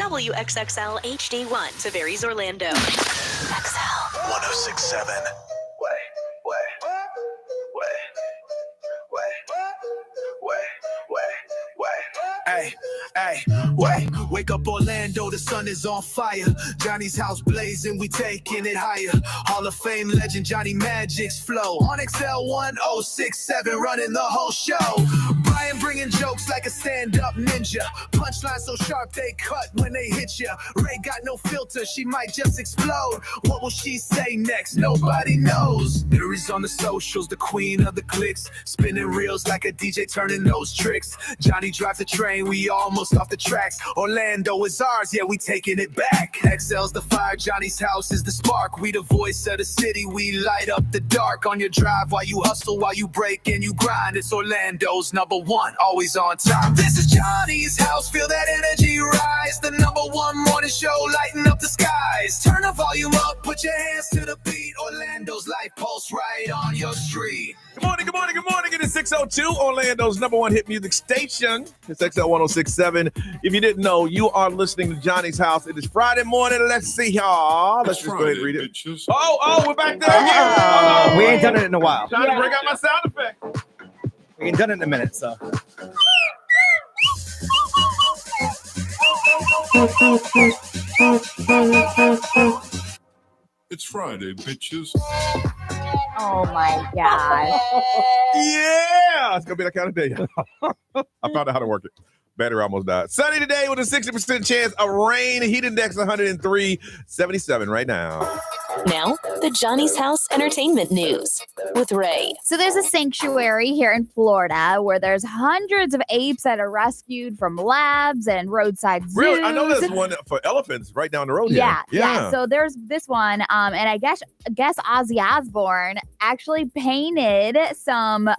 WXXL HD1, Tavares, Orlando. XL 1067. Wake up Orlando, the sun is on fire. Johnny's house blazing, we taking it higher. Hall of Fame legend Johnny Magic's flow. On XL 1067, running the whole show. Brian bringing jokes like a stand-up ninja. Punchline so sharp they cut when they hit ya. Ray got no filter, she might just explode. What will she say next? Nobody knows. Mary's on the socials, the queen of the clicks. Spinning reels like a DJ turning those tricks. Johnny drives the train, we almost off the tracks. Orlando is ours, yeah, we taking it back. XL's the fire, Johnny's house is the spark. We the voice of the city, we light up the dark. On your drive while you hustle, while you break and you grind. It's Orlando's #1, always on top. This is Johnny's house, feel that energy rise. The #1 morning show, lighting up the skies. Turn the volume up, put your hands to the beat. Orlando's life pulse right on your street. Good morning, good morning, good morning. It is 6:02, Orlando's #1 hit music station. It's XL 1067. If you didn't know, you are listening to Johnny's House. It is Friday morning. Let's see y'all. Let's just go ahead and read it. Bitches. Oh, we're back there again. We ain't done it in a while. Trying to bring out my sound effect. We ain't done it in a minute, so. It's Friday, bitches. Oh my God. Yeah, it's gonna be that kind of day. I found out how to work it. Battery almost died. Sunny today with a 60% chance of rain. Heat index 103, 77 right now. Now, the Johnny's House Entertainment News with Ray. So there's a sanctuary here in Florida where there's hundreds of apes that are rescued from labs and roadside zoos. Really? I know there's one for elephants right down the road here. Yeah. So there's this one, and I guess Ozzy Osbourne actually painted some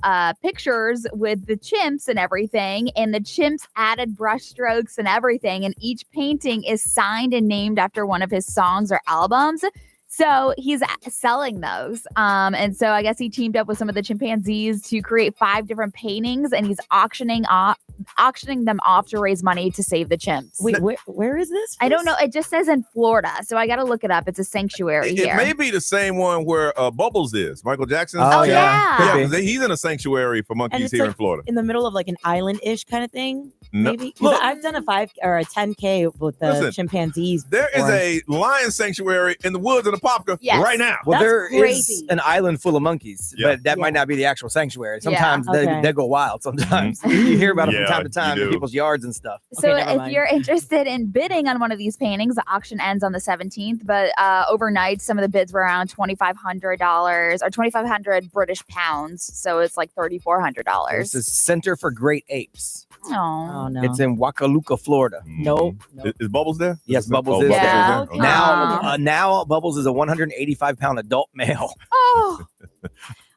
pictures with the chimps and everything, and the chimps added brush strokes and everything, and each painting is signed and named after one of his songs or albums. So he's selling those. And so I guess he teamed up with some of the chimpanzees to create 5 different paintings, and he's auctioning them off to raise money to save the chimps. Wait, where is this? I don't know. It just says in Florida. So I got to look it up. It's a sanctuary here. It may be the same one where Bubbles is. Michael Jackson. Oh, yeah. Yeah, he's in a sanctuary for monkeys here in Florida. In the middle of like an island-ish kind of thing. No. Maybe. Look, I've done a 5 or a 10K with the chimpanzees. There is before. a lion sanctuary in the woods in Apopka right now. Well, That's there crazy. is an island full of monkeys, but that might not be the actual sanctuary. Sometimes they go wild. Sometimes you hear about them from time to time in people's yards and stuff. So if you're interested in bidding on one of these paintings, the auction ends on the 17th, but overnight, some of the bids were around $2,500 or 2,500 British pounds. So it's like $3,400. This is Center for Great Apes. Oh, no. It's in Wakaluka, Florida. No. Is Bubbles there? Yes, Bubbles is Bubbles there. is there? Okay. Now Bubbles is a 185-pound adult male. Oh.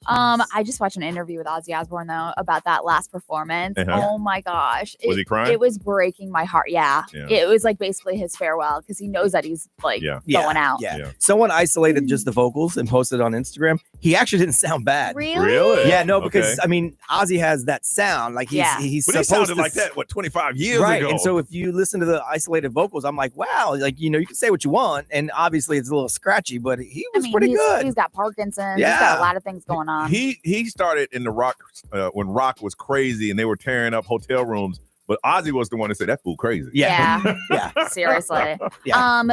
I just watched an interview with Ozzy Osbourne though about that last performance. Oh my gosh. Was he crying? It was breaking my heart. Yeah. It was like basically his farewell because he knows that he's like going out. Yeah. Someone isolated just the vocals and posted on Instagram. He actually didn't sound bad. Really? Yeah, no, because I mean, Ozzy has that sound. Like he's but he supposed sounded to like that, 25 years right. ago? And so if you listen to the isolated vocals, I'm like, wow, like, you can say what you want. And obviously it's a little scratchy, but he was pretty good. He's got Parkinson's. Yeah. He's got a lot of things going on. He started in the rock when rock was crazy and they were tearing up hotel rooms. But Ozzy was the one that said that fool crazy. Yeah. Yeah. Seriously.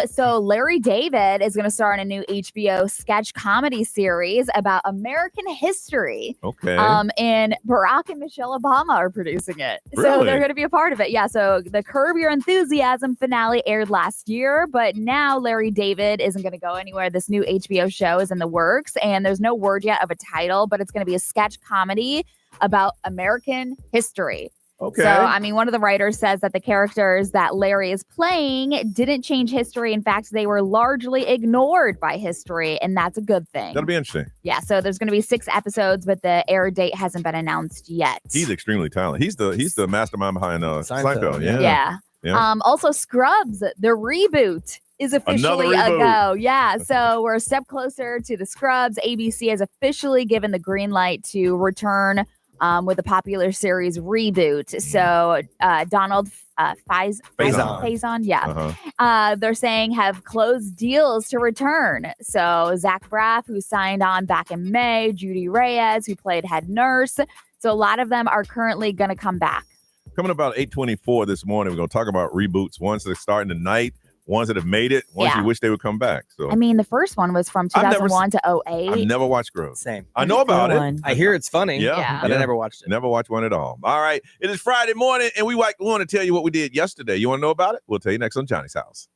So Larry David is going to star in a new HBO sketch comedy series about American history. Okay. And Barack and Michelle Obama are producing it. So Really? they're going to be a part of it. Yeah. So the Curb Your Enthusiasm finale aired last year, but now Larry David isn't going to go anywhere. This new HBO show is in the works, and there's no word yet of a title, but it's going to be a sketch comedy about American history. Okay. So, I mean, one of the writers says that the characters that Larry is playing didn't change history. In fact, they were largely ignored by history, and that's a good thing. That'll be interesting. Yeah, so there's going to be 6 episodes, but the air date hasn't been announced yet. He's extremely talented. He's the mastermind behind Seinfeld. Yeah. Also, Scrubs, the reboot is officially a go. Yeah, so we're a step closer to the Scrubs. ABC has officially given the green light to return with the popular series reboot. So Donald Faison. Yeah. They're saying have closed deals to return. So Zach Braff, who signed on back in May, Judy Reyes, who played head nurse. So a lot of them are currently going to come back. Coming about 8:24 this morning, we're going to talk about reboots, ones that are starting tonight, ones that have made it, ones you wish they would come back. So I mean, the first one was from 2001 to 08. I've never watched Growth. Same. I know about it. I hear it's funny, but I never watched it. Never watched one at all. All right. It is Friday morning, and we want to tell you what we did yesterday. You want to know about it? We'll tell you next on Johnny's House.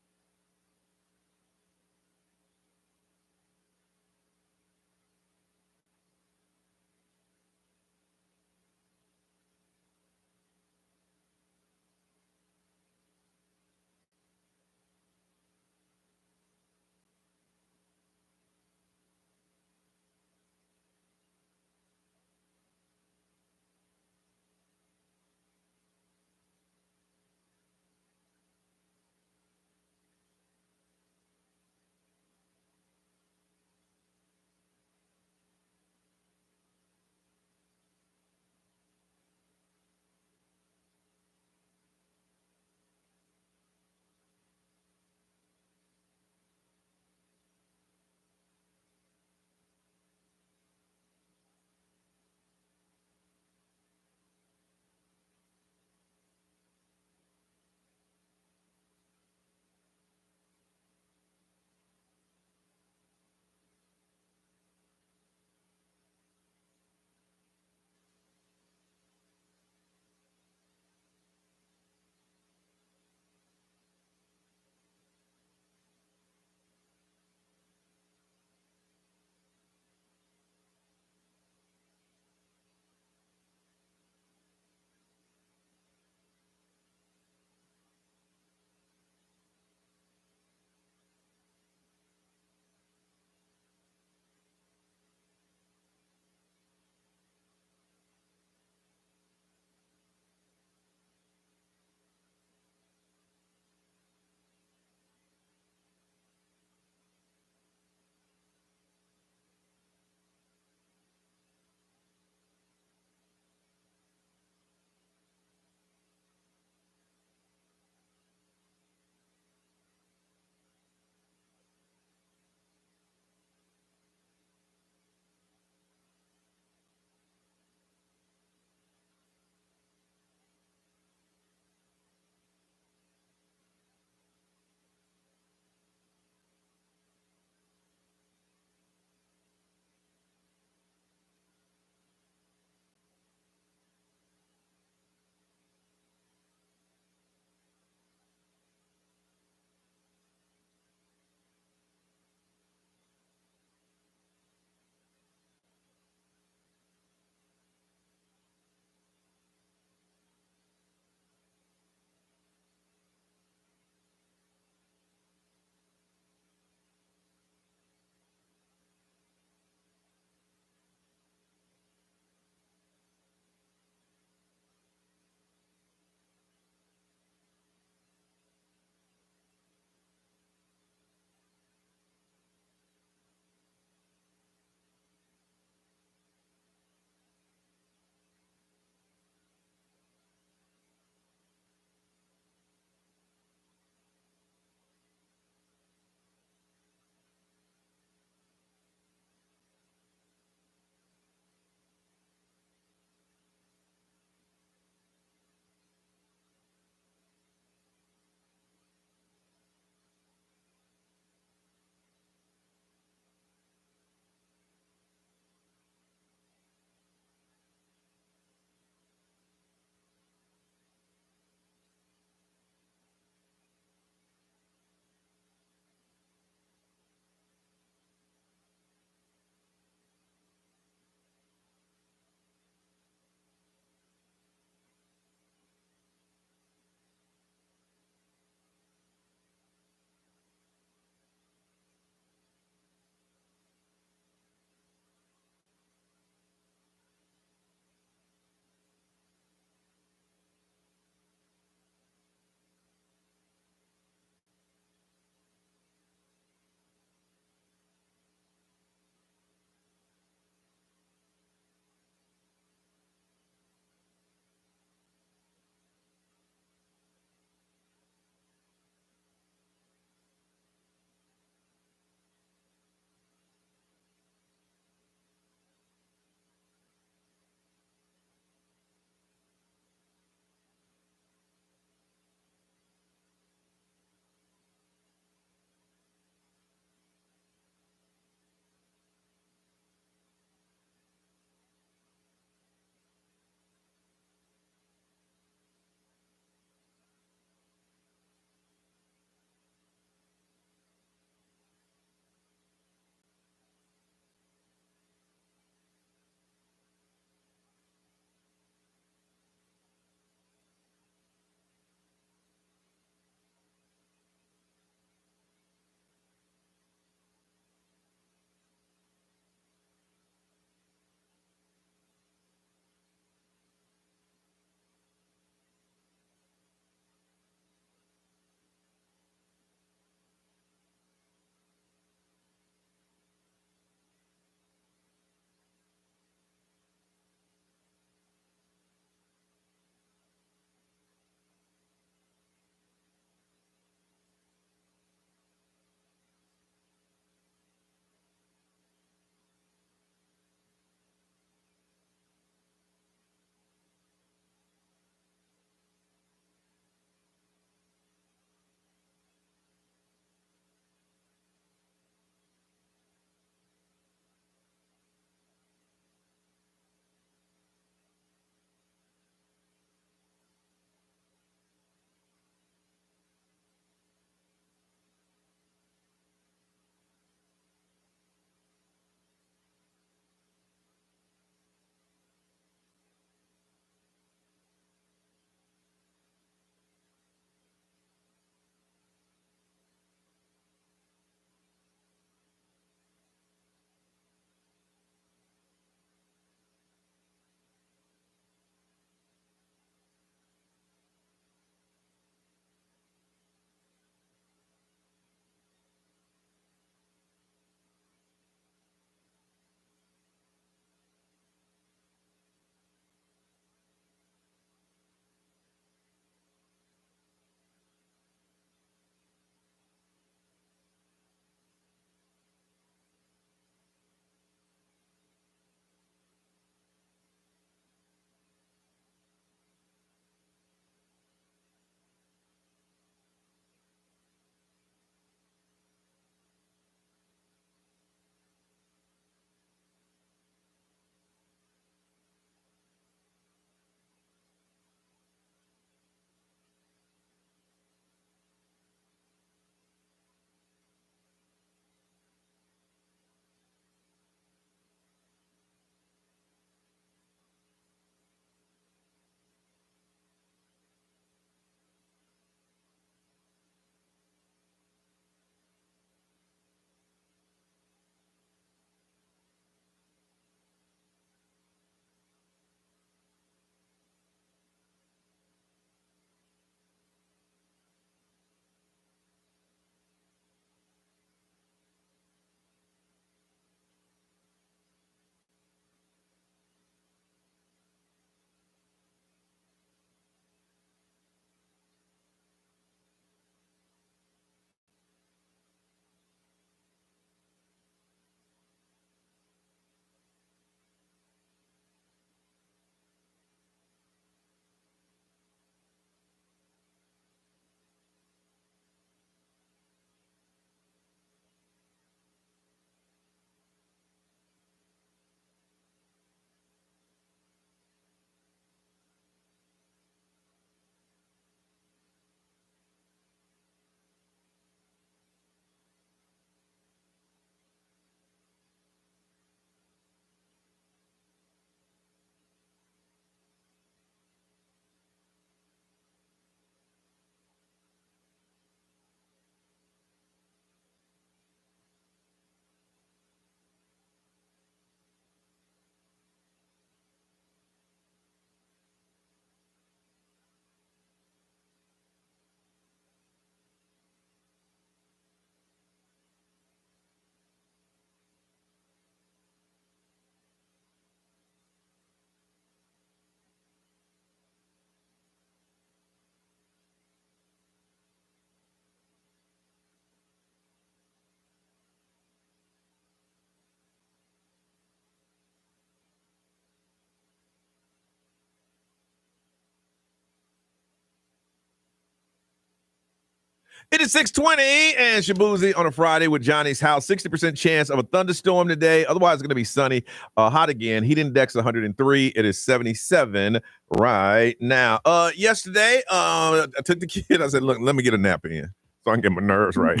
It is 6:20 and Shabuzi on a Friday with Johnny's house. 60% chance of a thunderstorm today. Otherwise, it's going to be sunny. Hot again. Heat index 103. It is 77 right now. Yesterday, I took the kid. I said, look, let me get a nap in so I can get my nerves right.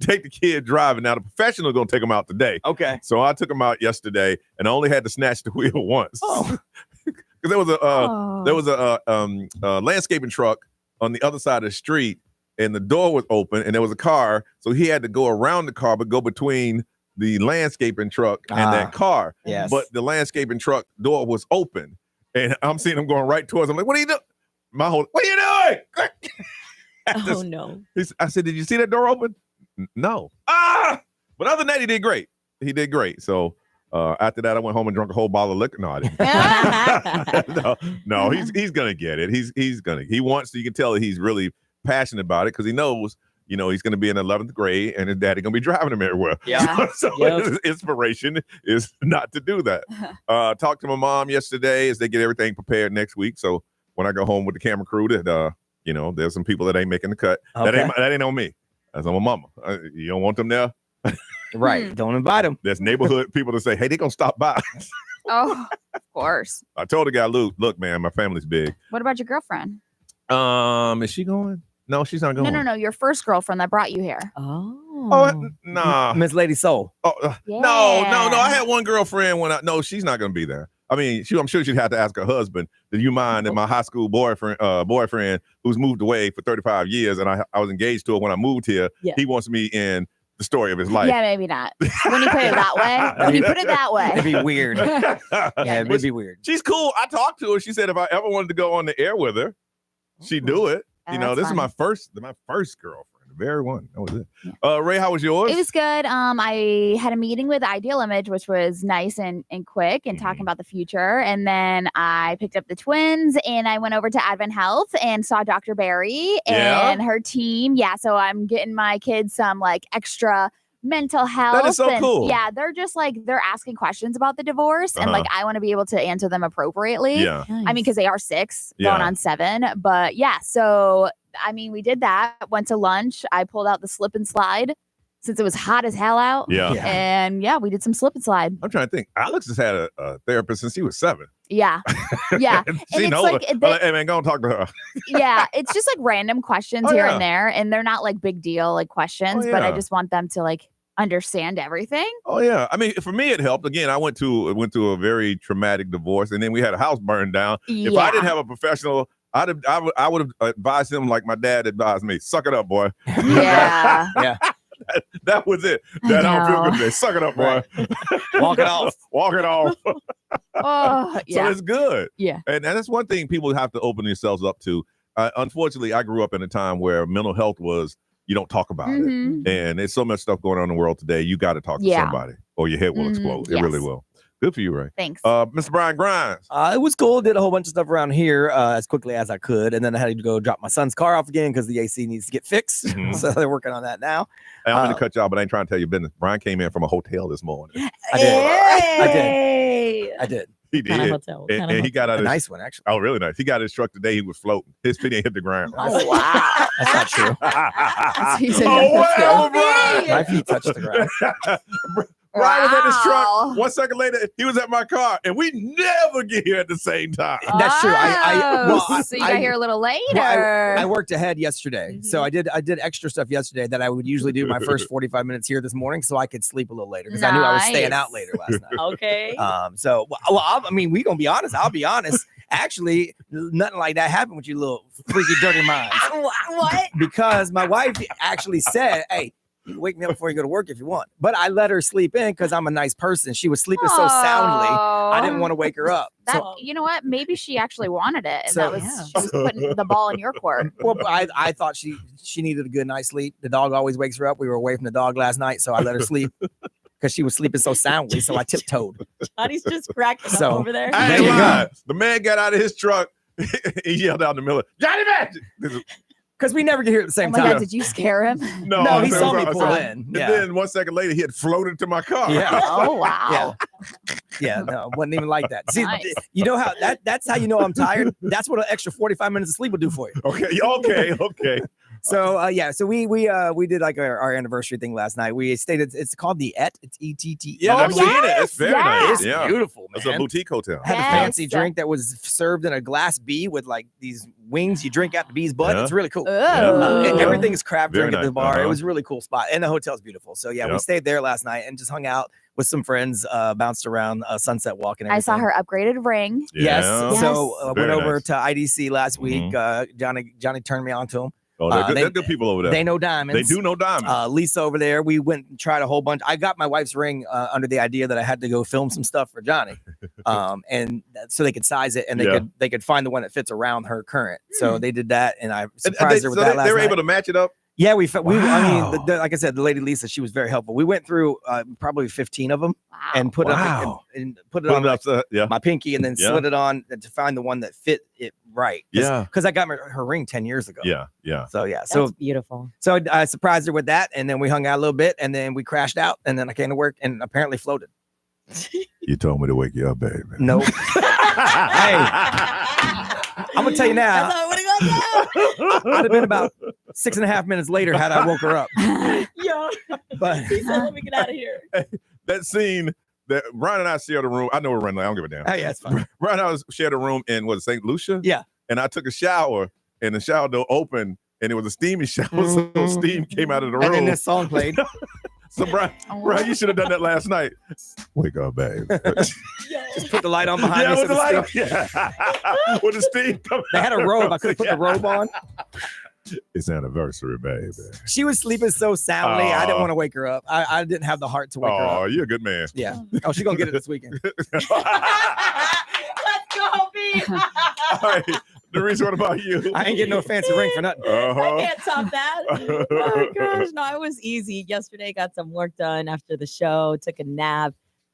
Take the kid driving. Now, the professional is going to take him out today. Okay. So I took him out yesterday and I only had to snatch the wheel once. Because there was a landscaping truck on the other side of the street, and the door was open, and there was a car, so he had to go around the car, but go between the landscaping truck and that car. Yes. But the landscaping truck door was open, and I'm seeing him going right towards him. I'm like, what are you doing? What are you doing? No. I said, did you see that door open? No. But other than that, he did great. So after that, I went home and drank a whole bottle of liquor. No, I didn't. no, he's gonna get it. He wants to. You can tell that he's really passionate about it because he knows, he's gonna be in 11th grade and his daddy gonna be driving him everywhere. Yeah. So his inspiration is not to do that. Talked to my mom yesterday as they get everything prepared next week. So when I go home with the camera crew, that there's some people that ain't making the cut. Okay. That ain't on me. That's on my mama. You don't want them there. Right. Don't invite them. There's neighborhood people that say, hey, they're going to stop by. Oh, of course. I told the guy, look, man, my family's big. What about your girlfriend? Is she going? No, she's not going. No. Your first girlfriend that brought you here. Oh, nah. Miss Lady Soul. Oh, Yeah. No. I had one girlfriend no, she's not going to be there. I mean, I'm sure she'd have to ask her husband, do you mind that my high school boyfriend who's moved away for 35 years and I was engaged to her when I moved here, he wants me in the story of his life. Yeah, maybe not. When you put it that way. It'd be weird. Yeah, it'd be weird. She's cool. I talked to her. She said if I ever wanted to go on the air with her, she'd do it. This is my first girlfriend. The very one. That was it. Yeah. Ray, how was yours? It was good. I had a meeting with Ideal Image, which was nice and quick and talking about the future. And then I picked up the twins and I went over to Advent Health and saw Dr. Barry and her team. Yeah, so I'm getting my kids some extra mental health. That is so cool. Yeah, they're just they're asking questions about the divorce and I want to be able to answer them appropriately. Yeah. Nice. I mean, because they are 6 going on 7. But yeah, so I mean, we did that, went to lunch. I pulled out the slip and slide since it was hot as hell out. Yeah. And we did some slip and slide. I'm trying to think. Alex has had a therapist since he was 7. Yeah. Yeah. She knows. Hey, man, go and talk to her. Yeah. It's just random questions here and there. And they're not big deal questions, but I just want them to understand everything. Oh, yeah. I mean, for me, it helped. Again, I went to a very traumatic divorce and then we had a house burned down. Yeah. If I didn't have a professional, I would have advised him like my dad advised me. Suck it up, boy. Yeah. Yeah. That was it. That I don't feel good today. Suck it up, boy. Walk it off. Walk it off. Oh, yeah. So it's good. Yeah. And that's one thing people have to open themselves up to. Unfortunately, I grew up in a time where mental health was, you don't talk about it. And there's so much stuff going on in the world today. You got to talk to somebody or your head will explode. It really will. Good for you, Ray. Thanks. Mr. Brian Grimes. It was cool. Did a whole bunch of stuff around here as quickly as I could. And then I had to go drop my son's car off again because the AC needs to get fixed. So they're working on that now. Hey, I'm going to cut you off, but I ain't trying to tell you business. Brian came in from a hotel this morning. I did. He did. Hotel. And he got out a nice one, actually. Oh, really nice. He got his truck today. He was floating. His feet ain't hit the ground. Oh, wow. That's not true. My feet touched the ground. Brian was at his truck. 1 second later, he was at my car, and we never get here at the same time. That's true. So you got here a little later. I worked ahead yesterday, so I did extra stuff yesterday that I would usually do my first 45 minutes here this morning, so I could sleep a little later because I knew I was staying out later last night. Okay. So I mean, we gonna be honest. I'll be honest. Actually, nothing like that happened with you little freaky dirty minds. What? Because my wife actually said, "Hey, you can wake me up before you go to work if you want." But I let her sleep in because I'm a nice person. She was sleeping so soundly, I didn't want to wake her up. You know what? Maybe she actually wanted it, and she was putting the ball in your court. Well, I thought she needed a good night's sleep. The dog always wakes her up. We were away from the dog last night, so I let her sleep because she was sleeping so soundly. So I tiptoed. Johnny's just cracking up over there. I ain't lying. The man got out of his truck. He yelled out in the middle, "Johnny Magic!" because we never get here at the same Oh my time. God, did you scare him? No, he saw me I pull saw- in. And Yeah. then 1 second later, he had floated to my car. Yeah. Oh, wow. Yeah, no, wasn't even like that. See, Nice. you know how that's how you know I'm tired. That's what an extra 45 minutes of sleep will do for you. Okay. So so we did like our anniversary thing last night. We stayed at, it's called the Et. It's ETT. Yeah, I've seen it. It's very nice. It's Yeah. beautiful, man. It's a boutique hotel. Had a Yes. fancy drink that was served in a glass bee with like these wings you drink out the bee's butt. Yeah. It's really cool. Oh. Everything is crab Very drink at the nice. bar. It Uh-huh. was a really cool spot, and the hotel's beautiful. So yeah, we Yep. stayed there last night and just hung out with some friends, bounced around Sunset Walk and everything. I saw her upgraded ring. Yes. Yeah. So Very went over nice. to IDC last week. Mhm. Johnny turned me on to him. Oh, they're, good, they- they're good people over there. They know diamonds. They do know diamonds. Lisa over there, we went and tried a whole bunch. I got my wife's ring under the idea that I had to go film some stuff for Johnny, so they could size it and they could find the one that fits around her current. So they did that, and I surprised her with that last they were night. able to match it up. Yeah, I mean, Wow. like I said, the lady Lisa, she was very helpful. We went through probably 15 of them Wow. and put Wow. it up and put it Put on it up, yeah. my pinky and then Yeah. slid it on to find the one that fit it right. Yeah. Because I got her ring 10 years ago. Yeah. So yeah, That's beautiful. so I surprised her with that, and then we hung out a little bit, and then we crashed out, and then I came to work and apparently floated. You told me to wake you up, baby. Nope. I'm gonna tell you now. That's how it would've gone down. I'd have been about 6.5 minutes later had I woke her up. Yo, But he said, "Let me get out of here." That scene that Brian and I shared a room. I know we're running. I don't give a damn. hey, that's fine. Brian and I shared a room in St. Lucia. Yeah. And I took a shower, and the shower door opened, and it was a steamy shower, so steam came out of the room. And then this song played. So Brian, you should have done that last night. Wake up, babe. Just put the light on behind Yeah, me. with so the the light. steam- Yeah. With the steam coming. They had a robe. I could have put the robe on. It's anniversary, baby. She was sleeping so soundly. I didn't Aw. want to wake her up. I didn't have the heart to wake her Oh, up. you're a good man. Yeah. Oh, she's gonna get it this weekend. Let's go, B. All right. Doris, what about you? I ain't getting no fancy ring for nothing. I Uh-huh. can't top that. Oh my gosh, no, it was easy. Yesterday, got some work done after the show. Took a nap.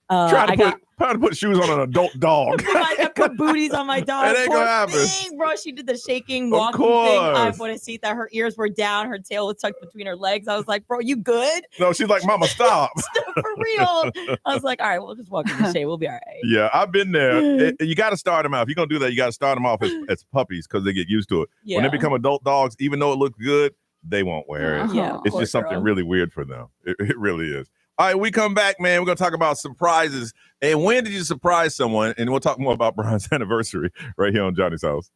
Trying to put shoes on an adult dog. I put booties on my dog. It ain't gonna Poor happen. thing, bro. She did the shaking, Of walking thing. I course. want to see that her ears were down, her tail was tucked between her legs. I was like, bro, you good? No, she's like, Mama, stop. For real. I was like, all right, we'll just walk in the shade. We'll be all right. Yeah, I've been there. You got to start them out. If you're going to do that, you got to start them off as puppies because they get used to it. Yeah. When they become adult dogs, even though it looks good, they won't wear it. Yeah, It's poor just something girl. really weird for them. It really is. All right, we come back, man. We're going to talk about surprises. And when did you surprise someone? And we'll talk more about Brian's anniversary right here on Johnny's House.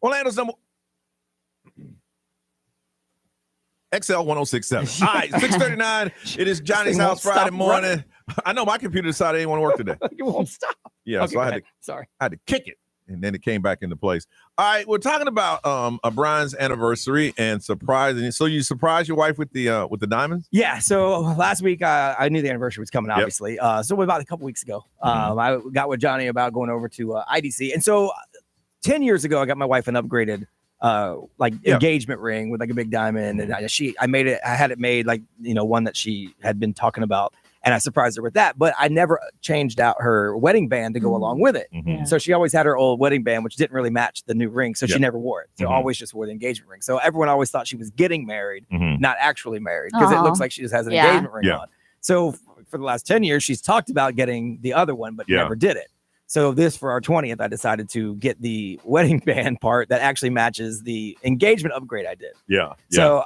Orlando's number XL 1067. All right, 6:39. It is Johnny's House Friday morning. I know my computer decided it didn't want to work today. It won't stop. Yeah, Okay, so I had to kick it, and then it came back into place. All right, we're talking about Brian's anniversary and surprising. So you surprised your wife with the diamonds? Yeah. So last week I knew the anniversary was coming, obviously. So about a couple weeks ago, I got with Johnny about going over to IDC, and so 10 years ago I got my wife an upgraded engagement ring with like a big diamond, and I had it made like one that she had been talking about. And I surprised her with that, but I never changed out her wedding band to go along with it. Mm-hmm. So she always had her old wedding band, which didn't really match the new ring. So she never wore it. So always just wore the engagement ring. So everyone always thought she was getting married, not actually married, because it looks like she just has an engagement ring on. So for the last 10 years, she's talked about getting the other one, but never did it. So for our 20th, I decided to get the wedding band part that actually matches the engagement upgrade I did. Yeah. So,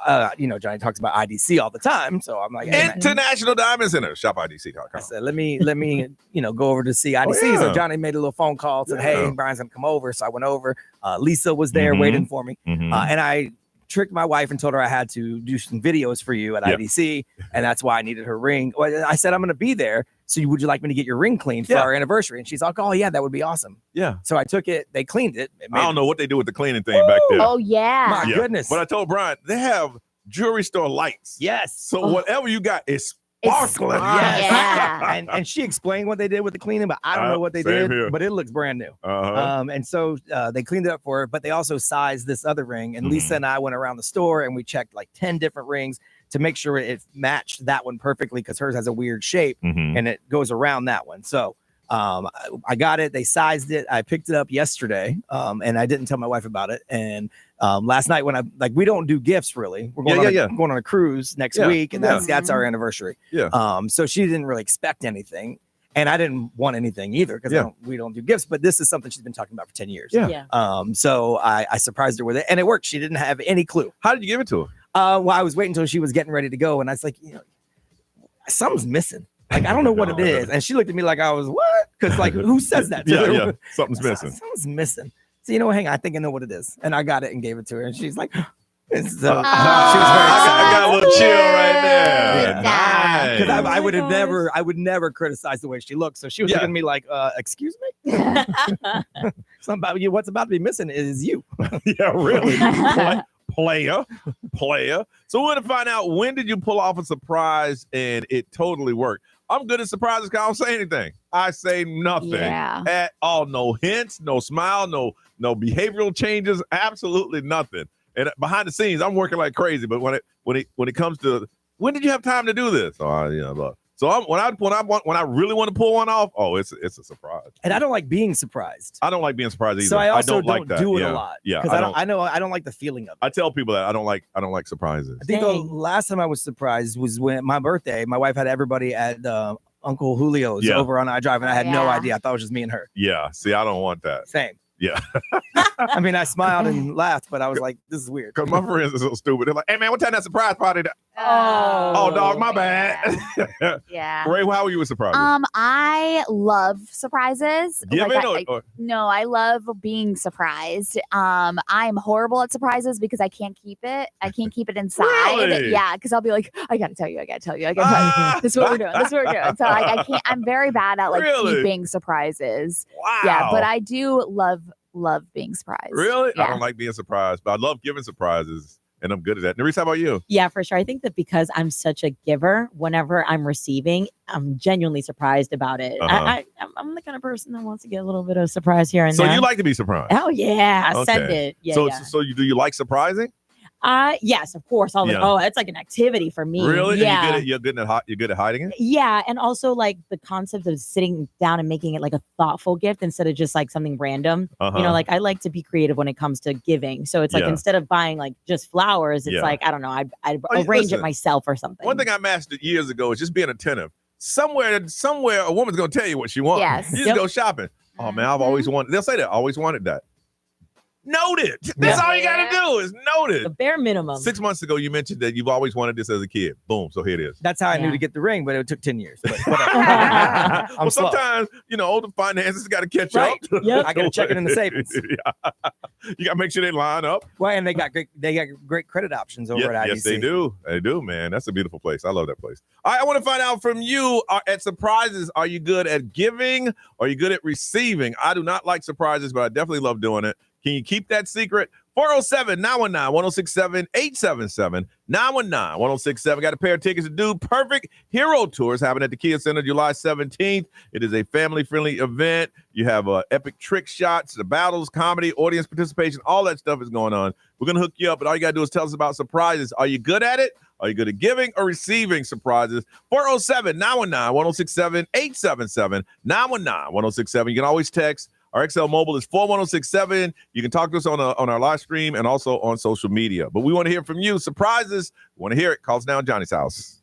Johnny talks about IDC all the time. So I'm like, hey, International Diamond Center, shop IDC.com. I said, let me, go over to see IDC. So Johnny made a little phone call, said, hey, Brian's going to come over. So I went over. Lisa was there waiting for me. And I tricked my wife and told her I had to do some videos for you at IDC. And that's why I needed her ring. Well, I said, I'm going to be there. So would you like me to get your ring cleaned for our anniversary? And she's like, oh, yeah, that would be awesome. Yeah. So I took it. They cleaned it. I don't know what they do with the cleaning thing back there. Oh, yeah. My goodness. But I told Brian, they have jewelry store lights. Yes. So whatever you got is sparkling. Yes. Yeah. And she explained what they did with the cleaning, but I don't know what they did. Here. But it looks brand new. And so they cleaned it up for her, but they also sized this other ring. And Lisa and I went around the store and we checked like 10 different rings to make sure it matched that one perfectly, because hers has a weird shape and it goes around that one. So I got it. They sized it. I picked it up yesterday, and I didn't tell my wife about it. And last night when we don't do gifts really. We're going on a cruise next week, and that's our anniversary. Yeah. So she didn't really expect anything, and I didn't want anything either, because we don't do gifts. But this is something she's been talking about for 10 years. So I surprised her with it, and it worked. She didn't have any clue. How did you give it to her? Well, I was waiting until she was getting ready to go, and I was like, something's missing. Like, I don't know what it is. And she looked at me like I was, what? Because who says that? Something's missing. Something's missing. So, hang on, I think I know what it is. And I got it and gave it to her, and she's like, so she was very excited. I got a little chill right there. Yeah. Because I would never criticize the way she looks. So she was looking at me like, excuse me? What's about to be missing is you. Yeah, really. Player. So we're going to find out, when did you pull off a surprise and it totally worked? I'm good at surprises because I don't say anything. I say nothing at all. No hints, no smile, no behavioral changes, absolutely nothing. And behind the scenes, I'm working like crazy. But when it comes to, when did you have time to do this? So when I really want to pull one off, it's a surprise. And I don't like being surprised. I don't like being surprised either. So I also don't like that. do it a lot. Yeah, because I don't like the feeling of it. I tell people that I don't like surprises. I think the last time I was surprised was when my birthday. My wife had everybody at Uncle Julio's over on iDrive, and I had no idea. I thought it was just me and her. Yeah. See, I don't want that. Same. Yeah. I mean, I smiled and laughed, but I was like, this is weird. Because my friends are so stupid. They're like, hey, man, what time that surprise party? Oh, dog, my bad. Yeah. Ray, how were you with surprises? I love surprises. No, I love being surprised. I'm horrible at surprises because I can't keep it. I can't keep it inside. Really? Yeah, because I'll be like, I gotta tell you. This is what we're doing. So I can't. I'm very bad at keeping surprises. Wow. Yeah, but I do love being surprised. Really? Yeah. I don't like being surprised, but I love giving surprises, and I'm good at that. Nerissa, how about you? Yeah, for sure. I think that because I'm such a giver, whenever I'm receiving, I'm genuinely surprised about it. I'm the kind of person that wants to get a little bit of surprise here and there. So you like to be surprised? Oh yeah, Okay. send it. Yeah. So do you like surprising? Yes, of course. It's like an activity for me. Really? Yeah. And you're good at hiding it? Yeah, and also like the concept of sitting down and making it like a thoughtful gift instead of just like something random. Like I like to be creative when it comes to giving. So it's like instead of buying like just flowers, it's like, I don't know, I'd arrange it myself or something. One thing I mastered years ago is just being attentive. Somewhere a woman's gonna tell you what she wants. Yes. You just go shopping. Oh man, I've always wanted. They'll say that. Always wanted that. Note it. That's all you got to do is note The it. bare minimum. 6 months ago, you mentioned that you've always wanted this as a kid. Boom. So here it is. That's how I knew to get the ring, but it took 10 years. But whatever. Well, sometimes, older finances got to catch up. Yep. I got to check it in the savings. Yeah. You got to make sure they line up. Well, and they got great credit options over at IDC. Yes, they do. They do, man. That's a beautiful place. I love that place. All right, I want to find out from you at surprises. Are you good at giving? Are you good at receiving? I do not like surprises, but I definitely love doing it. Can you keep that secret? 407-919-1067, 877-919-1067. Got a pair of tickets to do Perfect Hero Tours happening at the Kia Center July 17th. It is a family-friendly event. You have epic trick shots, the battles, comedy, audience participation, all that stuff is going on. We're going to hook you up, but all you got to do is tell us about surprises. Are you good at it? Are you good at giving or receiving surprises? 407-919-1067, 877-919-1067. You can always text. Our XL Mobile is 41067. You can talk to us on our live stream and also on social media. But we want to hear from you. Surprises. We want to hear it. Call us now at Johnny's house.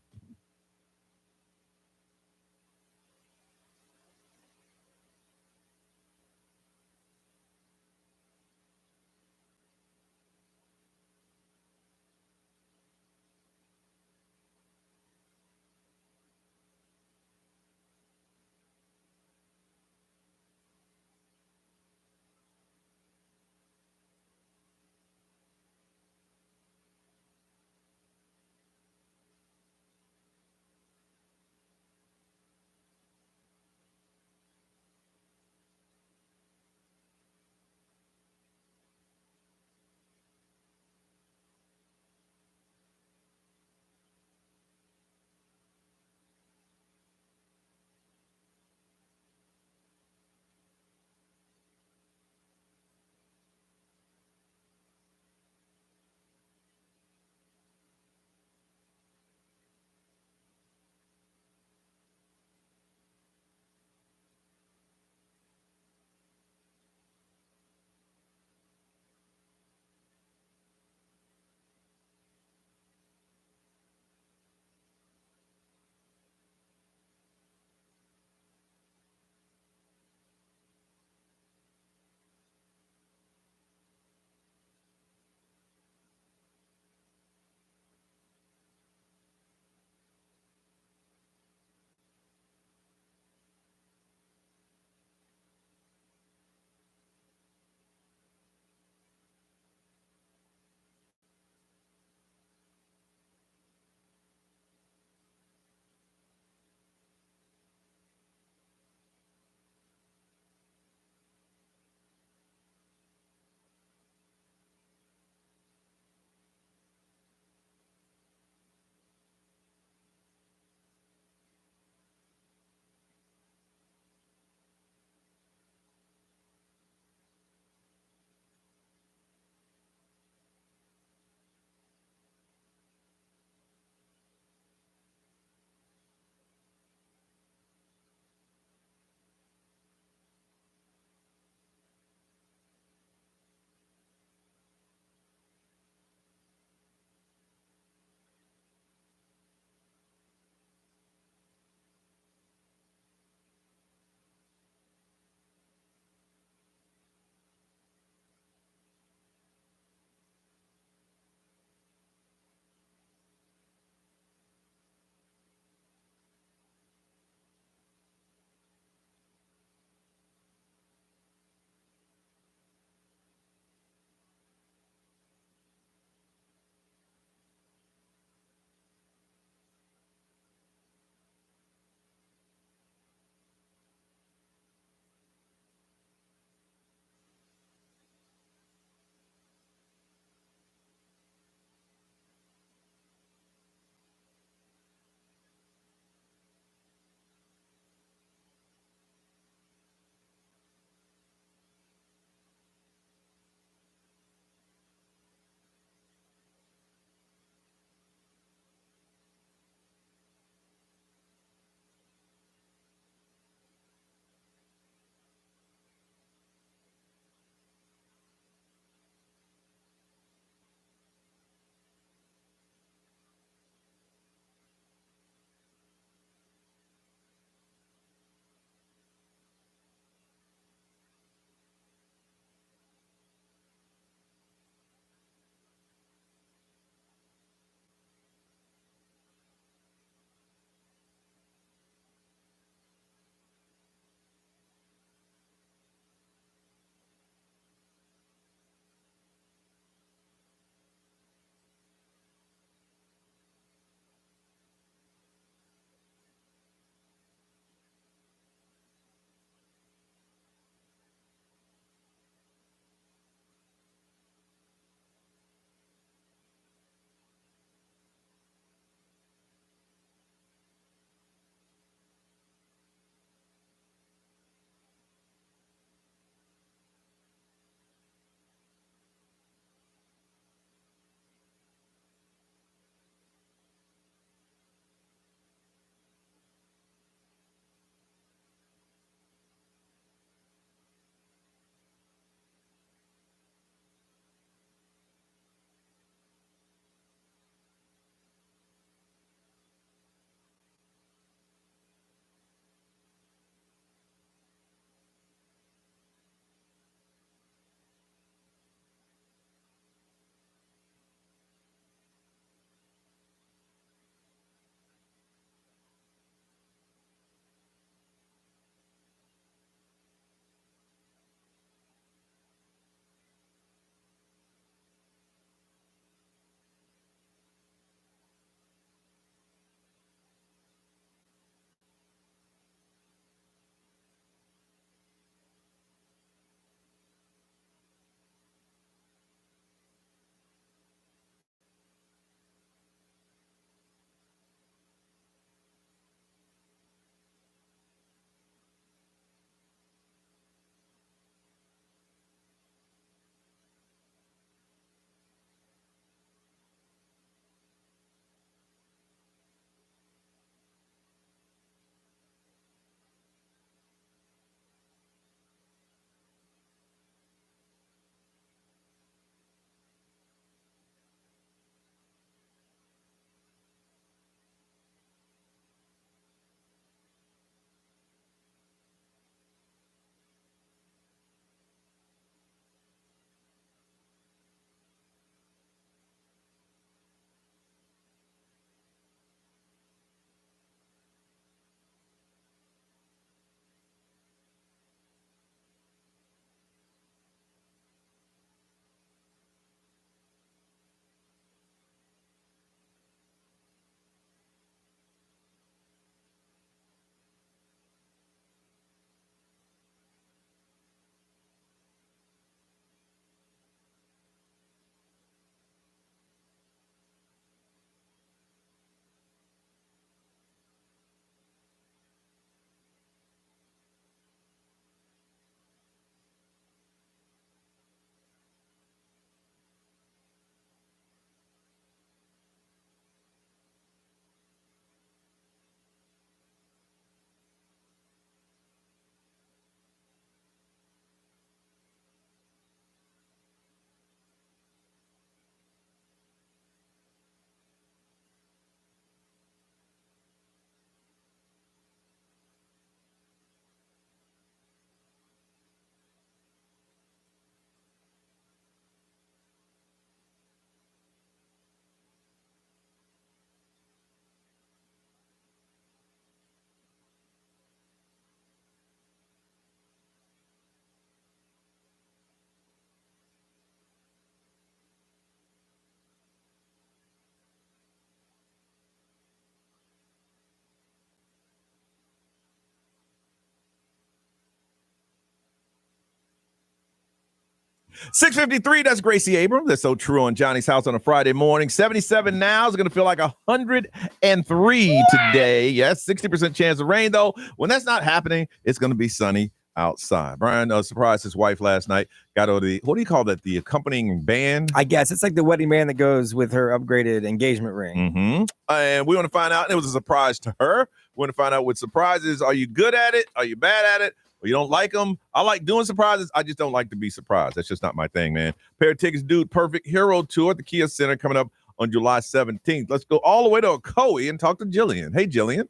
6:53, that's Gracie Abrams. That's so true on Johnny's House on a Friday morning. 77 now is going to feel like 103 today. Yes, 60% chance of rain, though. When that's not happening, it's going to be sunny outside. Brian surprised his wife last night. Got over what do you call that? The accompanying band? I guess it's like the wedding band that goes with her upgraded engagement ring. Mm-hmm. And we want to find out, and it was a surprise to her. We want to find out what surprises. Are you good at it? Are you bad at it? Or you don't like them? I like doing surprises. I just don't like to be surprised. That's just not my thing, man. Pair of tickets, Dude Perfect Hero Tour at the Kia Center coming up on July 17th. Let's go all the way to Ocoee and talk to Jillian. Hey, Jillian.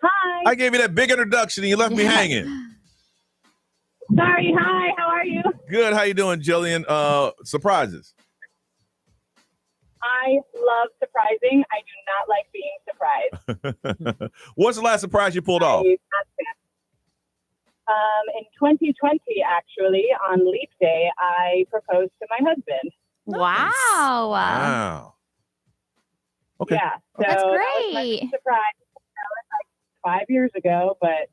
Hi. I gave you that big introduction and you left me hanging. Sorry. Hi. How are you? Good. How you doing, Jillian? Surprises. I love surprising. I do not like being surprised. What's the last surprise you pulled off? In 2020, actually, on Leap Day, I proposed to my husband. Wow. Wow. Okay. Yeah. So That's that was great. my surprise. That was like 5 years ago, but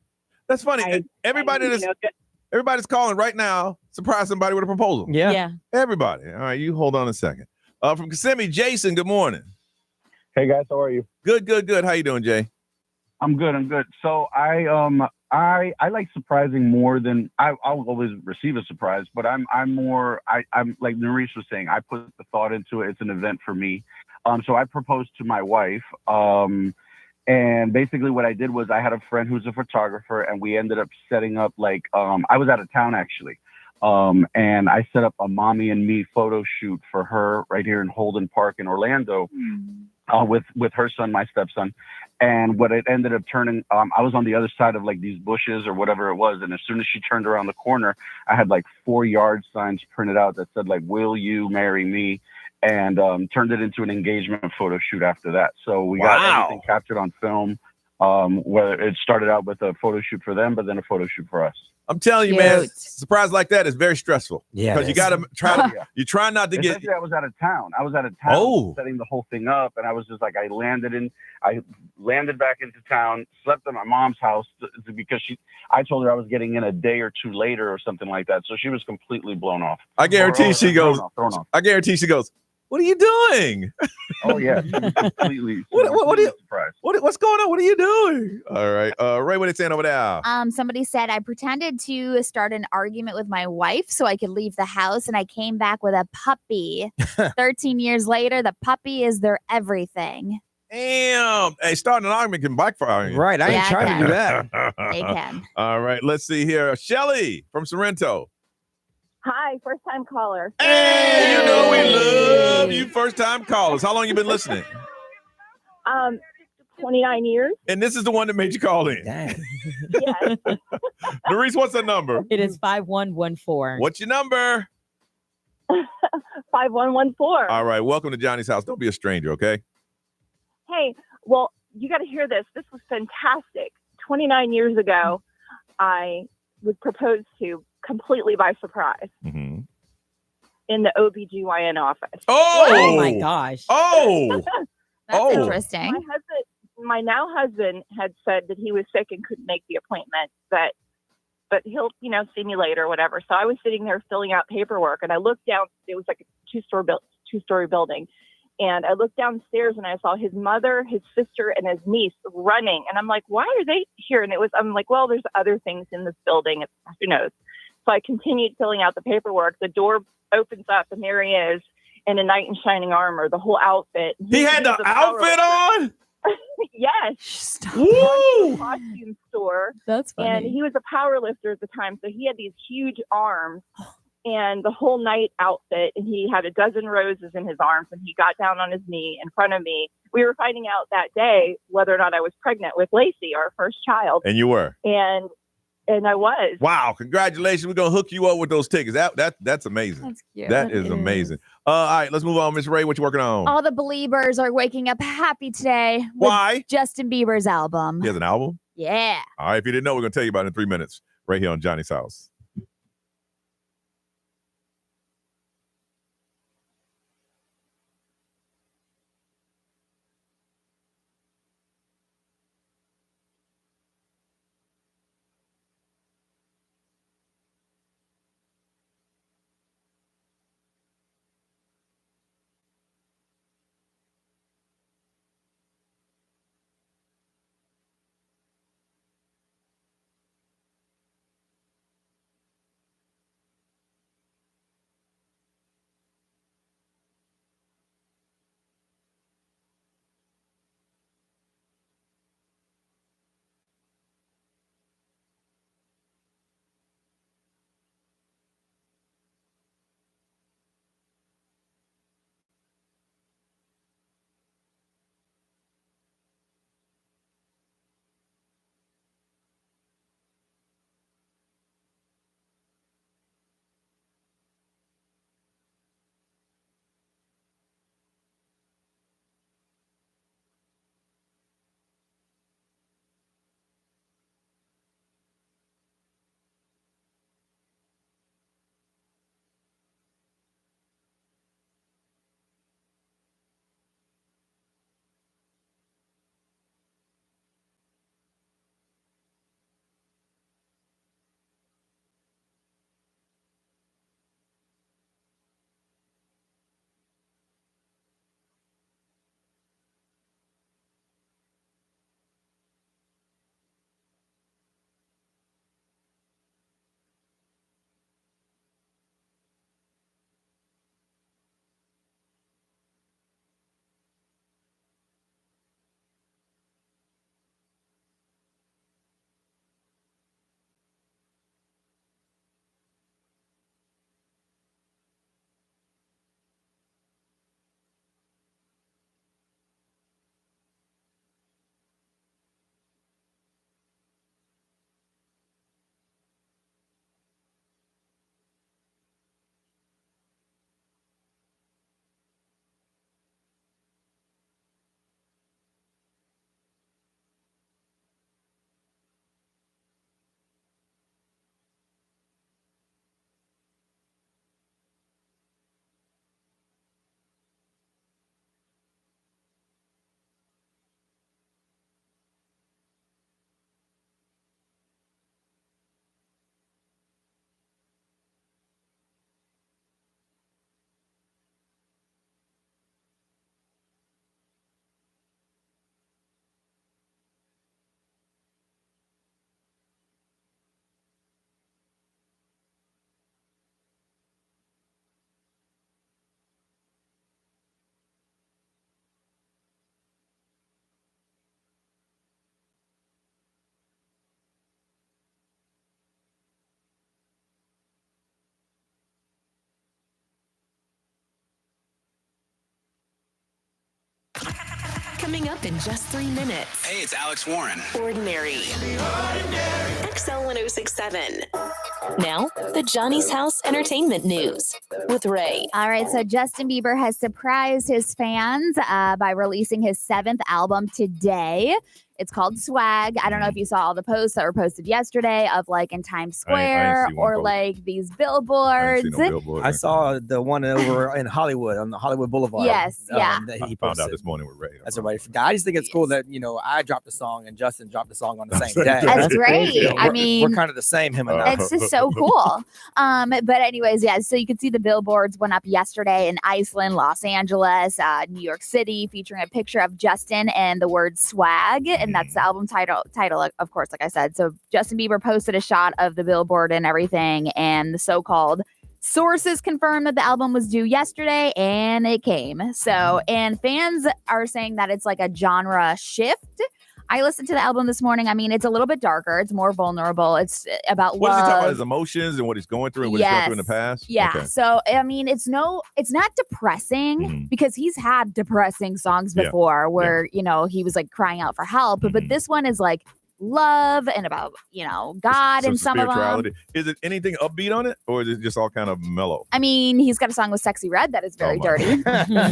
That's funny. Everybody's calling right now. Surprise somebody with a proposal. Yeah. Everybody. All right, you hold on a second. From Kissimmee, Jason, good morning. Hey guys, how are you? Good. How you doing, Jay? I'm good. So I like surprising more than I'll always receive a surprise, but I'm like Maurice was saying, I put the thought into it. It's an event for me. So I proposed to my wife. And basically what I did was I had a friend who's a photographer, and we ended up setting up I was out of town actually. And I set up a mommy and me photo shoot for her right here in Holden Park in Orlando, with her son, my stepson. And what it ended up turning, I was on the other side of like these bushes or whatever it was. And as soon as she turned around the corner, I had like 4 yard signs printed out that said like, "Will you marry me?" And turned it into an engagement photo shoot after that. So we got everything captured on film. Where it started out with a photo shoot for them, but then a photo shoot for us. I'm telling you, man, surprise like that is very stressful. Yeah. Because you got to try to, you try not to Especially get. I was out of town. Setting the whole thing up. And I was just like, I landed back into town, slept at my mom's house because I told her I was getting in a day or two later or something like that. So she was completely blown off. I guarantee she goes, thrown off. I guarantee she goes, "What are you doing?" Oh yeah, completely. What are you surprised? What's going on? What are you doing? All right, Ray, what are you saying over there? Somebody said I pretended to start an argument with my wife so I could leave the house, and I came back with a puppy. 13 years later, the puppy is their everything. Damn. Hey, starting an argument can backfire on you. Right. I ain't trying to do that. They can. All right, let's see here. Shelly from Sorrento. Hi, first time caller. Hey, you know we love you first time callers. How long you been listening? 29 years. And this is the one that made you call in. Dang. Yes. Maurice, what's the number? It is 5114. What's your number? 5114. All right, welcome to Johnny's House. Don't be a stranger, okay? Hey, well, you got to hear this. This was fantastic. 29 years ago, I was proposed to completely by surprise Mm-hmm. in the OBGYN office. Oh my gosh. Oh, That's interesting. My now husband had said that he was sick and couldn't make the appointment, but he'll, see me later or whatever. So I was sitting there filling out paperwork, and I looked down. It was like a two-story building. And I looked downstairs and I saw his mother, his sister, and his niece running. And I'm like, why are they here? And I'm like, well, there's other things in this building. Who knows? So I continued filling out the paperwork. The door opens up and there he is in a knight in shining armor, the whole outfit. he had the outfit on? Yes. Woo! Costume store. That's funny. And he was a power lifter at the time. So he had these huge arms and the whole night outfit. And he had a dozen roses in his arms, and he got down on his knee in front of me. We were finding out that day whether or not I was pregnant with Lacey, our first child. And you were. And I was. Wow, congratulations. We're gonna hook you up with those tickets. That's amazing. That's cute. That is amazing. All right, let's move on. Miss Ray, what you working on? All the Beliebers are waking up happy today with Why? Justin Bieber's album. He has an album? Yeah. All right, if you didn't know, we're gonna tell you about it in 3 minutes right here on Johnny's House. Coming up in just 3 minutes. Hey, it's Alex Warren. Ordinary. XL 1067. Now, the Johnny's House Entertainment News with Ray. All right, so Justin Bieber has surprised his fans by releasing his 7th album today. It's called Swag. I don't know if you saw all the posts that were posted yesterday of like in Times Square or like these billboards. I saw the one over in Hollywood on the Hollywood Boulevard. Yes, yeah. That I he found out posted. this morning with Ray. That's everybody forgot. I just think it's cool that, you know, I dropped a song and Justin dropped a song on the same day. That's great. I mean, we're kind of the same, him and I. It's just so cool. But anyways, yeah, so you can see the billboards went up yesterday in Iceland, Los Angeles, New York City, featuring a picture of Justin and the word swag. And that's the album title, of course, like I said. So Justin Bieber posted a shot of the billboard and everything, and the so-called sources confirmed that the album was due yesterday, and it came. So, and fans are saying that it's like a genre shift. I listened to the album this morning. I mean, it's a little bit darker. It's more vulnerable. It's about what love. What is he talking about? His emotions and what he's going through and what he's going through in the past? Yeah. Okay. So, I mean, it's not depressing because he's had depressing songs before where, you know, he was like crying out for help. But this one is like love and about, you know, God and some of them. Is it anything upbeat on it, or is it just all kind of mellow? I mean, he's got a song with Sexy Red that is very dirty,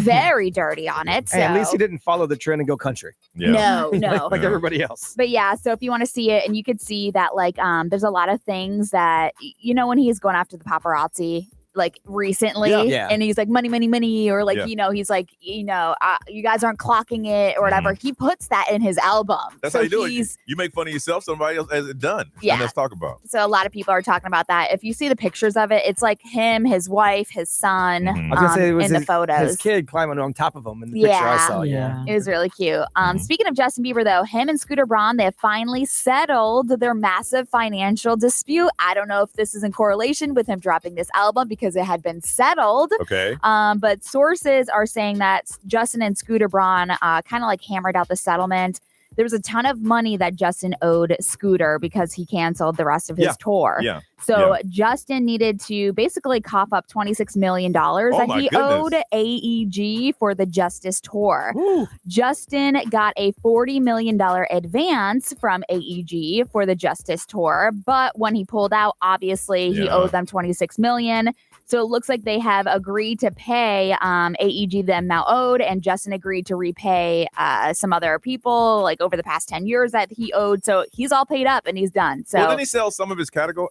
very dirty on it. So. Hey, at least he didn't follow the trend and go country. Yeah. No. like everybody else. But yeah, so if you want to see it, and you could see that like there's a lot of things that, you know, when he's going after the paparazzi like recently and he's like money or like you know, he's like, you know, you guys aren't clocking it or whatever. He puts that in his album. That's how you do it. You make fun of yourself, somebody else has it done. And let's talk about it. So a lot of people are talking about that. If you see the pictures of it, it's like him, his wife, his son. I was gonna say it was in the photos, his kid climbing on top of him in the picture I saw. It was really cute. Speaking of Justin Bieber, though, him and Scooter Braun, they have finally settled their massive financial dispute. I don't know if this is in correlation with him dropping this album because it had been settled. Okay. But sources are saying that Justin and Scooter Braun kind of like hammered out the settlement. There was a ton of money that Justin owed Scooter because he canceled the rest of his tour. Yeah. So Justin needed to basically cough up $26 million that he owed AEG for the Justice tour. Ooh. Justin got a $40 million advance from AEG for the Justice tour. But when he pulled out, obviously he owed them $26 million. So it looks like they have agreed to pay AEG the amount owed, and Justin agreed to repay some other people like over the past 10 years that he owed. So he's all paid up and he's done. So didn't he sell some of his catalog?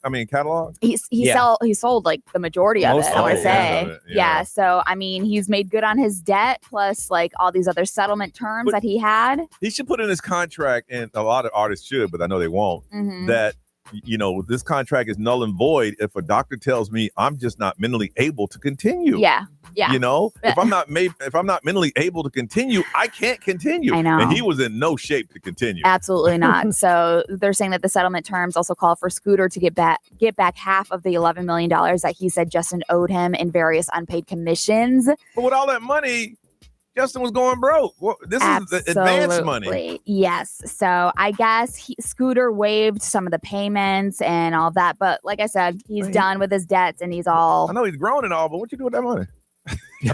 He sold like the majority of it, I want to say. Yeah. So I mean, he's made good on his debt plus like all these other settlement terms that he had. He should put in his contract, and a lot of artists should, but I know they won't, that you know, this contract is null and void if a doctor tells me I'm just not mentally able to continue. Yeah. You know, if I'm not mentally able to continue, I can't continue. I know. And he was in no shape to continue. Absolutely not. So they're saying that the settlement terms also call for Scooter to get back half of the $11 million that he said Justin owed him in various unpaid commissions. But with all that money, Justin was going broke. Well, this is advance money. Yes. So I guess Scooter waived some of the payments and all that. But like I said, he's done with his debts and he's all. I know he's grown and all, but what you do with that money?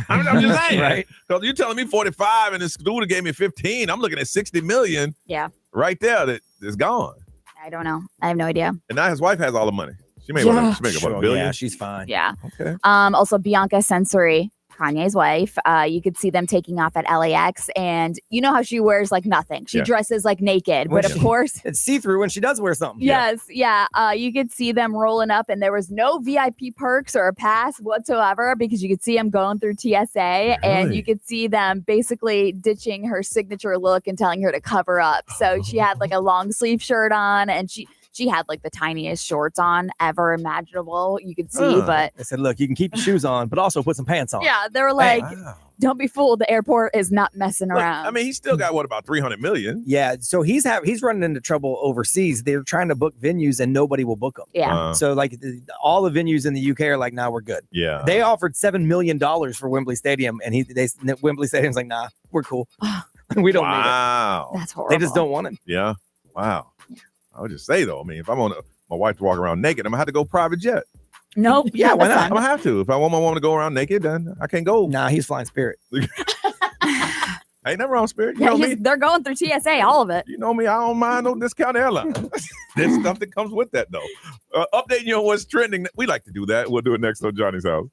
I'm just saying, right? Because you're telling me 45 and this Scooter gave me 15. I'm looking at 60 million. Yeah. Right there that is gone. I don't know. I have no idea. And now his wife has all the money. She made about $1 billion. Yeah, she's fine. Yeah. Okay. Also, Bianca Sensory, Kanye's wife, you could see them taking off at LAX, and you know how she wears like nothing. She dresses like naked, but of course it's see-through when she does wear something. Yes, you could see them rolling up, and there was no VIP perks or a pass whatsoever because you could see them going through TSA, and you could see them basically ditching her signature look and telling her to cover up. So she had like a long sleeve shirt on, and she had like the tiniest shorts on ever imaginable. You could see, but I said, look, you can keep your shoes on, but also put some pants on. Yeah, they were like, don't be fooled. The airport is not messing around. I mean, he's still got about 300 million. Yeah, so he's running into trouble overseas. They're trying to book venues and nobody will book them. Yeah. So like all the venues in the UK are like, nah, we're good. Yeah. They offered $7 million for Wembley Stadium, and Wembley Stadium's like, nah, we're cool. We don't need it. That's horrible. They just don't want it. Yeah. Wow. I would just say though, I mean, if I want my wife to walk around naked, I'm gonna have to go private jet. Nope. Yeah, why not? I'm gonna have to. If I want my woman to go around naked, then I can't go. Nah, he's flying Spirit. Ain't nothing wrong, Spirit. You Yeah, know me. they're going through TSA, all of it. You know me. I don't mind no discount airline. There's stuff that comes with that, though. Updating you on what's trending. We like to do that. We'll do it next on Johnny's House.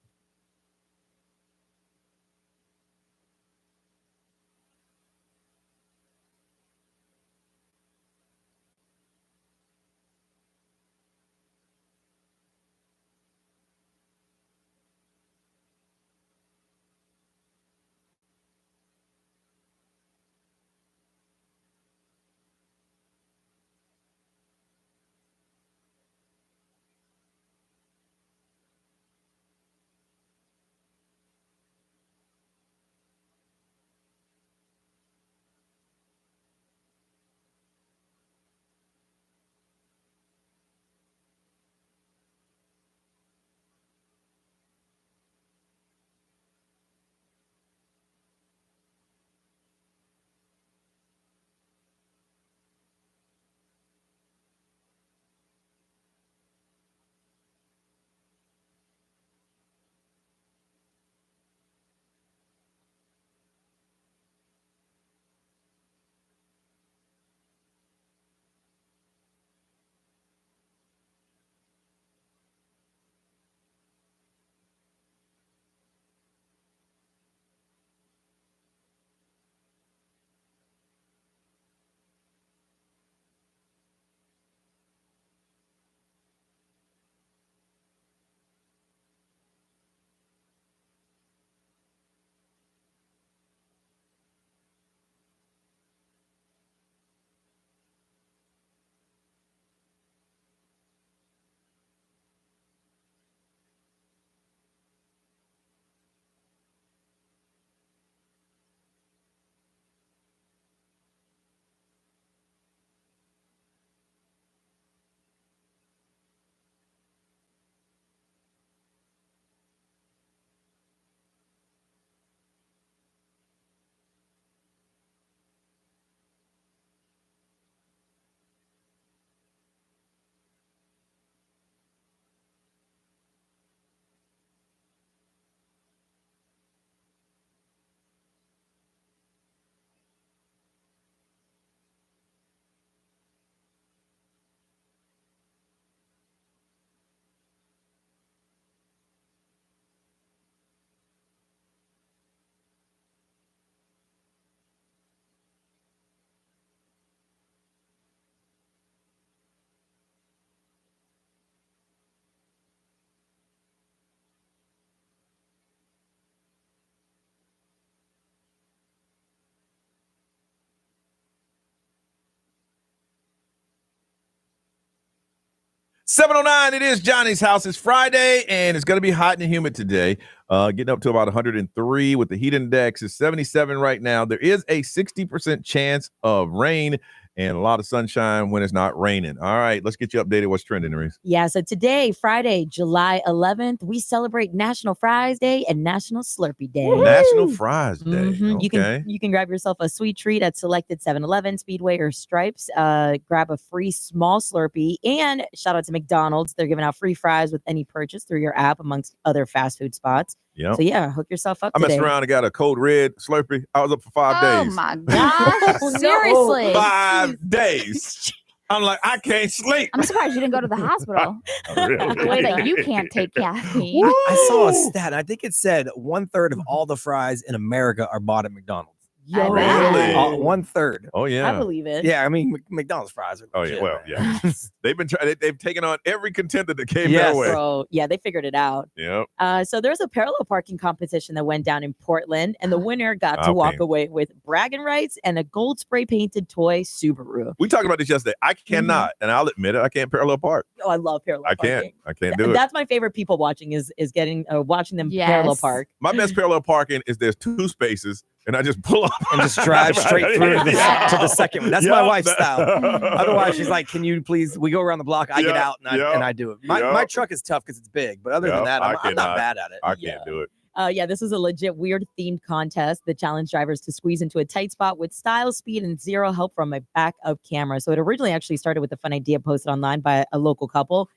$7:09. It is Johnny's House. It's Friday, and it's going to be hot and humid today. Getting up to about 103 with the heat index is 77 right now. There is a 60% chance of rain and a lot of sunshine when it's not raining. All right, let's get you updated. What's trending, Reese? Yeah, so today, Friday, July 11th, we celebrate National Fries Day and National Slurpee Day. Woo! National Fries Day. Okay. You can grab yourself a sweet treat at selected 7-Eleven, Speedway, or Stripes. Grab a free small Slurpee. And shout out to McDonald's. They're giving out free fries with any purchase through your app, amongst other fast food spots. Yep. So yeah, hook yourself up I messed around and got a code red Slurpee. I was up for 5 days. Oh my gosh. Seriously. 5 days. I'm like, I can't sleep. I'm surprised you didn't go to the hospital. Really? The way that you can't take caffeine. I saw a stat. I think it said 1/3 of all the fries in America are bought at McDonald's. Yo, Really? 1/3. Oh yeah. I believe it. Yeah, I mean McDonald's fries are. Oh yeah. legit, Well, man. yeah. They've taken on every contender that came Yes. their way. So yeah, they figured it out. Yep. So there's a parallel parking competition that went down in Portland, and the winner got to walk away with bragging rights and a gold spray painted toy Subaru. We talked about this yesterday. I cannot, and I'll admit it, I can't parallel park. Oh, I love parallel parking. I can't do it. That's my favorite people watching is getting watching them Yes. parallel park. My best parallel parking is there's 2 spaces and I just pull up and just drive straight through to the second one. That's my wife's style. Otherwise, she's like, "Can you please?" We go around the block. I get out and I do it. My truck is tough because it's big, but other than that, I'm not bad at it. I can't do it. This is a legit weird themed contest that challenged drivers to squeeze into a tight spot with style, speed, and zero help from a backup camera. So it originally actually started with a fun idea posted online by a local couple.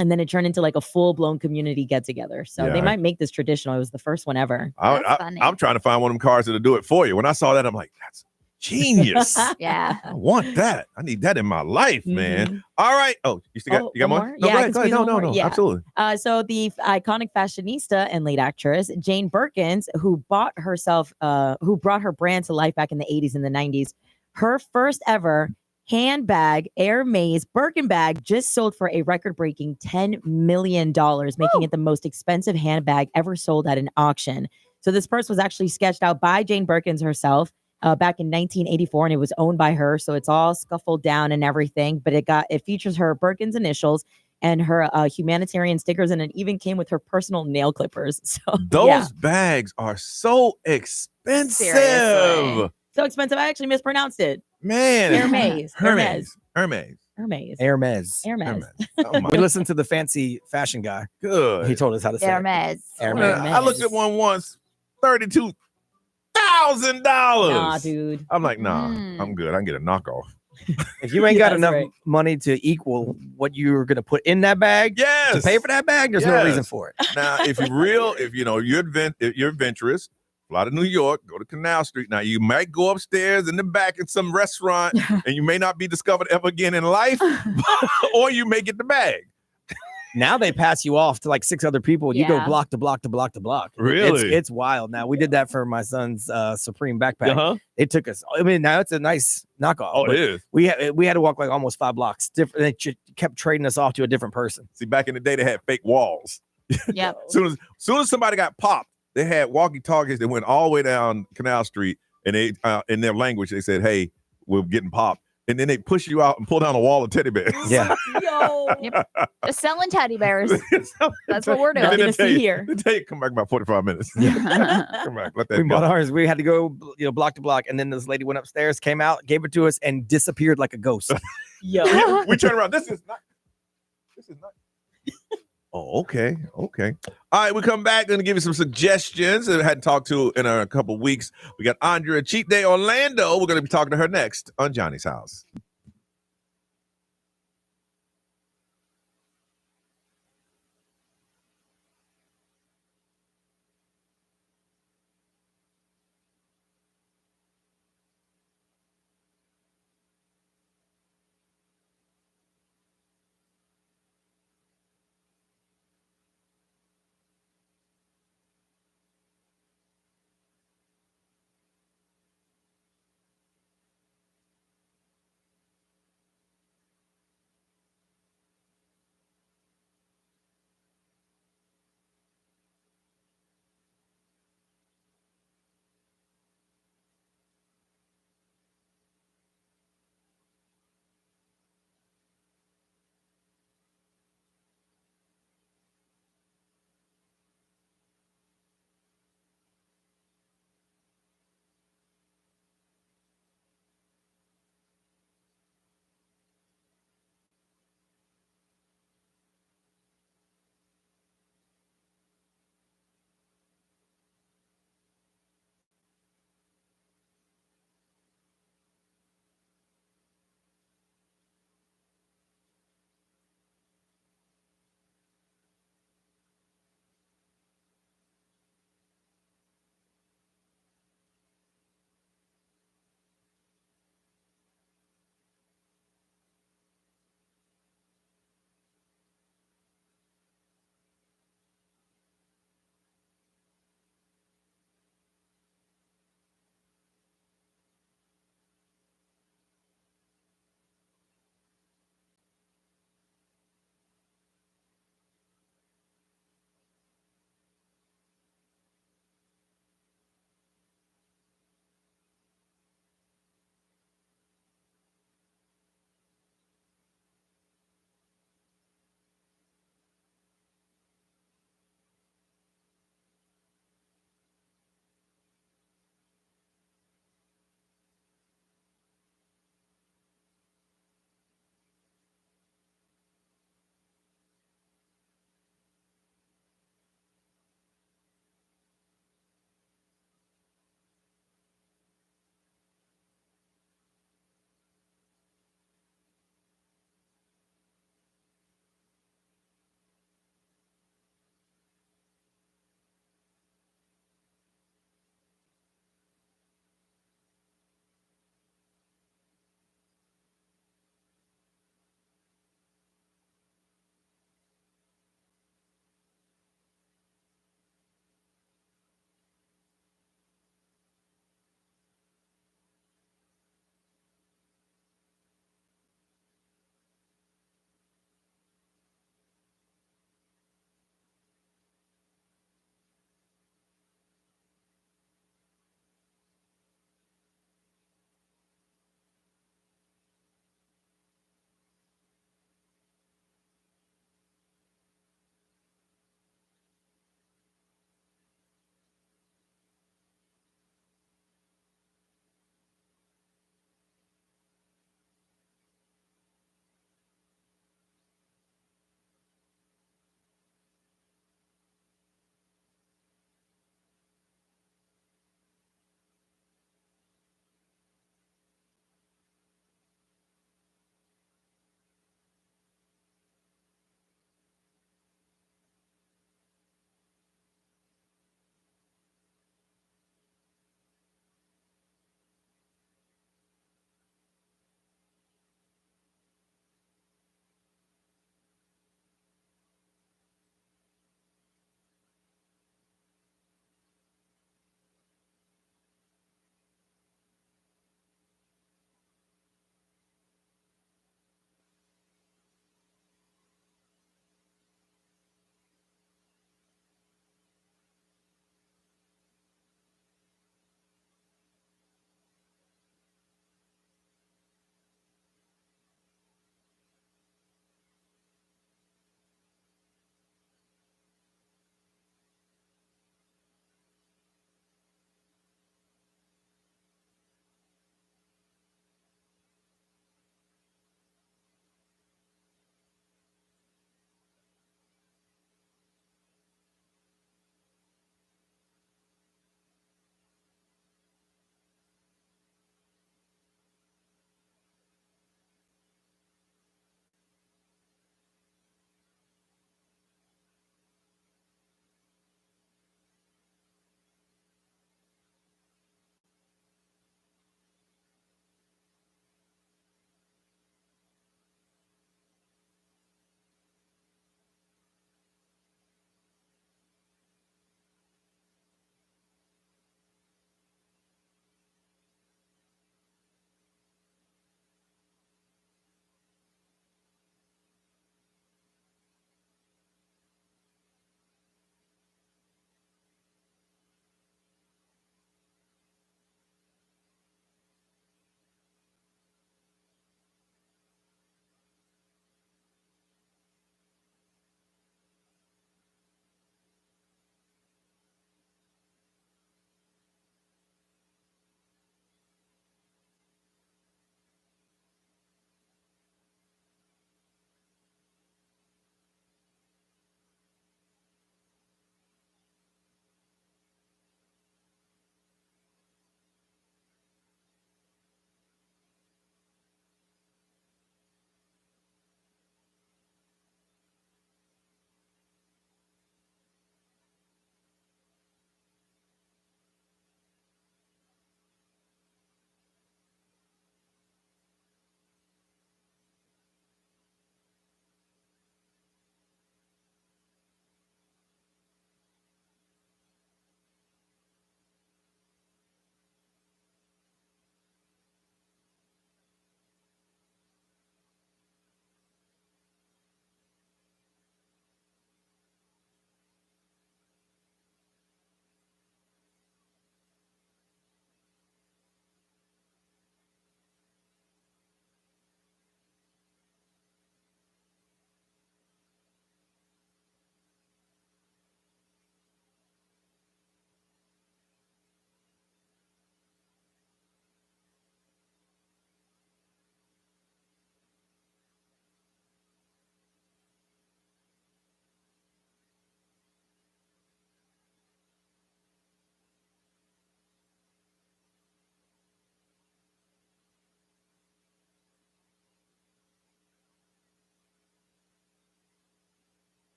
And then it turned into like a full blown community get together. So they might make this traditional. It was the first one ever. I'm trying to find one of them cars that'll do it for you. When I saw that, I'm like, that's genius. Yeah. I want that. I need that in my life, man. All right. Oh, you still got more? No, Yeah, go ahead. No, yeah. absolutely. So the iconic fashionista and late actress Jane Birkins, who brought her brand to life back in the 80s and the 90s, her first ever handbag, Hermes Birkin bag, just sold for a record-breaking $10 million, making it the most expensive handbag ever sold at an auction. So this purse was actually sketched out by Jane Birkins herself back in 1984, and it was owned by her. So it's all scuffled down and everything, but it features her Birkins initials and her humanitarian stickers, and it even came with her personal nail clippers. So those bags are so expensive. Seriously. So expensive. I actually mispronounced it. Man. Hermes. Oh, we listened to the fancy fashion guy. Good. He told us how to say Hermes. I looked at one once, $32,000. Nah, dude. I'm like, nah, I'm good. I can get a knockoff. If you ain't got enough money to equal what you're going to put in that bag, to pay for that bag, there's no reason for it. Now, if you're adventurous, a lot of New York, go to Canal Street. Now, you might go upstairs in the back at some restaurant, and you may not be discovered ever again in life, or you may get the bag. Now they pass you off to like 6 other people. You go block to block to block to block. Really? It's wild. Now we did that for my son's Supreme backpack. They took us. I mean, now it's a nice knockoff. Oh, it is. We had to walk like almost 5 blocks. Different. They kept trading us off to a different person. See, back in the day, they had fake walls. Yep. soon as somebody got popped, they had walkie-talkies that went all the way down Canal Street, and they in their language they said, "Hey, we're getting popped." And then they push you out and pull down a wall of teddy bears. Yeah. Yep. Just selling teddy bears. That's what we're doing. And then Gonna see here. They tell you, come back about 45 minutes. Come back. Let that We bought go. ours. We had to go, block to block, and then this lady went upstairs, came out, gave it to us, and disappeared like a ghost. Yo. We turn around. This is not. Oh, okay. All right, we come back. Going to give you some suggestions that I hadn't talked to in a couple of weeks. We got Andrea Cheat Day Orlando. We're going to be talking to her next on Johnny's House.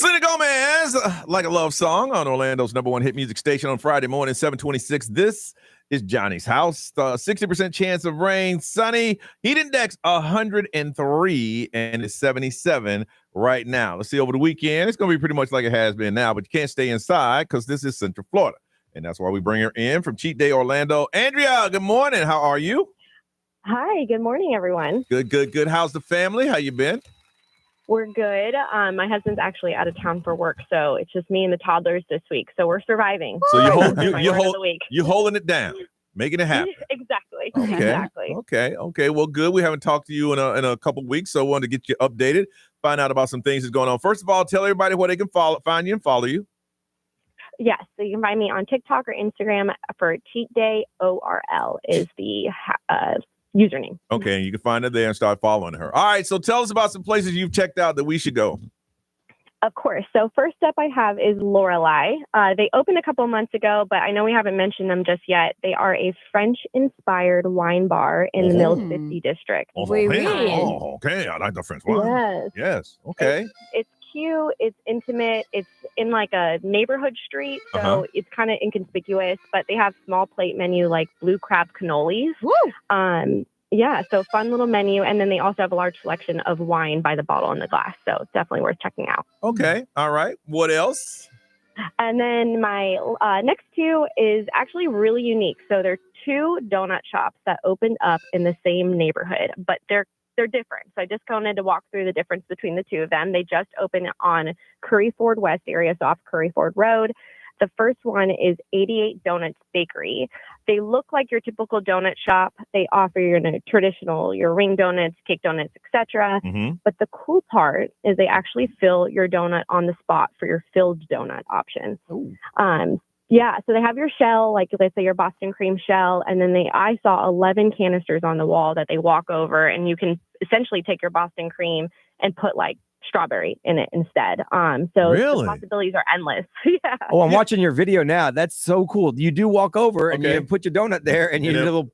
Selena Gomez, Like a Love Song on Orlando's number one hit music station on Friday morning, 726. This is Johnny's house. 60% chance of rain, sunny. Heat index 103 and it's 77 right now. Let's see, over the weekend, it's going to be pretty much like it has been now, but you can't stay inside because this is Central Florida. And that's why we bring her in from Cheat Day Orlando. Andrea, good morning. How are you? Hi, good morning, everyone. Good. How's the family? How you been? We're good. My husband's actually out of town for work, so it's just me and the toddlers this week. So we're surviving. So you're holding it down, making it happen. Exactly. Okay. Exactly. Okay. Well, good. We haven't talked to you in a couple weeks, so I wanted to get you updated, find out about some things that's going on. First of all, tell everybody where they can find you and follow you. Yes, so you can find me on TikTok or Instagram for Cheat Day ORL is the username. Okay, and you can find her there and start following her. All right, so tell us about some places you've checked out that we should go. Of course. So first up I have is Lorelei. They opened a couple months ago, but I know we haven't mentioned them just yet. They are a French-inspired wine bar in the Mills 50 district. Okay. I like the French wine. Yes. Okay. It's cute. It's intimate. It's in like a neighborhood street, so it's kind of inconspicuous, but they have small plate menu like blue crab cannolis. Yeah, so fun little menu. And then they also have a large selection of wine by the bottle and the glass. So it's definitely worth checking out. Okay. All right. What else? And then my next two is actually really unique. So they're two donut shops that opened up in the same neighborhood, but they're different. So I just wanted to walk through the difference between the two of them. They just opened on Curry Ford West area, so off Curry Ford Road. The first one is 88 Donuts Bakery. They look like your typical donut shop. They offer your traditional, your ring donuts, cake donuts, etc. But the cool part is they actually fill your donut on the spot for your filled donut option. Yeah, so they have your shell, like let's say your Boston cream shell, and then I saw 11 canisters on the wall that they walk over, and you can essentially take your Boston cream and put like strawberry in it instead. So the possibilities are endless. Yeah. Oh, I'm watching your video now. That's so cool. You do walk over and you put your donut there, and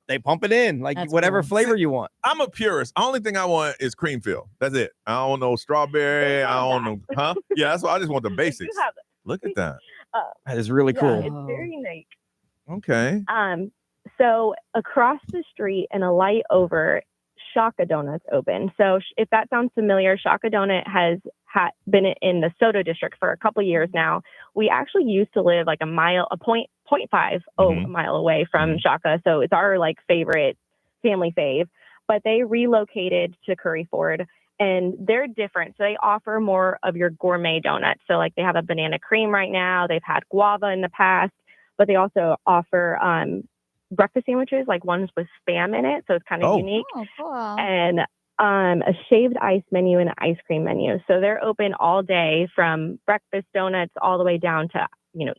they pump it in like whatever flavor you want. I'm a purist. The only thing I want is cream fill. That's it. I don't know strawberry. I don't know. Huh? Yeah, that's why I just want the basics. Look at that. That is really cool. It's very unique. Okay. So across the street and a light over, Shaka Donuts open. So if that sounds familiar, Shaka Donut has been in the Soto district for a couple years now. We actually used to live like a 0.5 mile away from Shaka. So it's our like favorite family fave, but they relocated to Curry Ford. And they're different. So they offer more of your gourmet donuts. So like they have a banana cream right now. They've had guava in the past, but they also offer breakfast sandwiches, like ones with Spam in it. So it's kind of unique. Oh, cool. And a shaved ice menu and an ice cream menu. So they're open all day from breakfast donuts all the way down to,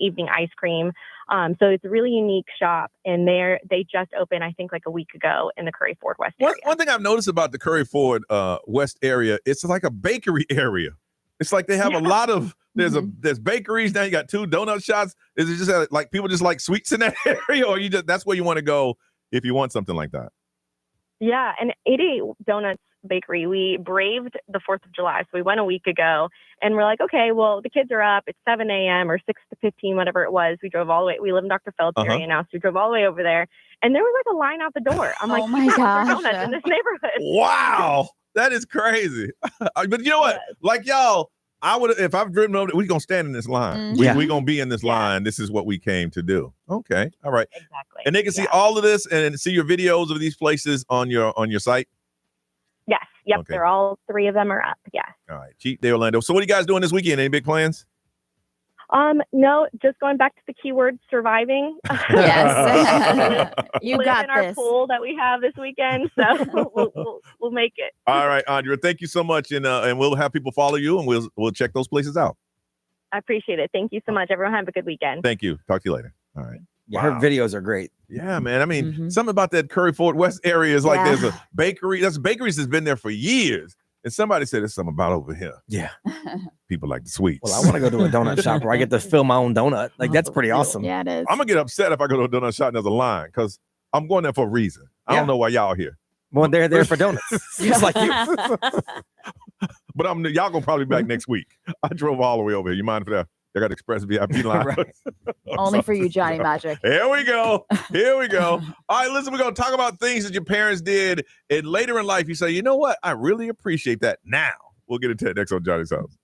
evening ice cream. So it's a really unique shop, and they just opened, I think, like a week ago in the Curry Ford West area. One thing I've noticed about the Curry Ford West area, it's like a bakery area. It's like they have a lot of there's bakeries now. You got two donut shops. Is it just like people just like sweets in that area, or that's where you want to go if you want something like that? Yeah, and 88 Donuts Bakery, we braved the 4th of July. So we went a week ago, and we're like, okay, well, the kids are up. It's 7 a.m. or 6 to 15, whatever it was. We drove all the way. We live in Dr. Feld's area now, so we drove all the way over there. And there was like a line out the door. I'm like, oh my gosh, donuts in this neighborhood. Wow, that is crazy. But you know what? Like y'all, I would, if I've driven over, we're going to stand in this line. We're going to be in this line. This is what we came to do. Okay. All right. Exactly. And they can see all of this and see your videos of these places on your site? Yes. Yep. Okay. They're all 3 of them are up. Yeah. All right. Cheat Day Orlando. So what are you guys doing this weekend? Any big plans? No, just going back to the keyword surviving. Yes. You got in our this. pool that we have this weekend, so we'll make it. All right, Andrea, thank you so much, and we'll have people follow you, and we'll check those places out. I appreciate it. Thank you so much. Everyone have a good weekend. Thank you. Talk to you later. All right. Yeah, her videos are great. Yeah, man. I mean, something about that Curry Ford West area is like there's a bakery. That's bakeries that's been there for years. And somebody said there's something about over here. Yeah. People like the sweets. Well, I want to go to a donut shop where I get to fill my own donut. Like, that's pretty awesome. Yeah, it is. I'm going to get upset if I go to a donut shop and there's a line because I'm going there for a reason. I don't know why y'all are here. Well, they're there for donuts. Just like you. But y'all gonna probably be back next week. I drove all the way over here. You mind for that? I got express VIP line. Right. Only for you, Johnny Magic. Here we go. All right, listen, we're going to talk about things that your parents did, and later in life, you say, you know what? I really appreciate that. Now, we'll get into it next on Johnny's House.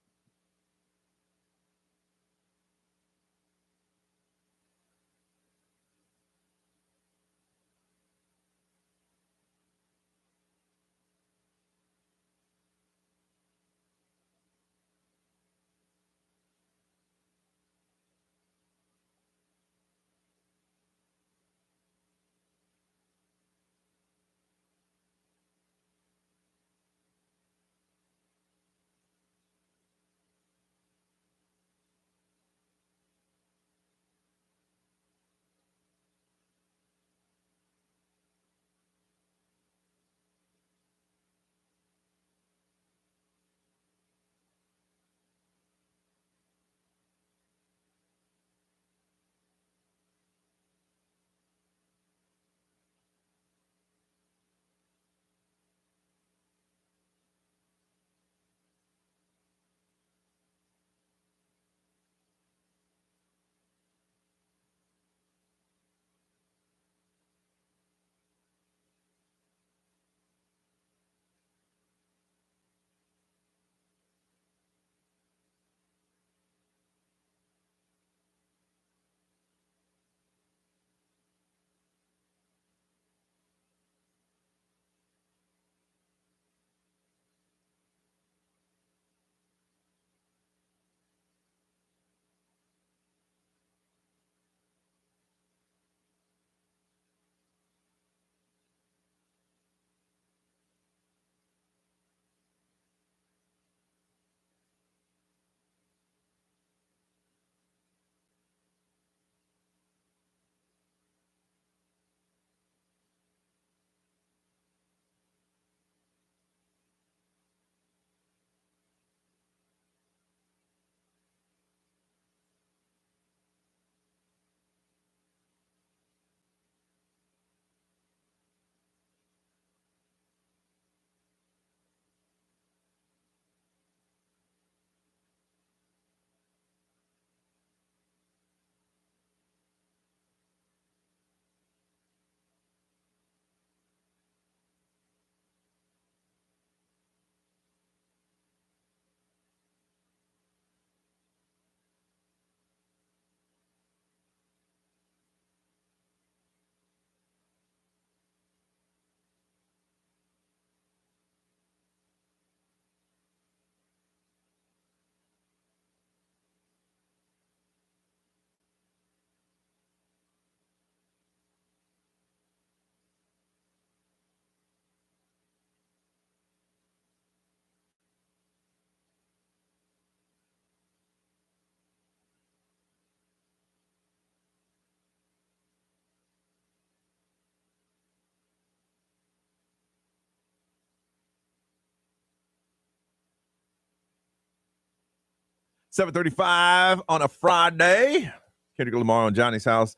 $7:35 on a Friday. Kendrick Lamar on Johnny's House.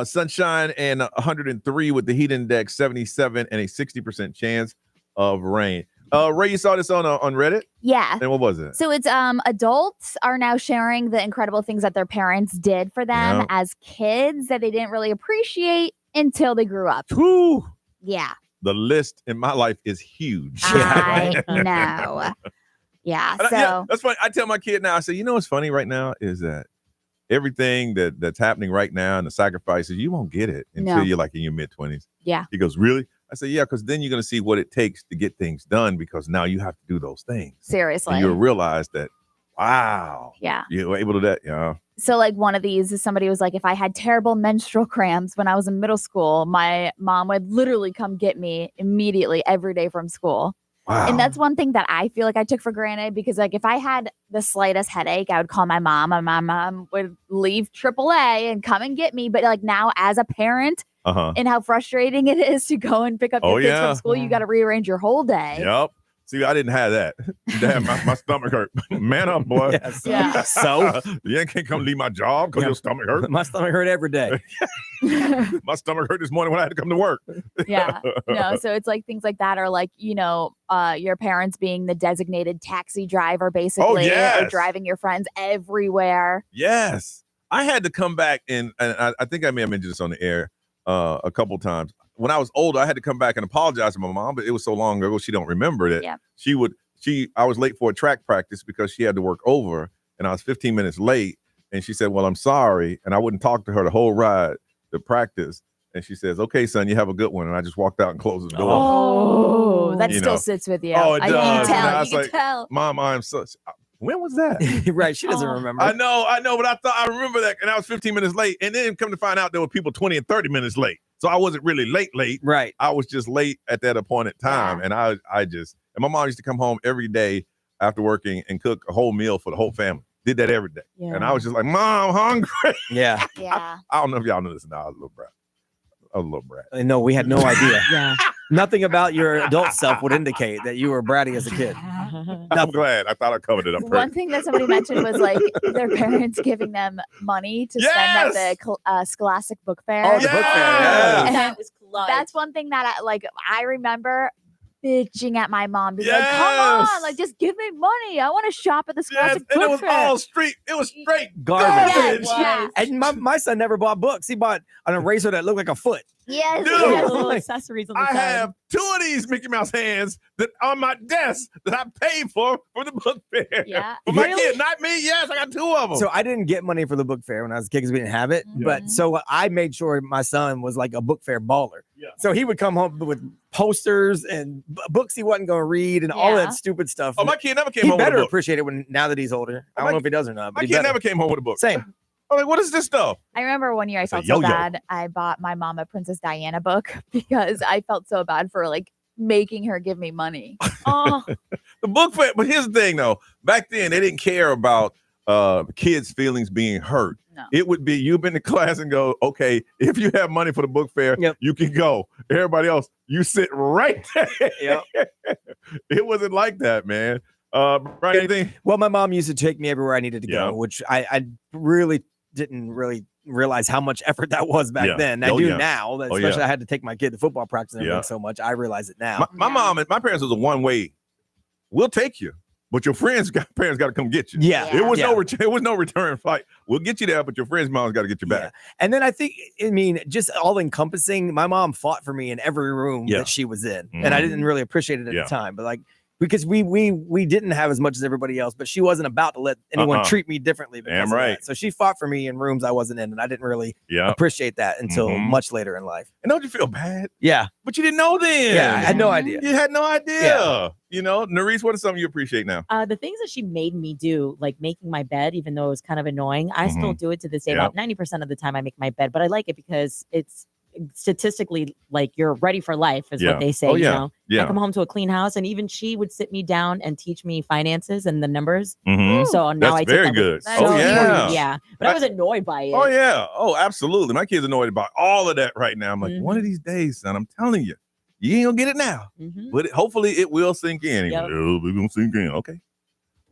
Sunshine and 103 with the heat index 77 and a 60% chance of rain. Ray, you saw this on Reddit? Yeah. And what was it? So it's adults are now sharing the incredible things that their parents did for them as kids that they didn't really appreciate until they grew up. Whew. Yeah. The list in my life is huge. I know. Yeah. So that's funny. I tell my kid now, I say, you know what's funny right now is that everything that's happening right now and the sacrifices, you won't get it until you're like in your mid-20s. Yeah. He goes, really? I say, yeah, because then you're going to see what it takes to get things done because now you have to do those things. Seriously. And you'll realize that, wow. Yeah. You were able to do that. Yeah. So like one of these is somebody was like, if I had terrible menstrual cramps when I was in middle school, my mom would literally come get me immediately every day from school. Wow. And that's one thing that I feel like I took for granted because like if I had the slightest headache, I would call my mom and my mom would leave AAA and come and get me. But like now as a parent and how frustrating it is to go and pick up your kids from school, you got to rearrange your whole day. Yep. See, I didn't have that. Damn, my stomach hurt. Man up, boy. Yes. Yeah. So you can't come leave my job because your stomach hurt. my stomach hurt every day. My stomach hurt this morning when I had to come to work. Yeah. No, so it's like things like that, or like, your parents being the designated taxi driver, basically, or driving your friends everywhere. Yes. I had to come back and I think I may have mentioned this on the air a couple times. When I was older, I had to come back and apologize to my mom, but it was so long ago she don't remember it. Yeah. I was late for a track practice because she had to work over, and I was 15 minutes late. And she said, "Well, I'm sorry," and I wouldn't talk to her the whole ride to practice. And she says, "Okay, son, you have a good one." And I just walked out and closed the door. Oh, that still sits with you. Oh, it does. You can tell. Mom, I am such. When was that? Right. She doesn't remember. I know, but I remember that. And I was 15 minutes late. And then come to find out there were people 20 and 30 minutes late. So I wasn't really late. Right. I was just late at that appointed time. Yeah. And and my mom used to come home every day after working and cook a whole meal for the whole family. Did that every day. Yeah. And I was just like, "Mom, I'm hungry." Yeah. Yeah. I don't know if y'all know this now. I was a little brat. No, we had no idea. Yeah. Nothing about your adult self would indicate that you were bratty as a kid. I'm glad. I thought I covered it up. One thing that somebody mentioned was like their parents giving them money to spend at the Scholastic Book Fair. Oh, the book fair. Yeah. And That was clutch. that's one thing that I remember bitching at my mom, being like, "Come on, like just give me money. I want to shop at the Scholastic and Book it was Fair." all street. It was straight Garbage. Yes. And my son never bought books. He bought an eraser that looked like a foot. Yes. Dude. Yeah, little accessories on the I side. have 2 of these Mickey Mouse hands that on my desk that I paid for the book fair. Yeah. For my kid, not me. Yes, I got 2 of them. So I didn't get money for the book fair when I was a kid because we didn't have it. Mm-hmm. But so I made sure my son was like a book fair baller. Yeah. So he would come home with posters and books he wasn't going to read and all that stupid stuff. my kid never came He home with a better book. appreciate it now that he's older. I don't know if he does or not. But My he kid better. never came home with a book. Same. I'm like, what is this stuff? I remember one year I felt so yo-yo. bad. I bought my mom a Princess Diana book because I felt so bad for like making her give me money. Oh, The book fair, but here's the thing though. Back then, they didn't care about kids' feelings being hurt. No. It would be you've been to class and go, okay, if you have money for the book fair, you can go. Everybody else, you sit right there. Yep. It wasn't like that, man. Brian, anything? Well, my mom used to take me everywhere I needed to go, which I really didn't realize how much effort that was back then. I do now, especially I had to take my kid to football practice and everything so much. I realize it now. My mom and my parents was a one-way. We'll take you, but your parents got to come get you. Yeah. It was no return flight. We'll get you there, but your friend's mom's got to get you back. Yeah. And then I think, just all encompassing, my mom fought for me in every room that she was in. Mm-hmm. And I didn't really appreciate it at the time, but because we didn't have as much as everybody else, but she wasn't about to let anyone treat me differently. Because of that. So she fought for me in rooms I wasn't in, and I didn't really appreciate that until much later in life. And don't you feel bad? Yeah. But you didn't know then. Yeah, I had no idea. You had no idea. Yeah. Nerese, what is something you appreciate now? The things that she made me do, like making my bed, even though it was kind of annoying, I still do it to this day. About 90% of the time I make my bed, but I like it because it's statistically like you're ready for life is what they say. I come home to a clean house, and even she would sit me down and teach me finances and the numbers. So now I take very good. So but I was annoyed by it. Oh yeah. Oh, absolutely. My kid's annoyed about all of that right now. I'm like, one of these days, son, I'm telling you, you ain't gonna get it now, but hopefully it will sink in. We're gonna sink in. Okay.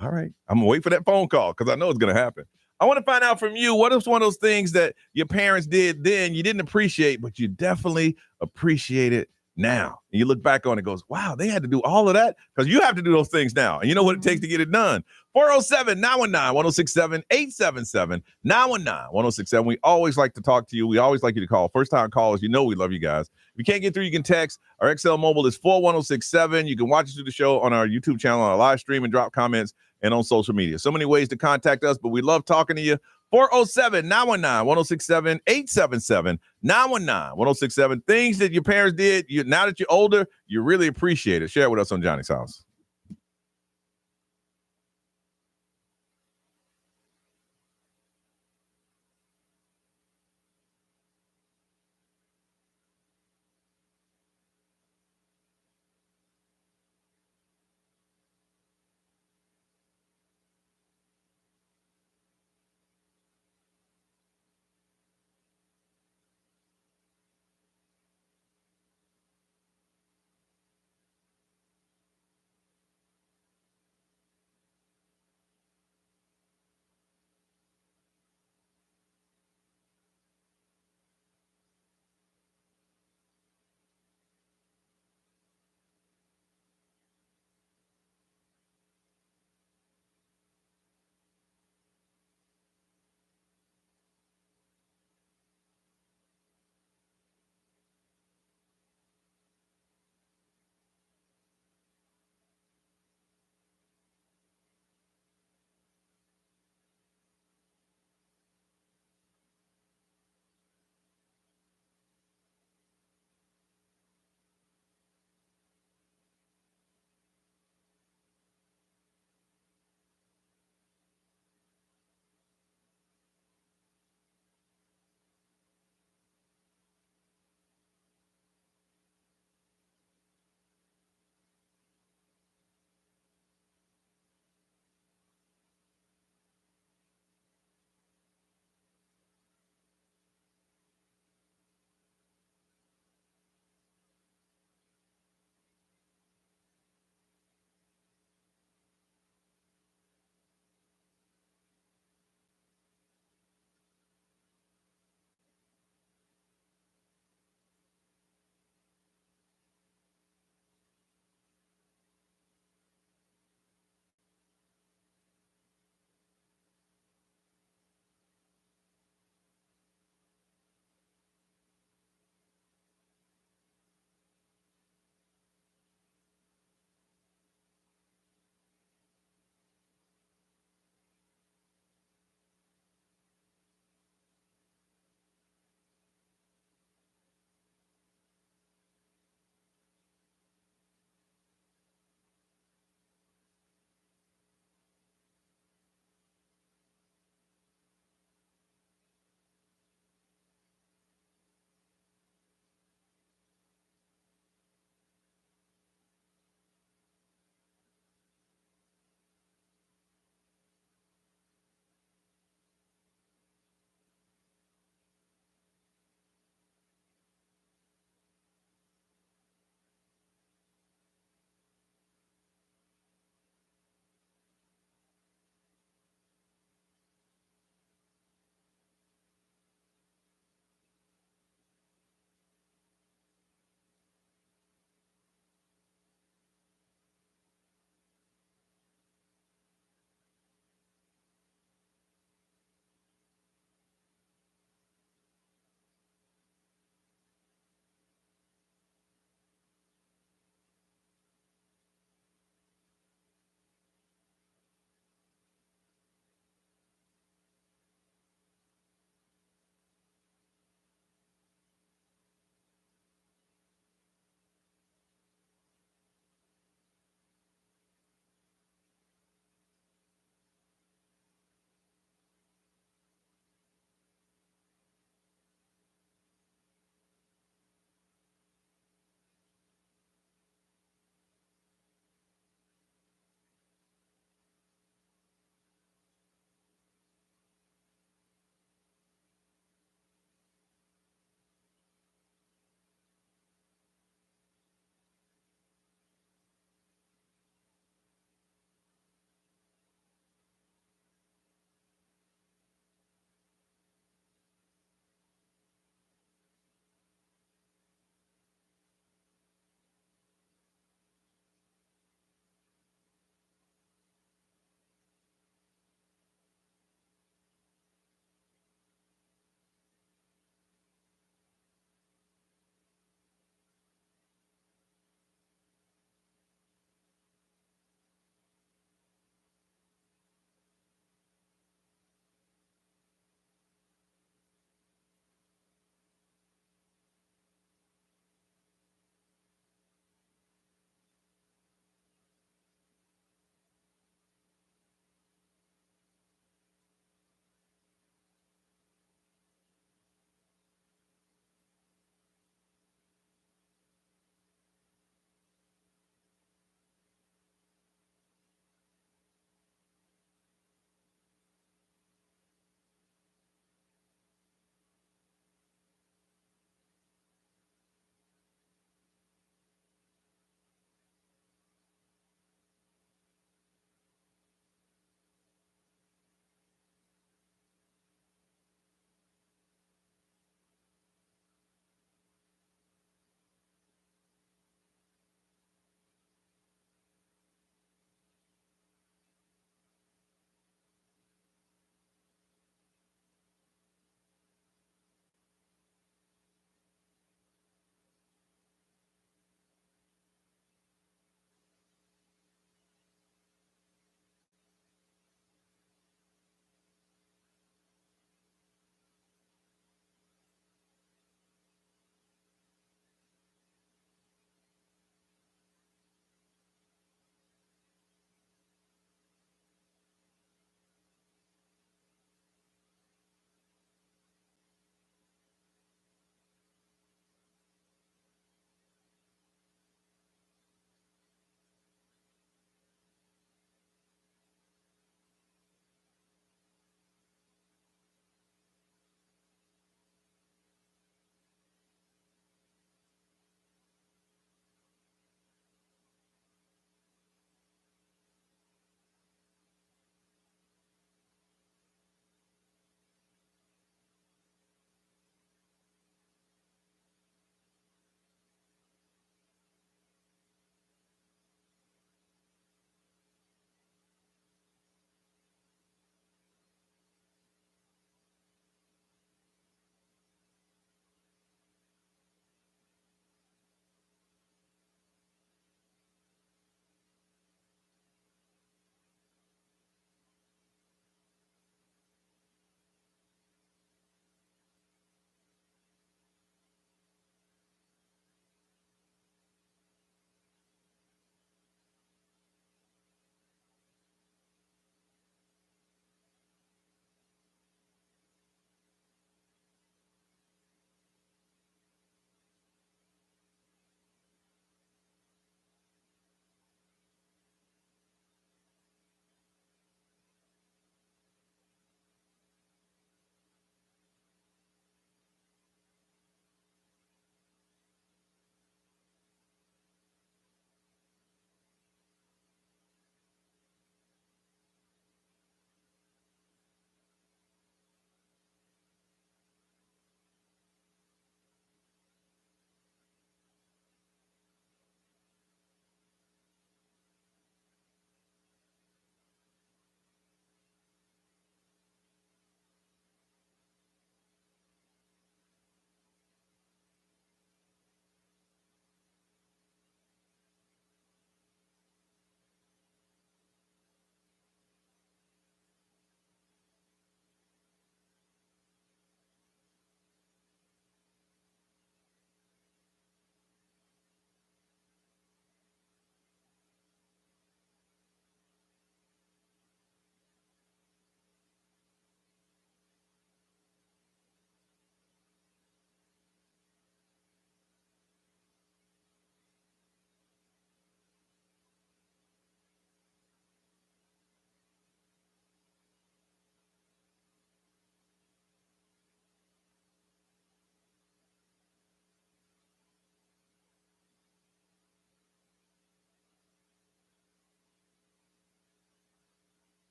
All right. I'm gonna wait for that phone call because I know it's gonna happen. I want to find out from you, what is one of those things that your parents did then you didn't appreciate, but you definitely appreciate it now? And you look back on it and goes, wow, they had to do all of that? Because you have to do those things now. And you know what it takes to get it done. 407-919-1067, 877-919-1067. We always like to talk to you. We always like you to call. First-time callers, we love you guys. If you can't get through, you can text. Our XL Mobile is 41067. You can watch us through the show on our YouTube channel, on our live stream, and drop comments and on social media. So many ways to contact us, but we love talking to you. 407-919-1067, 877-919-1067. Things that your parents did, now that you're older, you really appreciate it. Share it with us on Johnny's House.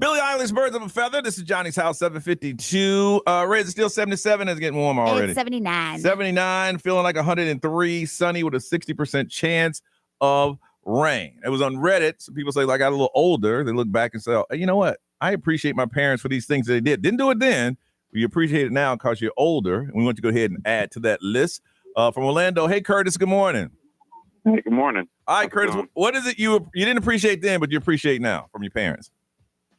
Billie Eilish, Birds of a Feather. This is Johnny's House, 752. Ray, is it still 77? It's getting warm already. It's 79. 79, feeling like 103, sunny with a 60% chance of rain. It was on Reddit. Some people say, like, I got a little older. They look back and say, oh, you know what? I appreciate my parents for these things that they did. Didn't do it then. We appreciate it now because you're older. And we want you to go ahead and add to that list. From Orlando, hey, Curtis, good morning. Hey, good morning. All right, Curtis, what is it you didn't appreciate then, but you appreciate now from your parents?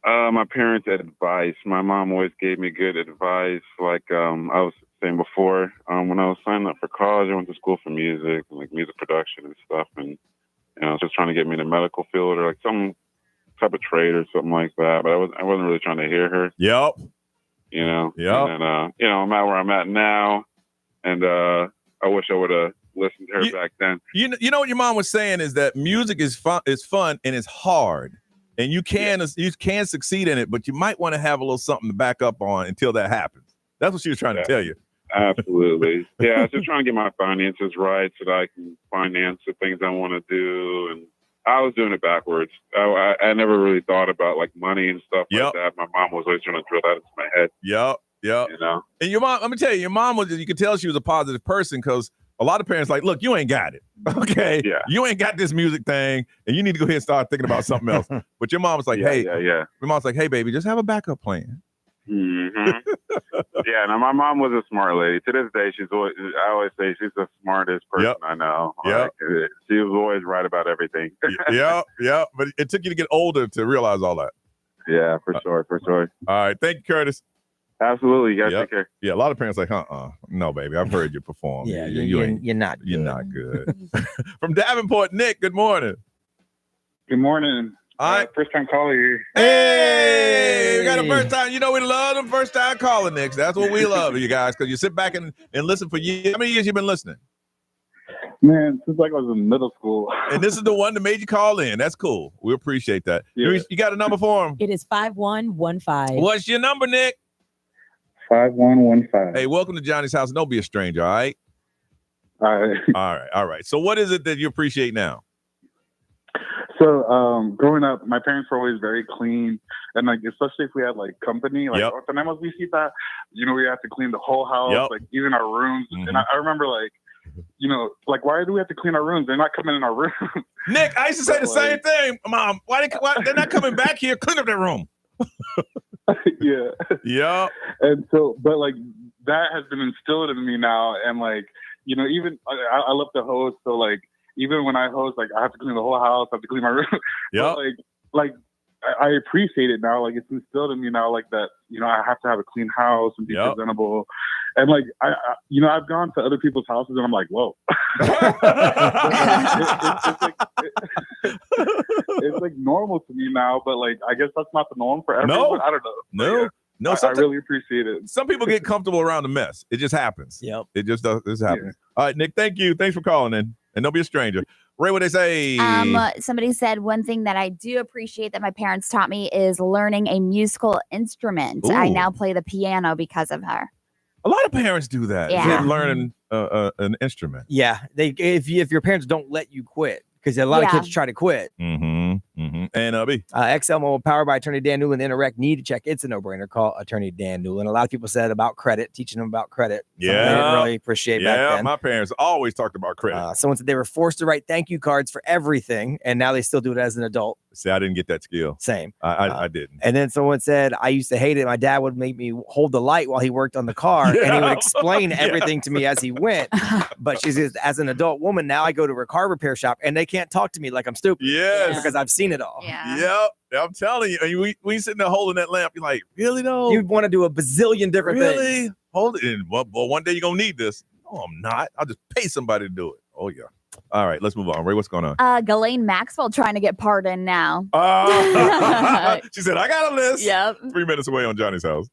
My parents' advice. My mom always gave me good advice. Like I was saying before, when I was signing up for college, I went to school for music, like music production and stuff. And I was just trying to get me in the medical field or like some type of trade or something like that. But I wasn't really trying to hear her. Yep. Yep. And then, I'm at where I'm at now. And I wish I would have listened to her back then. You know what your mom was saying is that music is fun and it's hard. And you can succeed in it, but you might want to have a little something to back up on until that happens. That's what she was trying to tell you. Absolutely. Yeah, I was just trying to get my finances right so that I can finance the things I want to do. And I was doing it backwards. I never really thought about like money and stuff like that. My mom was always trying to drill that into my head. Yep. You know? And your mom, let me tell you, your mom you could tell she was a positive person because a lot of parents like, look, you ain't got it. Okay. Yeah. You ain't got this music thing and you need to go ahead and start thinking about something else. But your mom was like, my mom's like, hey, baby, just have a backup plan. Mm-hmm. Yeah, no, my mom was a smart lady. To this day, I always say she's the smartest person I know. Like, she was always right about everything. Yeah. But it took you to get older to realize all that. Yeah, for sure. All right. Thank you, Curtis. Absolutely. You guys take care. Yeah, a lot of parents like, no, baby, I've heard you perform. Yeah, you're not good. You're not good. From Davenport, Nick, good morning. Good morning. All right. First time caller here. Hey, we got a first time. You know, we love them first time calling, Nick. That's what we love, you guys, because you sit back and listen for years. How many years you been listening? Man, since like I was in middle school. And this is the one that made you call in. That's cool. We appreciate that. Yeah. You got a number for him? It is 5115. What's your number, Nick? 5115. Hey, welcome to Johnny's House. Don't be a stranger, all right? All right. So what is it that you appreciate now? So growing up, my parents were always very clean. And like, especially if we had like company, like tenemos visita, we have to clean the whole house, like even our rooms. Mm-hmm. And I remember like, like, why do we have to clean our rooms? They're not coming in our room. Nick, I used to say the same thing. Mom, why they're not coming back here? Clean up their room. Yeah. And so, but like that has been instilled in me now. And like, even I love to host. So like, even when I host, like I have to clean the whole house, I have to clean my room. Yeah. Like I appreciate it now. Like it's instilled in me now, like that, I have to have a clean house and be presentable. And like, I've gone to other people's houses and I'm like, whoa. It's like normal to me now, but like, I guess that's not the norm for everyone. I don't know. No, I really appreciate it. Some people get comfortable around the mess. It just happens. Yep. It just does. This happens. All right, Nick, thank you. Thanks for calling in. And don't be a stranger. Ray, what they say? Somebody said one thing that I do appreciate that my parents taught me is learning a musical instrument. Ooh. I now play the piano because of her. A lot of parents do that. Yeah. Learning an instrument. Yeah, if your parents don't let you quit, because a lot of kids try to quit. Mm-hmm. And B. XL Mobile, powered by Attorney Dan Newland. Interact, need to check. It's a no-brainer. Call Attorney Dan Newland. A lot of people said about credit, teaching them about credit. Yeah, I didn't really appreciate back then. My parents always talked about credit. Someone said they were forced to write thank you cards for everything, and now they still do it as an adult. See, I didn't get that skill. Same. I didn't. And then someone said, I used to hate it. My dad would make me hold the light while he worked on the car, and he would explain everything to me as he went. But she says, as an adult woman, now I go to a car repair shop, and they can't talk to me like I'm stupid. Yes. Because I've seen it all. Yep. I'm telling you. And when you sitting there holding that lamp, you're like, really though? You want to do a bazillion different things. Really? Hold it in. Well, one day you're going to need this. No, I'm not. I'll just pay somebody to do it. Oh, yeah. All right, let's move on. Ray, what's going on? Ghislaine Maxwell trying to get pardoned now. She said, I got a list. Yep. 3 minutes away on Johnny's House.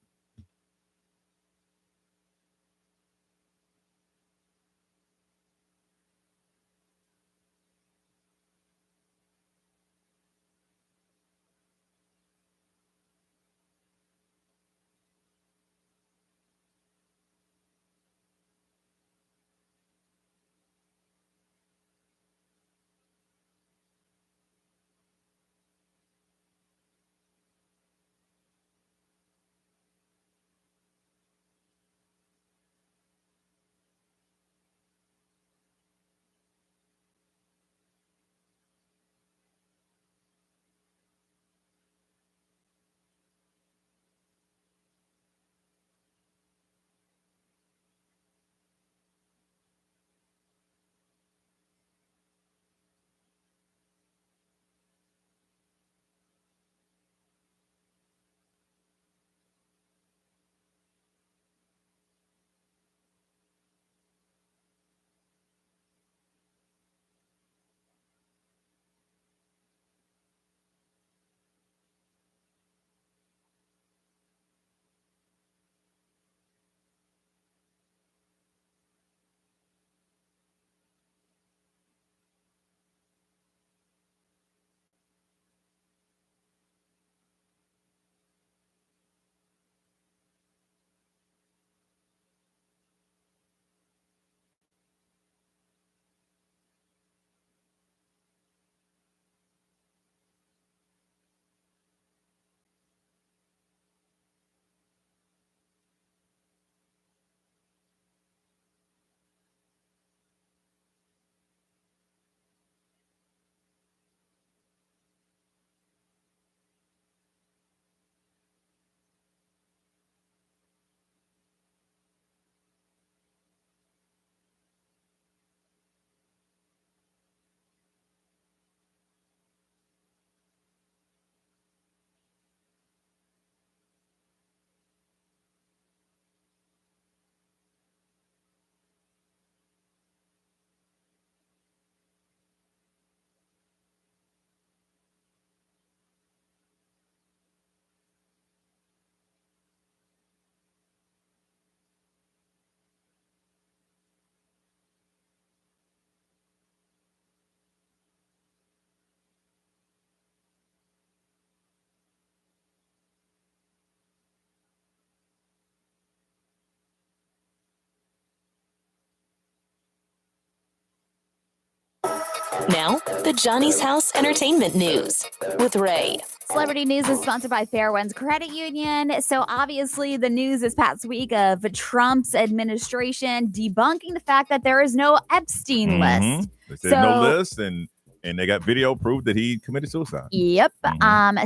Now, the Johnny's House Entertainment News with Ray. Celebrity News is sponsored by Fairwinds Credit Union. So obviously the news this past week of Trump's administration debunking the fact that there is no Epstein list. They said no list, and they got video proof that he committed suicide. Yep.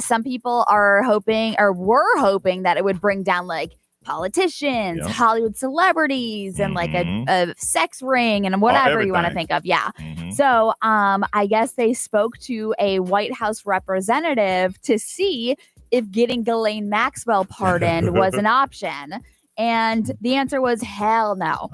Some people are hoping or were hoping that it would bring down like politicians, Hollywood celebrities, and like a sex ring and whatever you want to think of. Yeah. So I guess they spoke to a White House representative to see if getting Ghislaine Maxwell pardoned was an option. And the answer was hell no.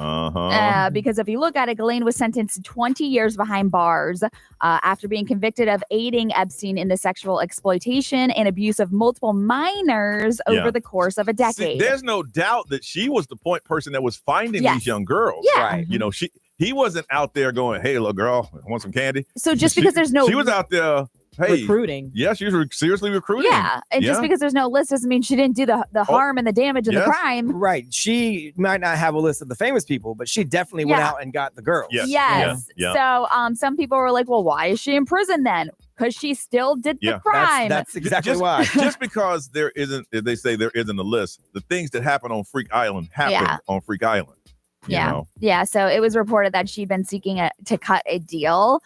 Because if you look at it, Ghislaine was sentenced to 20 years behind bars after being convicted of aiding Epstein in the sexual exploitation and abuse of multiple minors over the course of a decade. See, there's no doubt that she was the point person that was finding these young girls. Yeah. Right. You know, he wasn't out there going, hey, little girl, want some candy? So just because there's no... She was out there... Hey, recruiting. Yeah, she was seriously recruiting. Yeah, and just because there's no list doesn't mean she didn't do the harm and the damage and the crime. Right. She might not have a list of the famous people, but she definitely went out and got the girls. Yes. So some people were like, well, why is she in prison then? Because she still did the crime. That's exactly why. Just because there isn't, if they say there isn't a list, the things that happen on Freak Island happen on Freak Island. You know? Yeah. So it was reported that she'd been seeking to cut a deal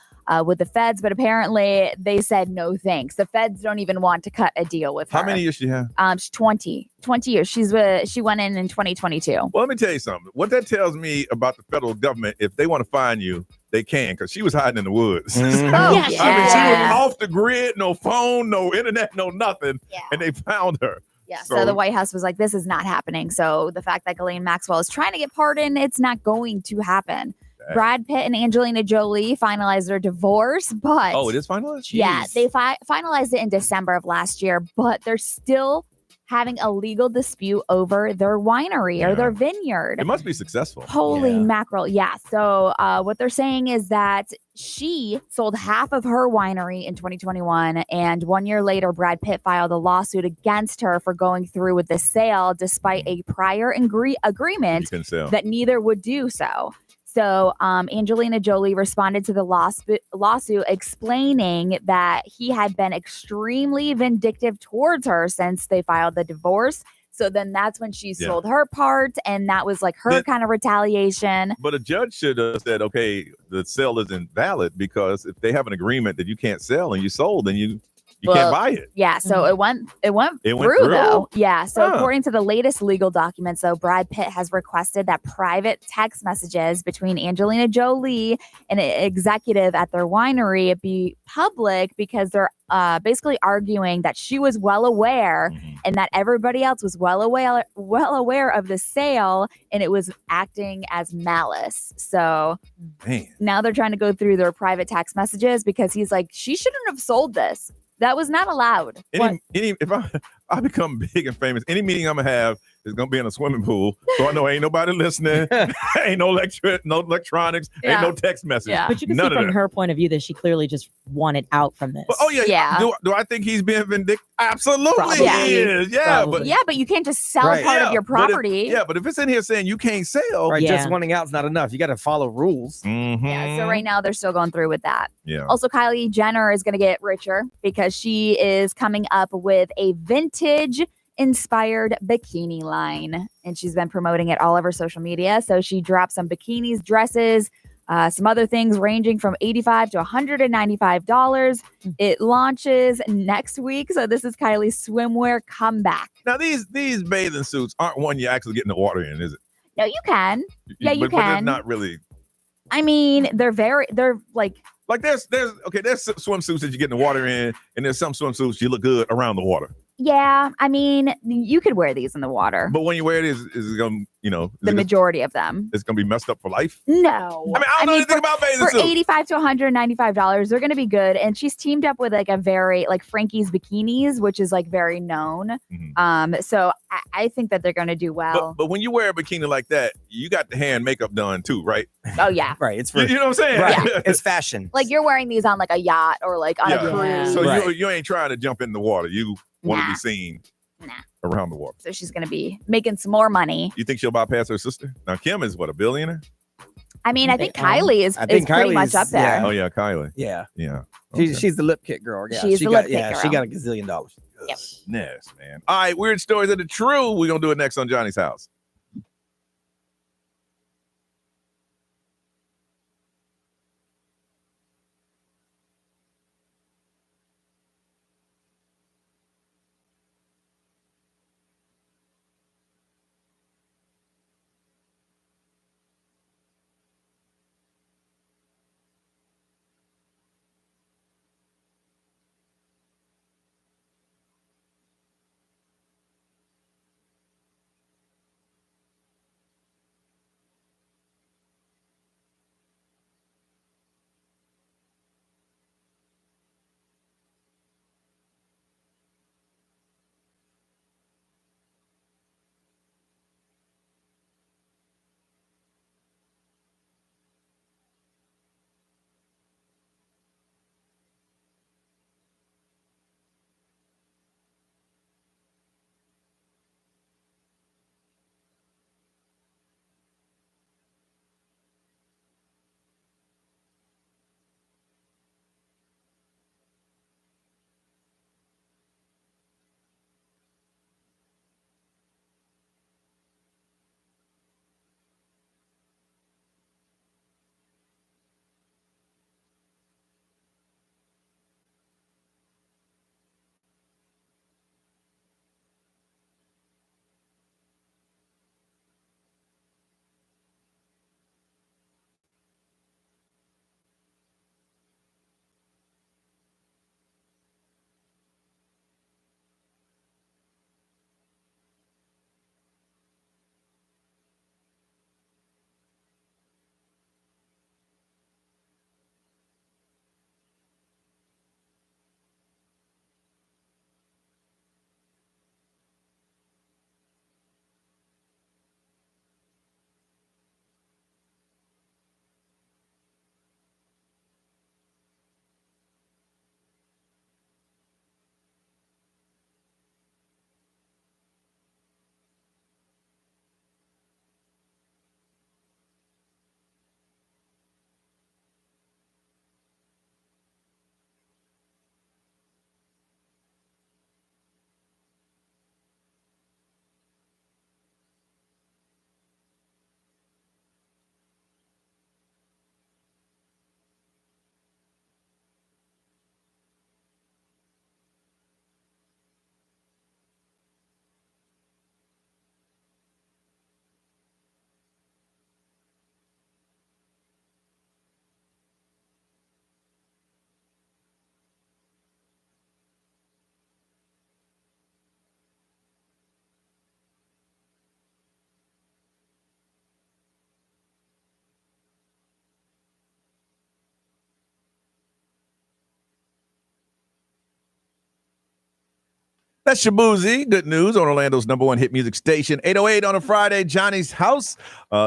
with the feds, but apparently they said no thanks. The feds don't even want to cut a deal with her. How many years she have? She's 20 years. She went in 2022. Well, let me tell you something. What that tells me about the federal government, if they want to find you, they can, because she was hiding in the woods. I mean, she was off the grid, no phone, no internet, no nothing, and they found her. Yeah, so the White House was like, this is not happening. So the fact that Ghislaine Maxwell is trying to get pardoned, it's not going to happen. Brad Pitt and Angelina Jolie finalized their divorce, but... Oh, it is finalized? Jeez. Yeah, they finalized it in December of last year, but they're still having a legal dispute over their winery or their vineyard. It must be successful. Holy mackerel. Yeah, so what they're saying is that she sold half of her winery in 2021, and 1 year later, Brad Pitt filed a lawsuit against her for going through with the sale despite a prior agreement that neither would do so. So Angelina Jolie responded to the lawsuit explaining that he had been extremely vindictive towards her since they filed the divorce. So then that's when she sold her part, and that was like her kind of retaliation. But a judge should have said, okay, the sale isn't valid, because if they have an agreement that you can't sell and you sold, then you can't buy it. Yeah, so it went through though. Yeah, so according to the latest legal documents, though, Brad Pitt has requested that private text messages between Angelina Jolie and an executive at their winery be public, because they're basically arguing that she was well aware and that everybody else was well aware of the sale, and it was acting as malice. So now they're trying to go through their private text messages, because he's like, she shouldn't have sold this. That was not allowed. If I become big and famous, any meeting I'm going to have is going to be in a swimming pool. So I know ain't nobody listening. Ain't no electronics. Ain't no text message. Yeah. But you can see from her point of view that she clearly just wanted out from this. But, do I think he's being vindictive? Absolutely he is. Yeah, but you can't just sell part of your property. But if it's in here saying you can't sell. Just wanting out is not enough. You got to follow rules. Yeah, so right now they're still going through with that. Yeah. Also, Kylie Jenner is going to get richer, because she is coming up with a vintage inspired bikini line, and she's been promoting it all over social media. So she dropped some bikinis, dresses, some other things ranging from $85 to $195. It launches next week. So this is Kylie's swimwear comeback. Now these bathing suits aren't one you actually get in the water in, is it? No, you can. Yeah, you can. But they're not really. I mean, they're like there's swimsuits that you get in the water in, and there's some swimsuits you look good around the water. Yeah, I mean, you could wear these in the water. But when you wear it, is it going to, the majority of them. It's going to be messed up for life? No. I mean, I don't know anything about bathing suits. For $85 to $195, they're going to be good. And she's teamed up with like a very, like Frankie's Bikinis, which is like very known. So I think that they're going to do well. But when you wear a bikini like that, you got the hair and makeup done too, right? Oh, yeah. Right. It's you know what I'm saying? Right. Yeah. It's fashion. Like you're wearing these on like a yacht or like on a cruise. So you ain't trying to jump in the water. You want to be seen around the water. So she's going to be making some more money. You think she'll bypass her sister? Now, Kim is a billionaire? I mean, I think Kylie is pretty much up there. Yeah. Oh yeah, Kylie. Yeah. Yeah. Okay. She's the lip kit girl. Yeah, She's the lip kit girl. She got $1 gazillion. Yep. Yes, man. All right, weird stories that are true. We're gonna do it next on Johnny's House. That's Shabuzi. Good news on Orlando's #1 hit music station. 808 on a Friday, Johnny's House.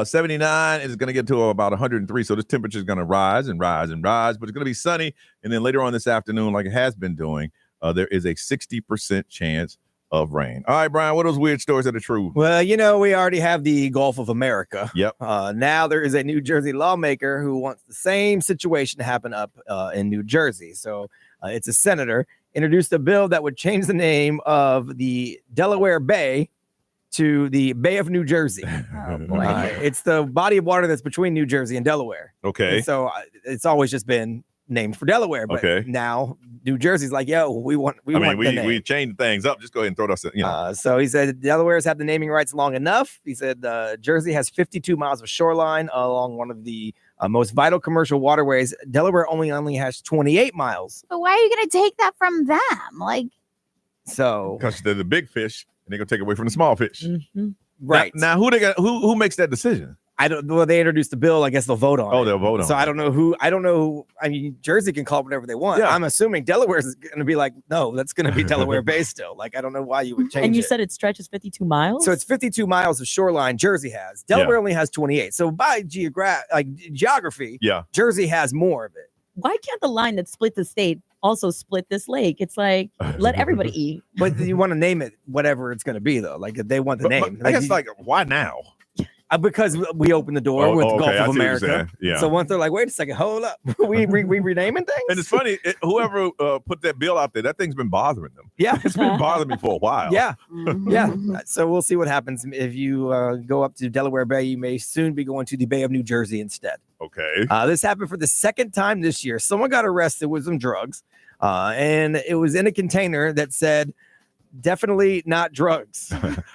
79 is going to get to about 103. So this temperature is going to rise and rise and rise, but it's going to be sunny. And then later on this afternoon, like it has been doing, there is a 60% chance of rain. All right, Brian, what are those weird stories that are true? Well, we already have the Gulf of America. Yep. Now there is a New Jersey lawmaker who wants the same situation to happen up in New Jersey. So it's a senator introduced a bill that would change the name of the Delaware Bay to the Bay of New Jersey. Oh, boy. It's the body of water that's between New Jersey and Delaware. Okay. And so it's always just been named for Delaware, but now New Jersey's like, yo, we changed things up. Just go ahead and throw us. So he said Delaware's had the naming rights long enough. He said Jersey has 52 miles of shoreline along one of the most vital commercial waterways. Delaware only has 28 miles. But why are you going to take that from them? Because they're the big fish, and they're gonna take away from the small fish. Mm-hmm. Right now, who makes that decision? I don't. Well, they introduced the bill. I guess they'll vote on. Oh, they'll vote on. So I don't know who. I mean, Jersey can call it whatever they want. Yeah. I'm assuming Delaware's going to be like, no, that's going to be Delaware Bay still. I don't know why you would change. And you it. said it stretches 52 miles. So it's 52 miles of shoreline. Jersey has. Delaware only has 28. So by geography, Jersey has more of it. Why can't the line that split the state also split this lake? It's like, let everybody eat. But you want to name it whatever it's going to be, though. If they want the name. I guess, why now? Because we opened the door with the Gulf of I see what you're America. saying. Yeah. So once they're like, wait a second, hold up. we renaming things? And it's funny, whoever put that bill out there, that thing's been bothering them. Yeah. It's been bothering me for a while. Yeah. Yeah. So we'll see what happens. If you go up to Delaware Bay, you may soon be going to the Bay of New Jersey instead. Okay. This happened for the second time this year. Someone got arrested with some drugs, and it was in a container that said, definitely not drugs.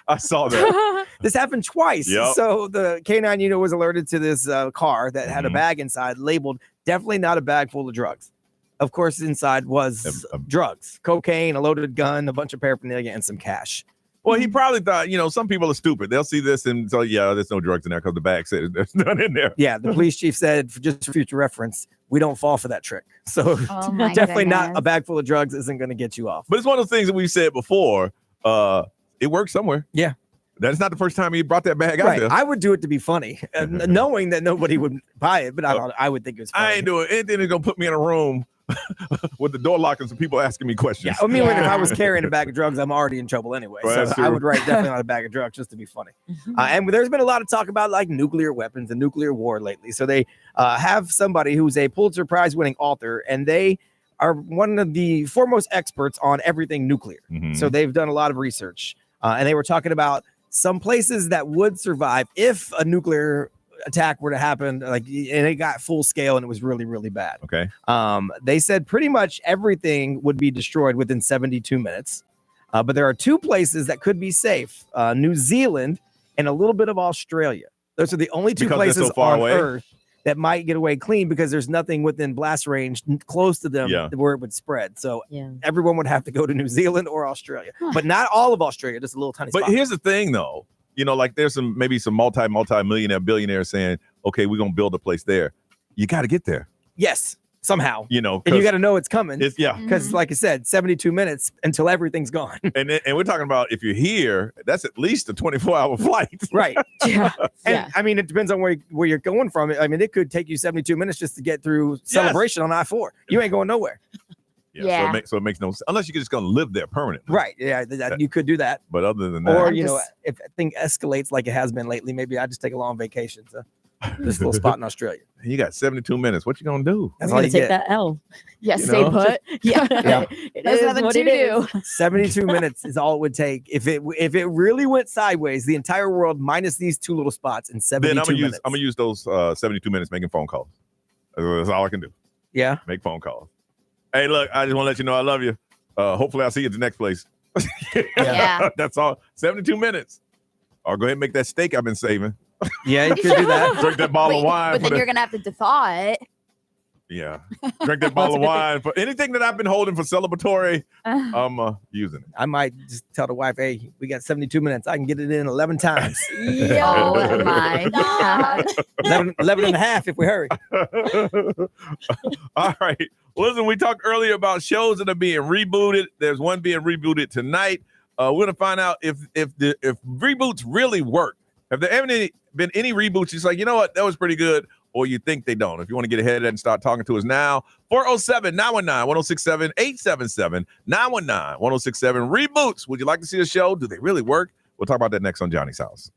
I saw that. This happened twice. Yep. So the K9 unit was alerted to this car that had a bag inside labeled definitely not a bag full of drugs. Of course, inside was drugs, cocaine, a loaded gun, a bunch of paraphernalia, and some cash. Well, he probably thought, some people are stupid. They'll see this and so, yeah, there's no drugs in there because the bag said there's none in there. Yeah, the police chief said, just for future reference, we don't fall for that trick. So definitely not a bag full of drugs isn't going to get you off. But it's one of those things that we've said before. It works somewhere. Yeah. That's not the first time he brought that bag out there. I would do it to be funny, knowing that nobody would buy it, but I would think it was funny. I ain't doing anything that's going to put me in a room with the door locked and some people asking me questions. Yeah, I mean, if I was carrying a bag of drugs, I'm already in trouble anyway. Right, so I would write definitely not a bag of drugs just to be funny. And there's been a lot of talk about like nuclear weapons and nuclear war lately. So they have somebody who's a Pulitzer Prize winning author, and they are one of the foremost experts on everything nuclear. So they've done a lot of research, and they were talking about some places that would survive if a nuclear attack were to happen, and it got full scale and it was really, really bad. Okay. They said pretty much everything would be destroyed within 72 minutes. But there are two places that could be safe: New Zealand and a little bit of Australia. Those are the only two places on Earth that might get away clean because there's nothing within blast range close to them where it would spread. So everyone would have to go to New Zealand or Australia, but not all of Australia, just a little tiny spot. But here's the thing, though. There's some multi-millionaire billionaires saying, okay, we're going to build a place there. You got to get there. Yes, somehow. And you got to know it's coming. Yeah. Because like I said, 72 minutes until everything's gone. And we're talking about if you're here, that's at least a 24-hour flight. Right. I mean, it depends on where you're going from. I mean, it could take you 72 minutes just to get through Celebration on I-4. You ain't going nowhere. Yeah. So it makes no sense unless you're just going to live there permanently. Right. Yeah. You could do that. But other than that, or if a thing escalates like it has been lately, maybe I just take a long vacation to this little spot in Australia. You got 72 minutes. What you gonna do? That's all you take get. That L. Yeah, stay put. Yeah. There's nothing to do. 72 minutes is all it would take. If it really went sideways, the entire world minus these two little spots in 72 minutes. I'm gonna use those 72 minutes making phone calls. That's all I can do. Yeah. Make phone calls. Hey, look, I just want to let you know I love you. Hopefully I'll see you at the next place. Yeah. That's all. 72 minutes. Or go ahead and make that steak I've been saving. Yeah, you could do that. Drink that bottle of wine. But then you're going to have to thaw it. Yeah. Drink that bottle of wine. For anything that I've been holding for celebratory, I'm using it. I might just tell the wife, hey, we got 72 minutes. I can get it in 11 times. Oh, my God. 11 and a half if we hurry. All right. Listen, we talked earlier about shows that are being rebooted. There's one being rebooted tonight. We're going to find out if reboots really work. Have there ever been any reboots? It's like, you know what? That was pretty good. Or you think they don't. If you want to get ahead of that and start talking to us now, 407-919-1067, 877-919-1067. Reboots. Would you like to see a show? Do they really work? We'll talk about that next on Johnny's House.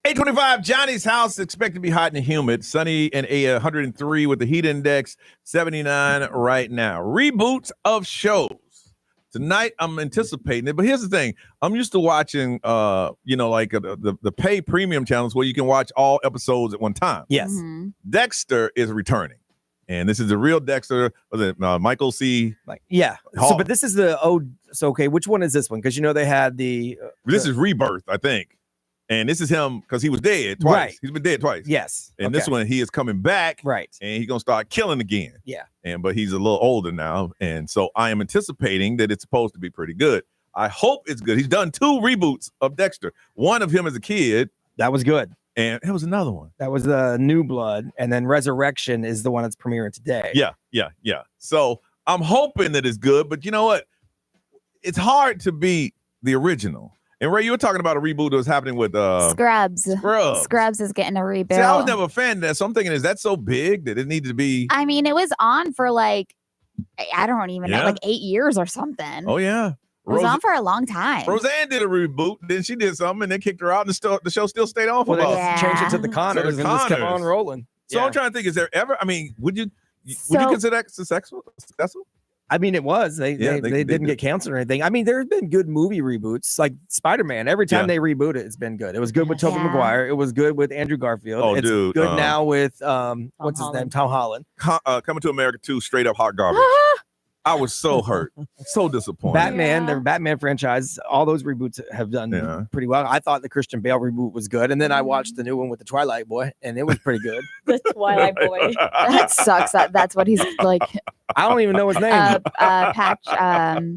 825, Johnny's house expected to be hot and humid. Sunny and 103 with the heat index, 79 right now. Reboots of shows. Tonight, I'm anticipating it. But here's the thing. I'm used to watching, the pay premium channels where you can watch all episodes at one time. Yes. Mm-hmm. Dexter is returning. And this is the real Dexter. Was it Michael C. So, but this is okay. Which one is this one? Because they had this is Rebirth, I think. And this is him because he was dead twice. Right. He's been dead twice. Yes. And this one, he is coming back. Right. And he's going to start killing again. Yeah. But he's a little older now. And so I am anticipating that it's supposed to be pretty good. I hope it's good. He's done 2 reboots of Dexter. One of him as a kid. That was good. And it was another one. That was the New Blood. And then Resurrection is the one that's premiering today. Yeah. So I'm hoping that it's good. But you know what? It's hard to beat the original. And Ray, you were talking about a reboot that was happening with Scrubs. Scrubs. Scrubs is getting a reboot. See, I was never a fan of that. So I'm thinking, is that so big that it needed to be? I mean, it was on for I don't even know, 8 years or something. Oh, yeah. It was on for a long time. Roseanne did a reboot, then she did something, and then kicked her out, and the show still stayed on for Well, a they while. changed it to the Connors and just kept on rolling. So I'm trying to think, is there ever, would you consider that successful? I mean, it was. They didn't get canceled or anything. I mean, there's been good movie reboots, like Spider-Man. Every time they reboot it, it's been good. It was good with Tobey Maguire. It was good with Andrew Garfield. Oh, it's dude. Good now with what's his name? Tom Holland. Coming to America 2, straight up hot garbage. I was so hurt, so disappointed. Batman, their Batman franchise, all those reboots have done pretty well. I thought the Christian Bale reboot was good, and then I watched the new one with the Twilight Boy, and it was pretty good. The Twilight Boy. That sucks. That's what he's like. I don't even know his name. Patch. Oh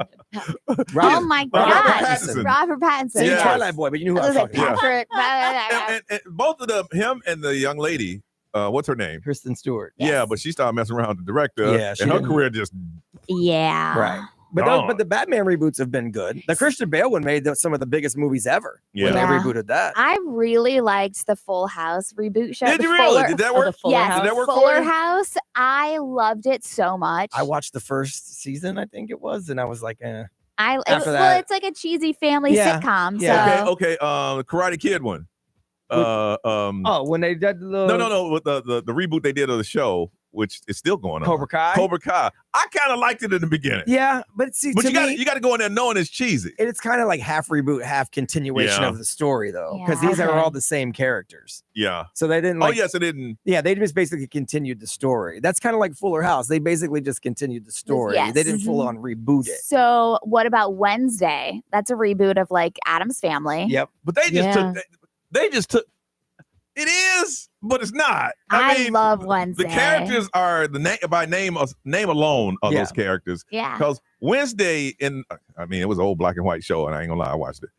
my gosh, Robert Pattinson. Yes. Twilight Boy, but you knew who I was talking about. Patrick. And both of them, him and the young lady, what's her name? Kristen Stewart. Yes. Yeah, but she started messing around with the director. Yeah, and her career just right. But the Batman reboots have been good. The Christian Bale one made some of the biggest movies ever when they rebooted that. I really liked the Full House reboot show. Did you really? Did that work? Yes, Did that work Fuller House. I loved it so much. I watched the first season, I think it was, and I was like, eh. It's like a cheesy family sitcom. Yeah. So. Okay. Karate Kid one. When they did the no, with the reboot they did of the show, which is still going on. Cobra Kai. I kind of liked it in the beginning. Yeah, but see, you got to go in there knowing it's cheesy. It's kind of like half reboot, half continuation of the story, though, because these are all the same characters. Yeah. So they didn't. It didn't. Yeah, they just basically continued the story. That's kind of like Fuller House. They basically just continued the story. Yes. They didn't full on reboot it. So what about Wednesday? That's a reboot of Addams Family. Yep. But they just took. It is, but it's not. I mean, love Wednesday. The characters are by name alone of those characters. Yeah. Because Wednesday it was an old black and white show, and I ain't gonna lie, I watched it.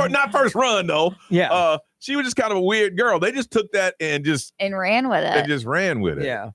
not first run though. Yeah. She was just kind of a weird girl. They just took that and ran with it. And just ran with it. Yeah.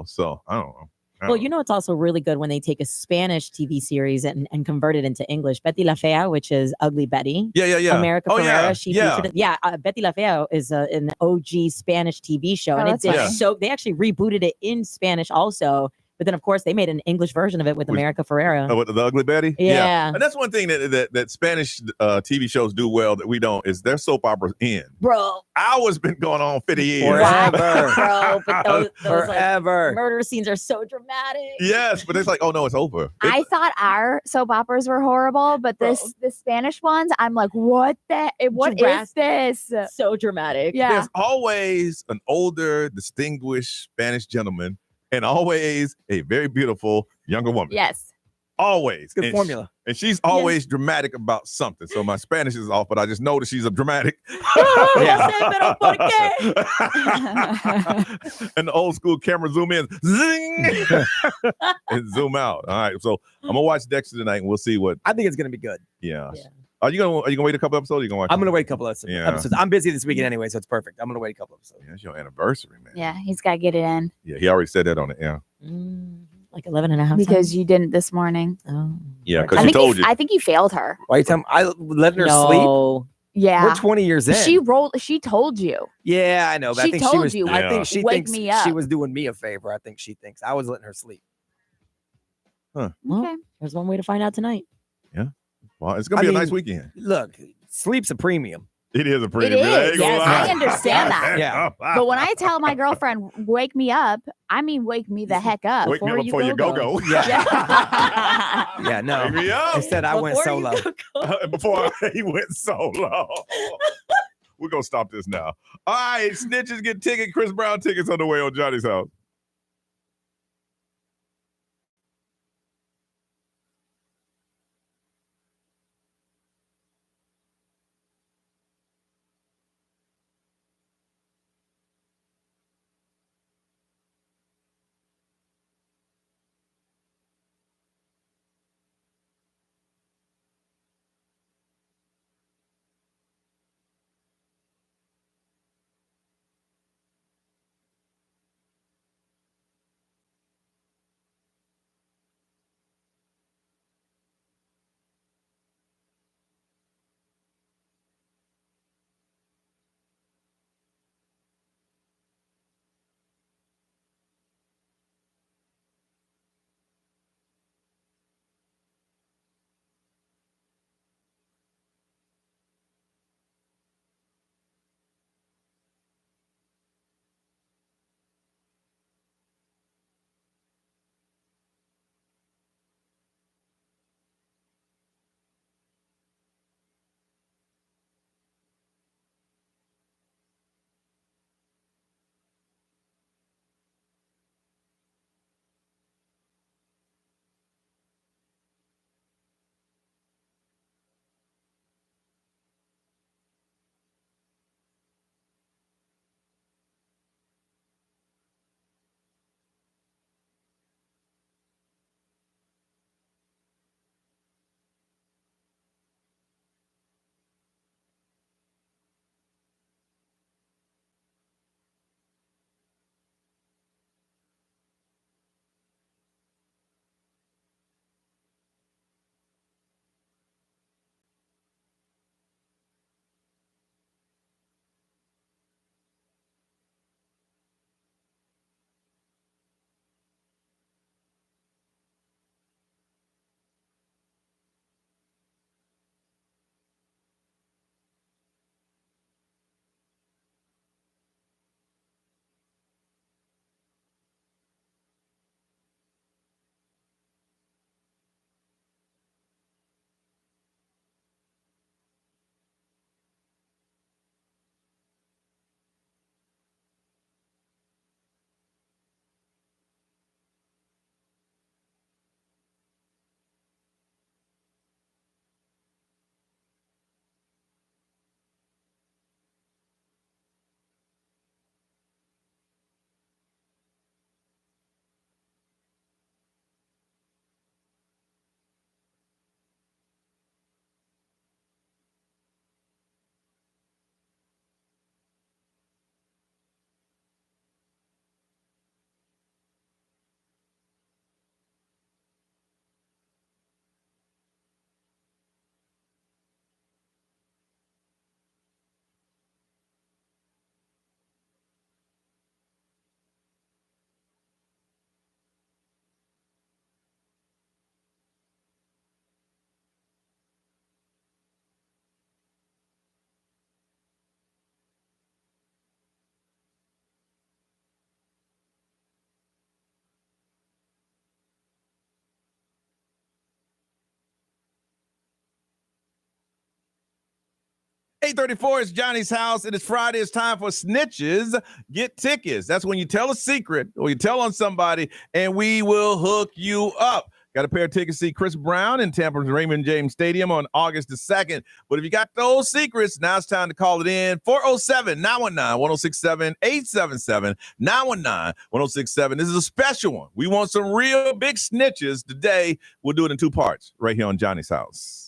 So I don't know. Well, it's also really good when they take a Spanish TV series and convert it into English. Betty La Fea, which is Ugly Betty. Yeah. America Ferrera. Yeah. She featured it. Betty La Fea is an OG Spanish TV show. And it did so they actually rebooted it in Spanish also. But then, of course, they made an English version of it with America Ferrera. With the Ugly Betty? Yeah. And that's one thing that Spanish TV shows do well that we don't, is their soap operas end. Bro. Ours been going on 50 years. Forever. Bro, but those Forever. murder scenes are so dramatic. Yes, but it's like, oh no, it's over. I thought our soap operas were horrible, but the Spanish ones, I'm like, what is this? So dramatic. Yeah. There's always an older, distinguished Spanish gentleman and always a very beautiful younger woman. Yes. Always. Good formula. And she's always dramatic about something. So my Spanish is off, but I just know that she's a dramatic. And the old school camera zoom in, zing, and zoom out. All right. So I'm gonna watch Dexter tonight, and we'll see what. I think it's gonna be good. Yeah. Are you gonna wait a couple episodes? Or you gonna watch? I'm gonna wait a couple episodes. I'm busy this weekend anyway, so it's perfect. I'm gonna wait a couple episodes. Yeah, it's your anniversary, man. Yeah, he's got to get it in. Yeah, he already said that on it. Yeah. Like 11 and a half because times? You didn't this morning. Oh. Yeah, because she told you. I think you failed her. Why you tell me? I letting her sleep? Yeah. We're 20 years in. She told you. Yeah, I know. But She I think told she was. you. I think she Wake thinks me up. she was doing me a favor. I think she thinks I was letting her sleep. Huh. Well, there's one way to find out tonight. Yeah. Well, it's gonna be a nice weekend. Look, sleep's a premium. It is a It premium. is. Yes, I understand that. Yeah. But when I tell my girlfriend, wake me up, I mean, wake me the heck up. Wake me up before you go. Yeah. Yeah, no. Wake me up. Instead, I went Before you solo. Before he went solo. We're going to stop this now. All right, snitches get ticket. Chris Brown tickets on the way on Johnny's House. $8:34 is Johnny's House. It is Friday. It's time for Snitches Get Tickets. That's when you tell a secret or you tell on somebody and we will hook you up. Got a pair of tickets to see Chris Brown in Tampa's Raymond James Stadium on August the 2nd. But if you got those secrets, now it's time to call it in. 407-919-1067, 877-919-1067. This is a special one. We want some real big snitches today. We'll do it in two parts right here on Johnny's House.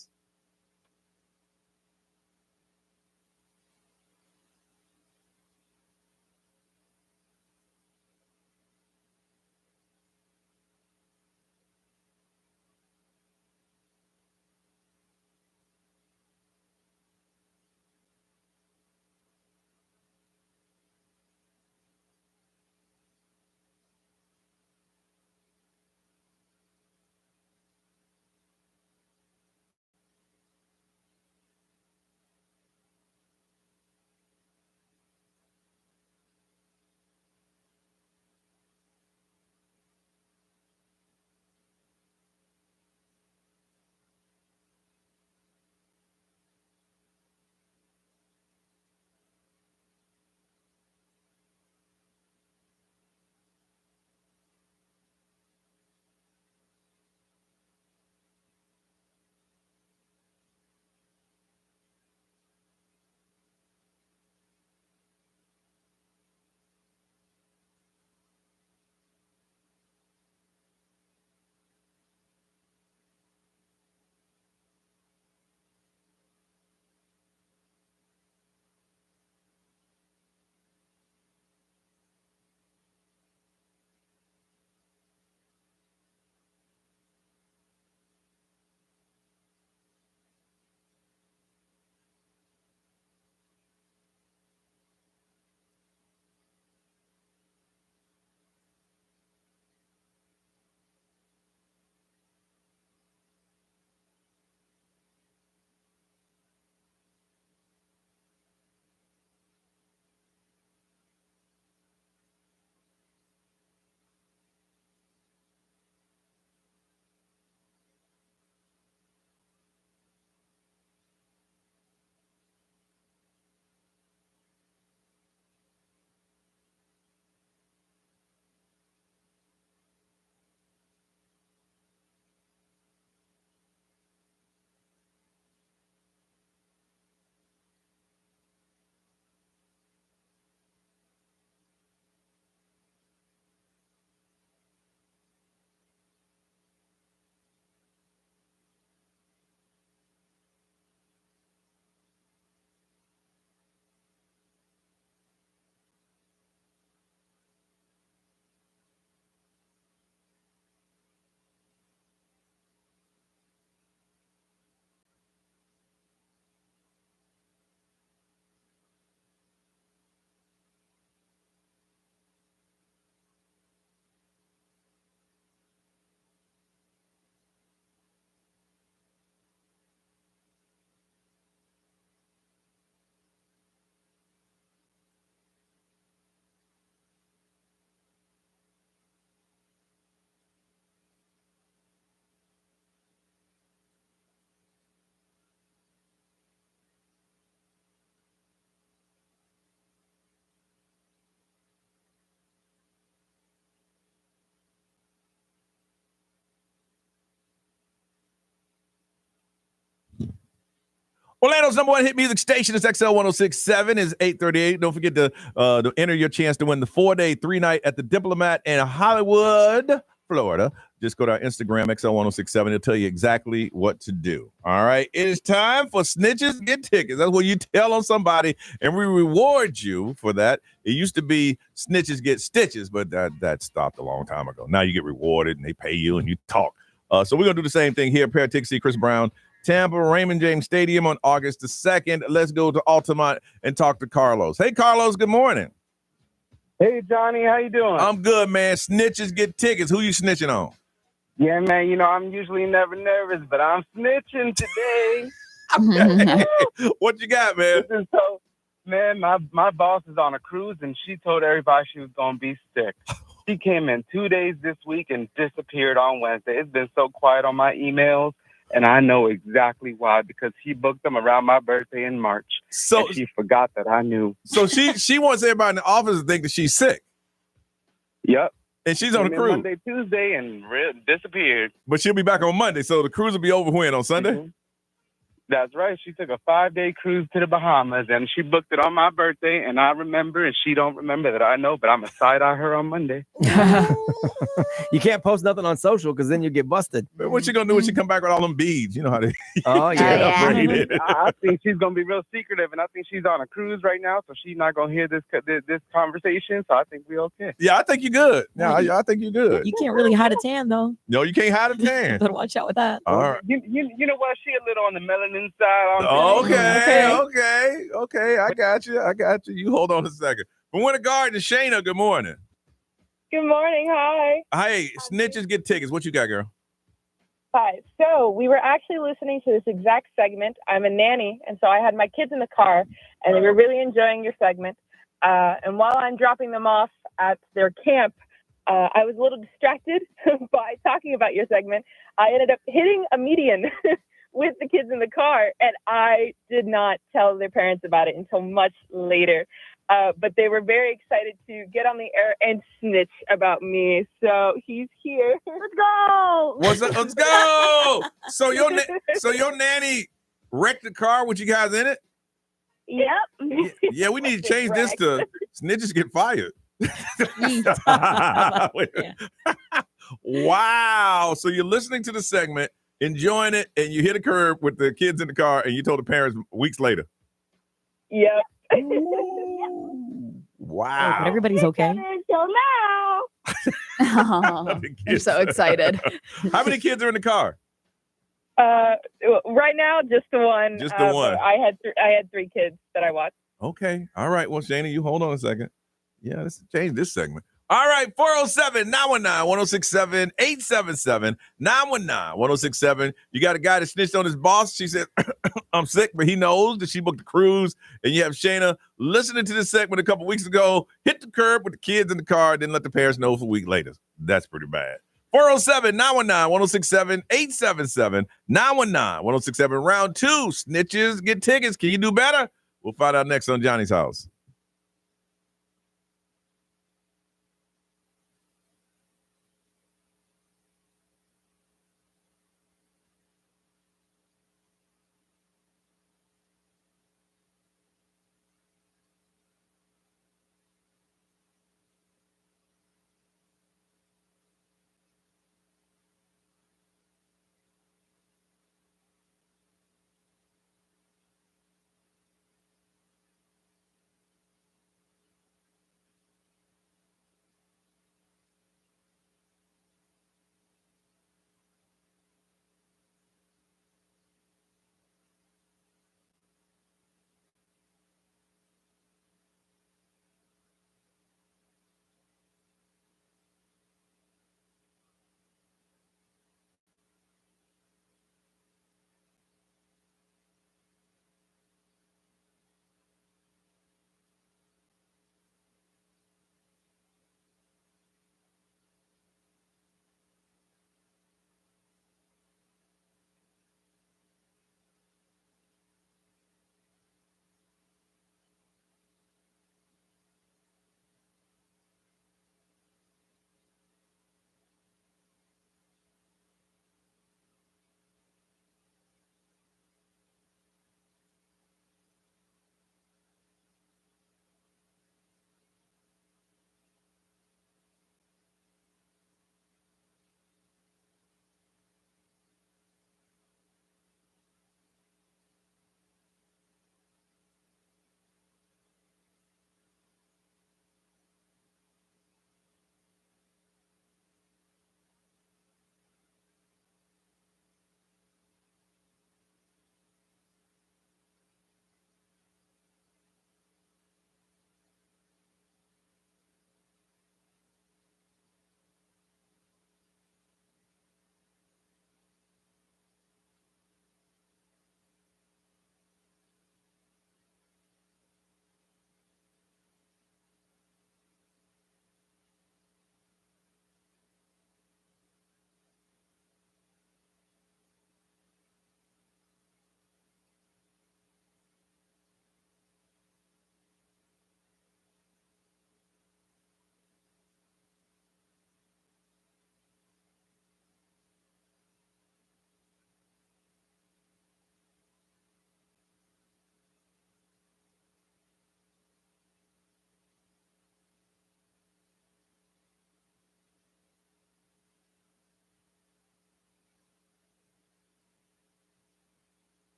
Orlando's number one hit music station is XL 1067. Is 838. Don't forget to enter your chance to win the 4-day, 3-night at the Diplomat in Hollywood, Florida. Just go to our Instagram, XL1067. It'll tell you exactly what to do. All right. It is time for Snitches Get Tickets. That's what you tell on somebody, and we reward you for that. It used to be Snitches Get Stitches, but that stopped a long time ago. Now you get rewarded, and they pay you, and you talk. So we're going to do the same thing here. Pair of tickets, see Chris Brown, Tampa, Raymond James Stadium on August the 2nd. Let's go to Altamont and talk to Carlos. Hey, Carlos, good morning. Hey, Johnny, how you doing? I'm good, man. Snitches Get Tickets. Who you snitching on? Yeah, man, you know, I'm usually never nervous, but I'm snitching today. What you got, man? So, man, my boss is on a cruise, and she told everybody she was going to be sick. She came in 2 days this week and disappeared on Wednesday. It's been so quiet on my emails, and I know exactly why, because she booked them around my birthday in March. So she forgot that I knew. So she wants everybody in the office to think that she's sick. Yep. And she's on a cruise. Monday, Tuesday, and disappeared. But she'll be back on Monday, so the cruise will be over when, on Sunday? Mm-hmm. That's right. She took a 5-day cruise to the Bahamas, and she booked it on my birthday, and I remember, and she don't remember that I know, but I'm going to side-eye her on Monday. You can't post nothing on social because then you get busted. But what you going to do when she come back with all them beads? You know how they Oh, yeah. I think she's going to be real secretive, and I think she's on a cruise right now, so she's not going to hear this conversation, so I think we're okay. Yeah, I think you're good. Yeah, I think you're good. You can't really hide a tan, though. No, you can't hide a tan. Better watch out with that. All right. You know what? She a little on the melanin side. Okay. I got you. You hold on a second. From Winter Garden, Shayna, good morning. Good morning. Hi. Hey, Snitches Get Tickets. What you got, girl? Hi. So we were actually listening to this exact segment. I'm a nanny, and so I had my kids in the car, and they were really enjoying your segment. And while I'm dropping them off at their camp, I was a little distracted by talking about your segment. I ended up hitting a median with the kids in the car, and I did not tell their parents about it until much later. But they were very excited to get on the air and snitch about me. So he's here. Let's go. Let's go. So your nanny wrecked the car with you guys in it? Yep. Yeah, we need to change this to Snitches Get Fired. Wow. So you're listening to the segment, enjoying it, and you hit a curb with the kids in the car, and you told the parents weeks later. Yep. Wow. But everybody's okay. Until now. I'm so excited. How many kids are in the car? Right now, just the one. Just the one. I had 3 kids that I watched. Okay. All right. Well, Shana, you hold on a second. Yeah, let's change this segment. All right, 407-919-1067, 877-919-1067. You got a guy that snitched on his boss. She said, I'm sick, but he knows that she booked a cruise. And you have Shayna listening to this segment a couple weeks ago, hit the curb with the kids in the car, didn't let the parents know for a week later. That's pretty bad. 407-919-1067, 877-919-1067. Round 2, snitches get tickets. Can you do better? We'll find out next on Johnny's House.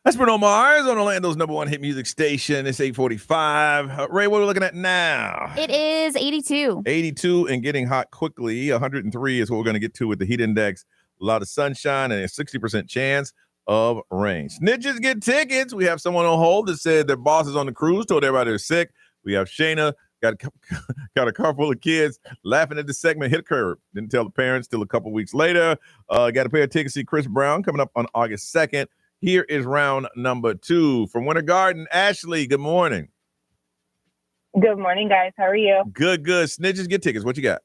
That's Bruno Mars on Orlando's number one hit music station. It's 8:45. Ray, what are we looking at now? It is 82. 82 and getting hot quickly. 103 is what we're going to get to with the heat index. A lot of sunshine and a 60% chance of rain. Snitches get tickets. We have someone on hold that said their boss is on the cruise, told everybody they're sick. We have Shayna, got a car full of kids laughing at the segment, hit a curb. Didn't tell the parents till a couple weeks later. Got a pair of tickets to see Chris Brown coming up on August 2nd. Here is round number 2 from Winter Garden. Ashley, good morning. Good morning, guys. How are you? Good. Snitches get tickets. What you got?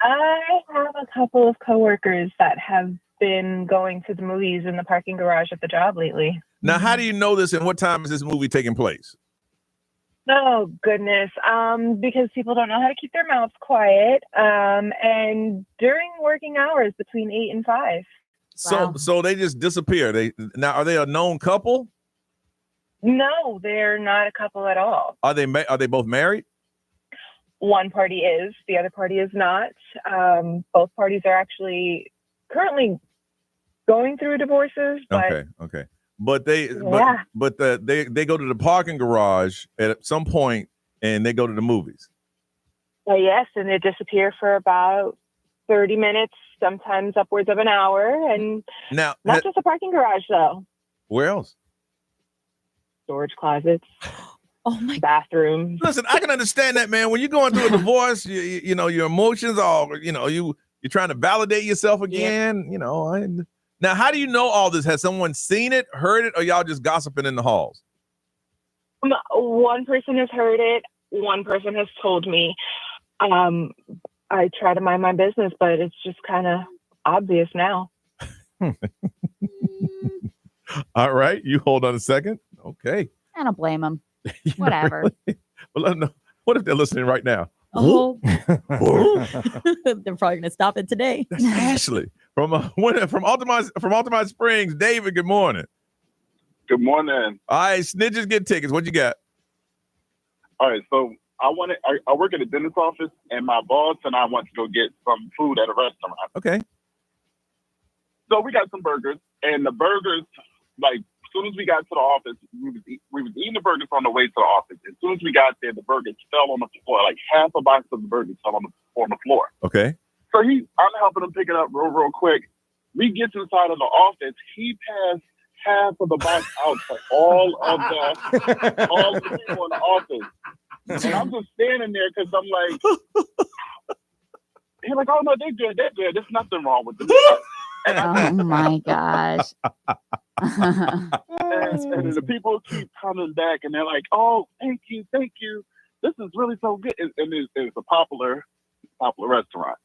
I have a couple of coworkers that have been going to the movies in the parking garage at the job lately. Now, how do you know this and what time is this movie taking place? Oh, goodness. Because people don't know how to keep their mouths quiet. And during working hours between 8 and 5. So they just disappear. Are they a known couple? No, they're not a couple at all. Are they both married? One party is, the other party is not. Both parties are actually currently going through divorces. But Okay. But they go to the parking garage at some point and they go to the movies. Yes, and they disappear for about 30 minutes, sometimes upwards of an hour, and now not just a parking garage though. Where else? Storage closets. Oh my bathroom. Listen, I can understand that, man. When you're going through a divorce, you know your emotions are, you're trying to validate yourself again. Yeah. Now, how do you know all this? Has someone seen it, heard it, or y'all just gossiping in the halls? One person has heard it. One person has told me. I try to mind my business, but it's just kind of obvious now. All right. You hold on a second. Okay. I don't blame them. Whatever. Well, let them know. What if they're listening right now? Oh. They're probably going to stop it today. That's Ashley from Altamont Springs. David, good morning. Good morning. All right, snitches get tickets. What you got? All right, so I work at a dentist office, and my boss and I went to go get some food at a restaurant. Okay. So we got some burgers, and the burgers, like, as soon as we got to the office, we was eating the burgers on the way to the office. As soon as we got there, the burgers fell on the floor. Like half a box of the burgers fell on the floor. Okay. So I'm helping him pick it up real quick. We get inside of the office. He passed half of the box out to all of the people in the office. And I'm just standing there because I'm like, he's like, oh no, they're good. There's nothing wrong with them. Oh my gosh. and the people keep coming back and they're like, oh, thank you. This is really so good. And it's a popular restaurant.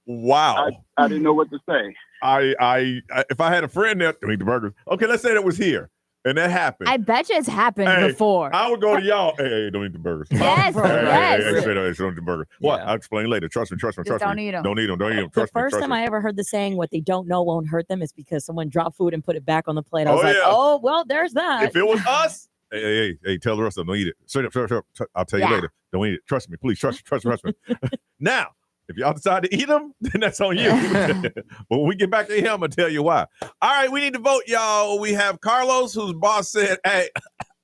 Wow. I didn't know what to say. I if I had a friend there, don't eat the burgers. Okay, let's say that was here. And that happened. I bet you it's happened before. I would go to y'all. Hey, don't eat the burgers. Yes, yes. Hey, don't eat the burgers. What? I'll explain later. Trust me. Don't eat them. Don't eat them. The first time I ever heard the saying, what they don't know won't hurt them, is because someone dropped food and put it back on the plate. I was oh, well, there's that. If it was us, hey, tell the rest of them, don't eat it. Straight up. I'll tell you later. Don't eat it. Trust me, please. Trust me. Now, if y'all decide to eat them, then that's on you. But when we get back to him, I'm going to tell you why. All right, we need to vote, y'all. We have Carlos, whose boss said, hey,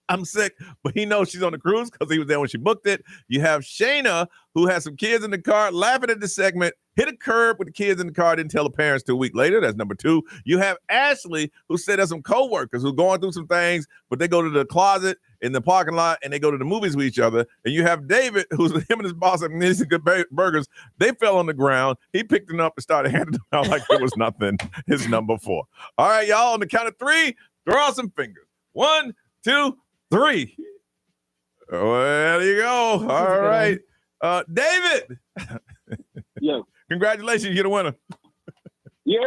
I'm sick, but he knows she's on the cruise because he was there when she booked it. You have Shayna, who has some kids in the car, laughing at the segment, hit a curb with the kids in the car, didn't tell the parents till a week later. That's number 2. You have Ashley, who said there's some coworkers who are going through some things, but they go to the closet in the parking lot and they go to the movies with each other. And you have David, who's him and his boss, and these are good burgers. They fell on the ground. He picked them up and started handing them out like it was nothing. His number 4. All right, y'all, on the count of 3, throw out some fingers. 1, 2, 3. Well, there you go. All right. David. Yes. Congratulations, you're the winner. Yay!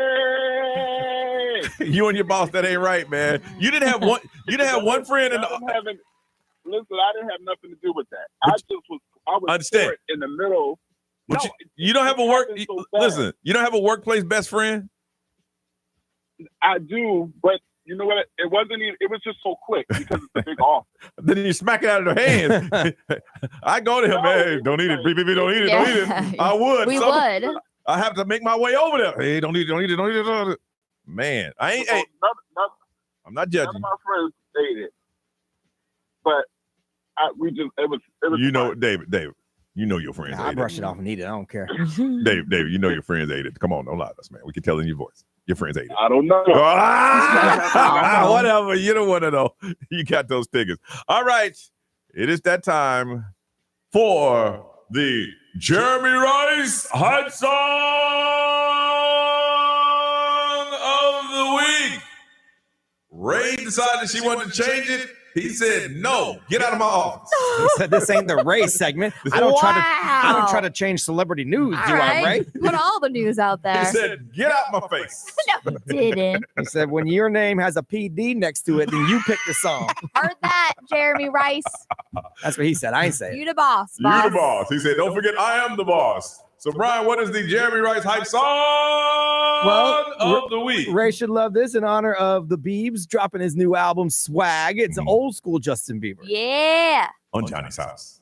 You and your boss, that ain't right, man. You didn't have one friend in the Listen, I didn't have nothing to do with that. I was understand in the middle. But you don't have a work. Listen, you don't have a workplace best friend. I do, but you know what? It wasn't even. It was just so quick because it's a big office. Then you smack it out of their hands. I go to him, hey, don't eat it. BBB, don't eat it. Don't eat it. I would. We would. I have to make my way over there. Hey, don't eat it. Man, I ain't. Hey. I'm not None judging. of my friends dated, but it was. You know, David, you know your friends. I brush it off and eat it. I don't care. David, you know your friends ate it. Come on, don't lie to us, man. We can tell in your voice. Your friends ate it. I don't know. Whatever. You don't want to know. You got those tickets. All right. It is that time for the Jeremy Rice Hype Song of the Week. Ray decided she wanted to change it. He said, "No, get out of my office." He said, "This ain't the Ray segment. I don't try to change celebrity news, All do I, Ray?" Put all the news out there. He said, "Get out my face." No, he didn't. He said, "When your name has a PD next to it, then you pick the song." Heard that, Jeremy Rice. That's what he said. I ain't saying. You the boss. You the boss. He said, "Don't forget, I am the boss." So, Brian, what is the Jeremy Rice Hype Song of the Week? Ray should love this in honor of the Biebs dropping his new album, Swag. It's old school Justin Bieber. Yeah. On Johnny's house.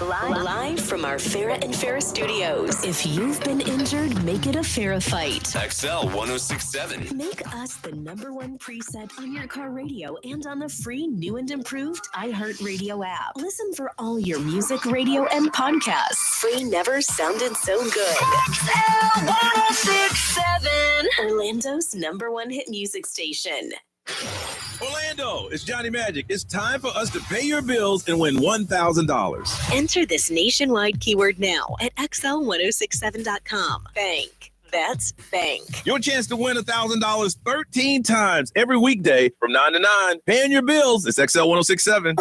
Live from our Farrah and Farrah studios. If you've been injured, make it a Farrah fight. XL 1067. Make us the #1 preset on your car radio and on the free new and improved iHeartRadio app. Listen for all your music, radio, and podcasts. Free never sounded so good. XL 1067. Orlando's #1 hit music station. Orlando, it's Johnny Magic. It's time for us to pay your bills and win $1,000. Enter this nationwide keyword now at XL1067.com. Bank. That's bank. Your chance to win $1,000 13 times every weekday from 9 to 9. Paying your bills. It's XL 1067.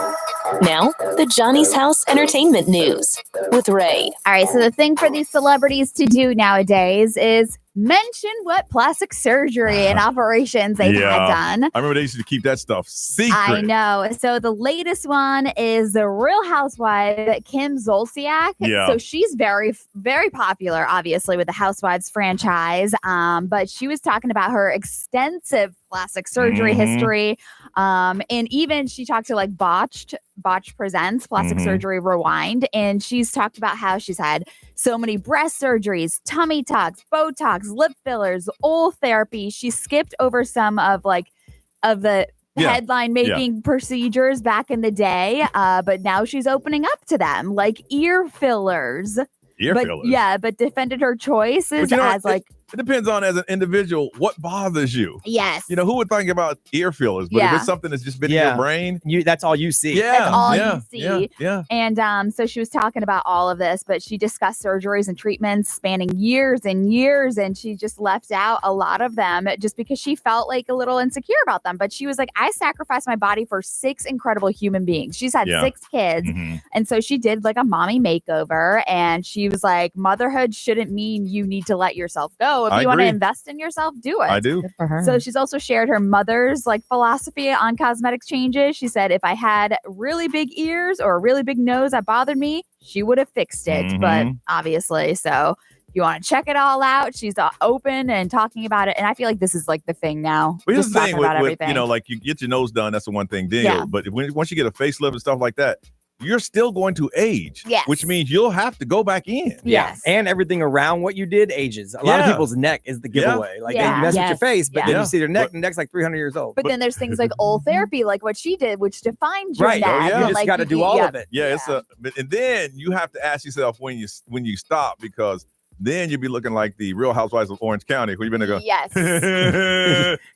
Now, the Johnny's House Entertainment News with Ray. All right, so the thing for these celebrities to do nowadays is mention what plastic surgery and operations they've had done. I remember they used to keep that stuff secret. I know. So the latest one is the Real Housewife, Kim Zolciak. Yeah. So she's very, very popular, obviously, with the Housewives franchise. But she was talking about her extensive plastic surgery history. And even she talked to like Botched Presents Plastic Surgery Rewind. And she's talked about how she's had so many breast surgeries, tummy tucks, Botox, lip fillers, oral therapy. She skipped over some of the headline making procedures back in the day. But now she's opening up to them, like ear fillers. But defended her choices as like. It depends on, as an individual, what bothers you. Yes. You know, who would think about ear fillers? But if it's something that's just been in your brain. That's all you see. Yeah. That's all you see. Yeah. And so she was talking about all of this, but she discussed surgeries and treatments spanning years and years. And she just left out a lot of them just because she felt like a little insecure about them. But she was like, I sacrificed my body for 6 incredible human beings. She's had 6 kids. And so she did like a mommy makeover. And she was like, motherhood shouldn't mean you need to let yourself go. If you want to invest in yourself, do it. I do. Good for her. So she's also shared her mother's like philosophy on cosmetics changes. She said, if I had really big ears or a really big nose that bothered me, she would have fixed it. But obviously, so if you want to check it all out, she's open and talking about it. And I feel like this is like the thing now. But here's Just the talking thing about with everything. you know, like you get your nose done, that's the one thing deal. Yeah. But once you get a facelift and stuff like that, you're still going to age. Yes. Which means you'll have to go back in. Yes. And everything around what you did ages. A lot of people's neck is the giveaway. Like they mess with your face, but then you see their neck, and the neck's like 300 years old. But then there's things like oral therapy, like what she did, which defined your neck. You just Like, got to do all of it. Yeah, and then you have to ask yourself when you stop, because then you'll be looking like the Real Housewives of Orange County, where you've been to go. Yes.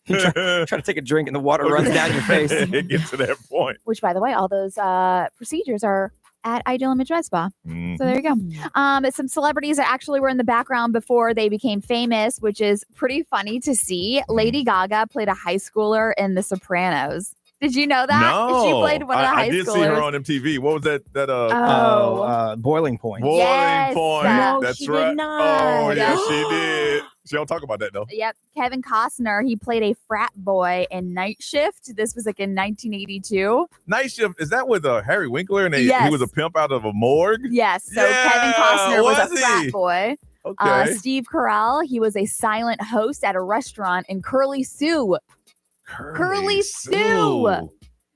Try to take a drink and the water runs down your face. It gets to that point. Which, by the way, all those procedures are at Ideal Image Med Spa. So there you go. Some celebrities that actually were in the background before they became famous, which is pretty funny to see. Lady Gaga played a high schooler in The Sopranos. Did you know that? No, She played one of the high I did schoolers. see her on MTV. What was that? Boiling Point. Boiling Yes. Point. No, That's she right. did not. Oh, yeah, she did. She don't talk about that though. Yep. Kevin Costner, he played a frat boy in Night Shift. This was like in 1982. Night Shift, is that with Harry Winkler, and he Yes. was a pimp out of a morgue? Yes. So Yeah, Kevin Costner was a was frat he? boy. Okay. Steve Carell, he was a silent host at a restaurant in Curly Sue. Curly Sue.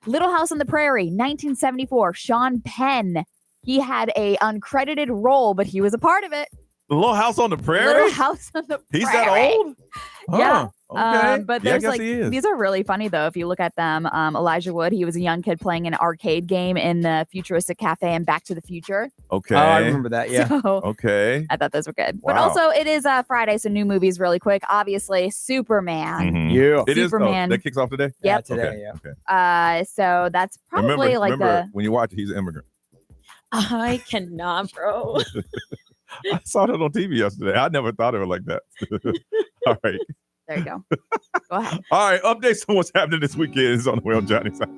Little House on the Prairie, 1974. Sean Penn. He had a uncredited role, but he was a part of it. Little House on the Prairie? Little House on the Prairie. He's that old? Yeah. Okay. But Yeah, I there's guess like he is. these are really funny though if you look at them. Elijah Wood, he was a young kid playing an arcade game in the futuristic cafe in Back to the Future. Okay. Oh, I remember that. Yeah. So Okay. I thought those were good. But Wow. also it is Friday, so new movies really quick. Obviously, Superman. Mhm. Yeah. It is. Superman. That kicks off today? Yep. Today, Okay. yeah. Okay. So that's probably remember when you watch it, he's an immigrant. I cannot, bro. I saw that on TV yesterday. I never thought of it like that. All right. There you go. Go ahead. All right. Updates on what's happening this weekend is on the way on Johnny's side.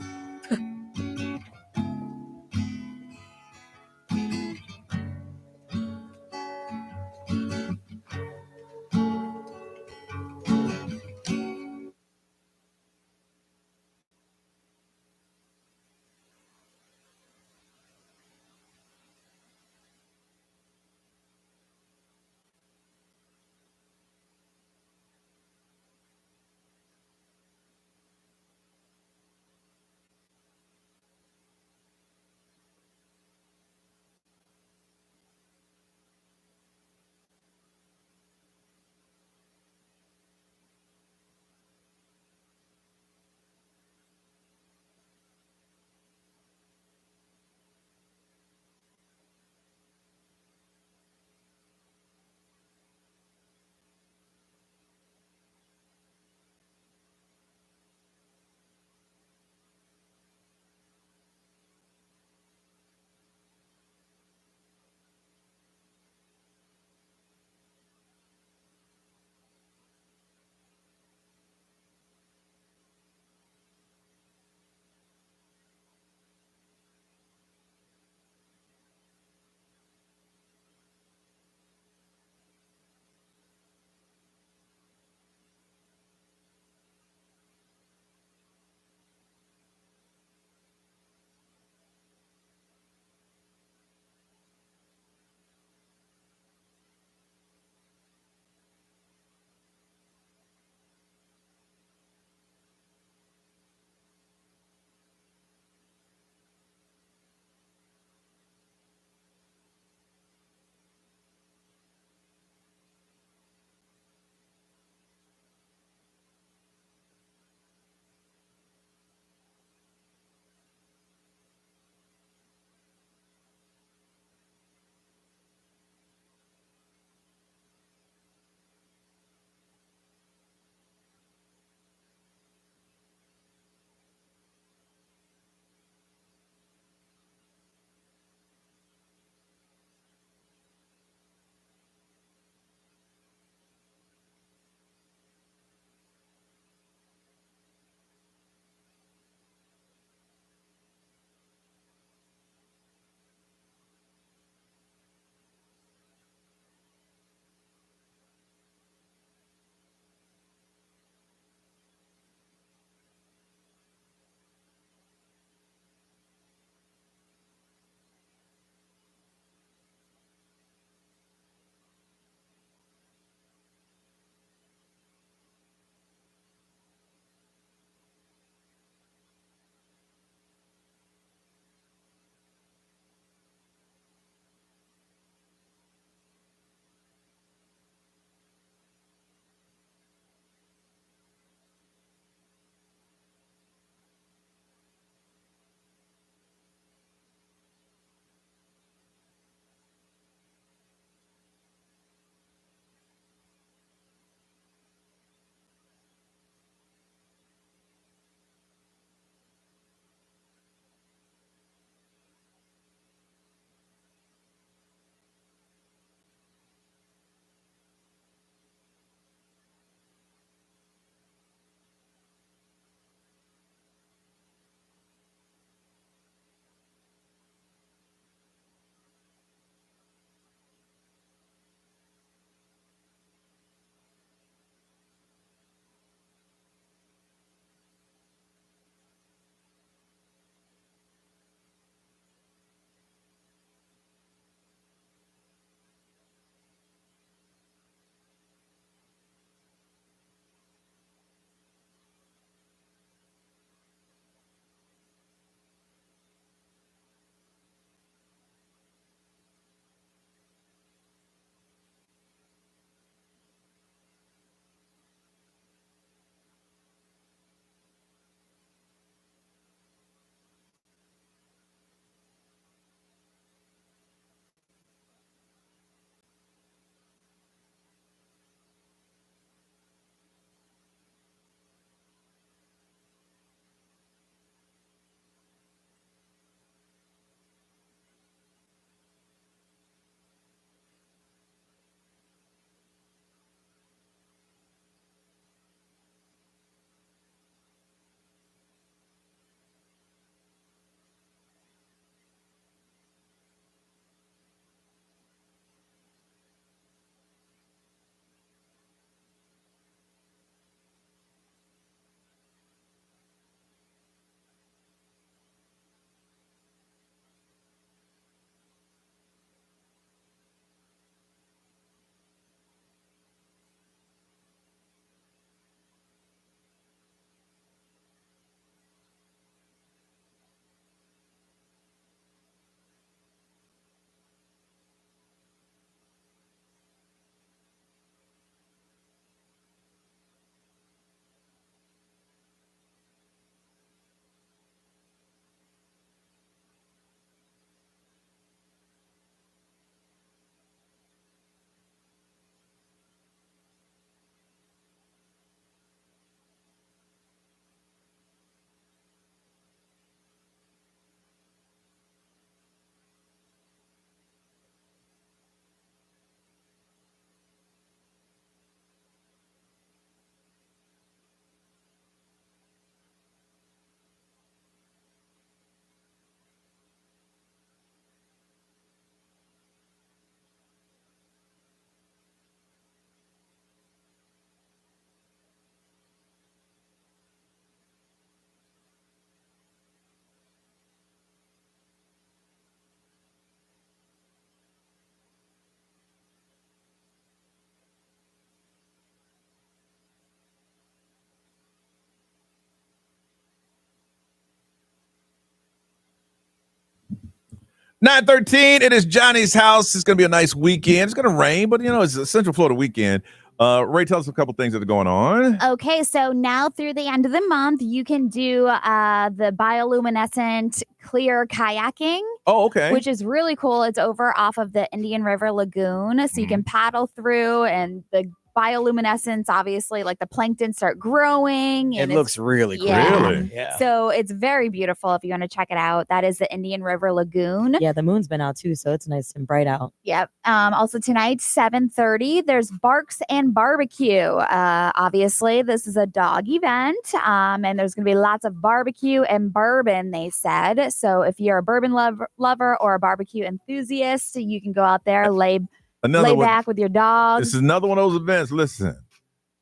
9:13. It is Johnny's house. It's going to be a nice weekend. It's going to rain, but it's a Central Florida weekend. Ray, tell us a couple things that are going on. Okay, so now through the end of the month, you can do the bioluminescent clear kayaking. Oh, okay. Which is really cool. It's over off of the Indian River Lagoon, so you can paddle through, and the bioluminescence, obviously, like the plankton start growing. And it looks really cool. Yeah. Really? Yeah. So it's very beautiful if you want to check it out. That is the Indian River Lagoon. Yeah, the moon's been out too, so it's nice and bright out. Yep. Also tonight, 7:30, there's Barks and Barbecue. Obviously, this is a dog event, and there's going to be lots of barbecue and bourbon, they said. So if you're a bourbon lover or a barbecue enthusiast, you can go out there, lay back with your dog. This is another one of those events. Listen,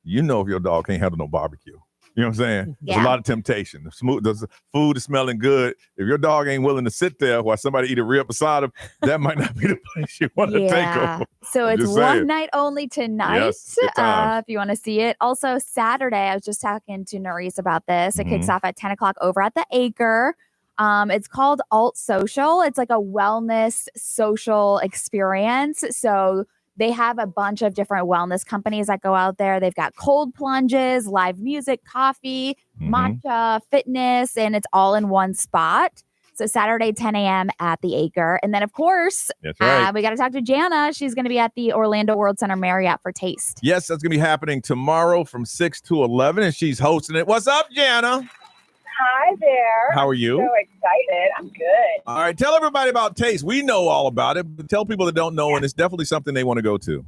if your dog can't handle no barbecue. You know what I'm saying? Yeah. There's a lot of temptation. The food is smelling good. If your dog ain't willing to sit there while somebody eat a rib beside him, that might not be the place you want to take over. So it's one night only tonight. Yes, good times. If you want to see it. Also, Saturday, I was just talking to Nerese about this. It kicks off at 10 o'clock over at the Acre. It's called Alt Social. It's like a wellness social experience. So they have a bunch of different wellness companies that go out there. They've got cold plunges, live music, coffee, matcha, fitness, and it's all in one spot. So Saturday, 10 a.m. at the Acre. And then, of course, That's right. We got to talk to Jana. She's going to be at the Orlando World Center Marriott for Taste. Yes, that's going to be happening tomorrow from 6 to 11, and she's hosting it. What's up, Jana? Hi there. How are you? So excited. I'm good. All right, tell everybody about Taste. We know all about it, but tell people that don't know, and it's definitely something they want to go to.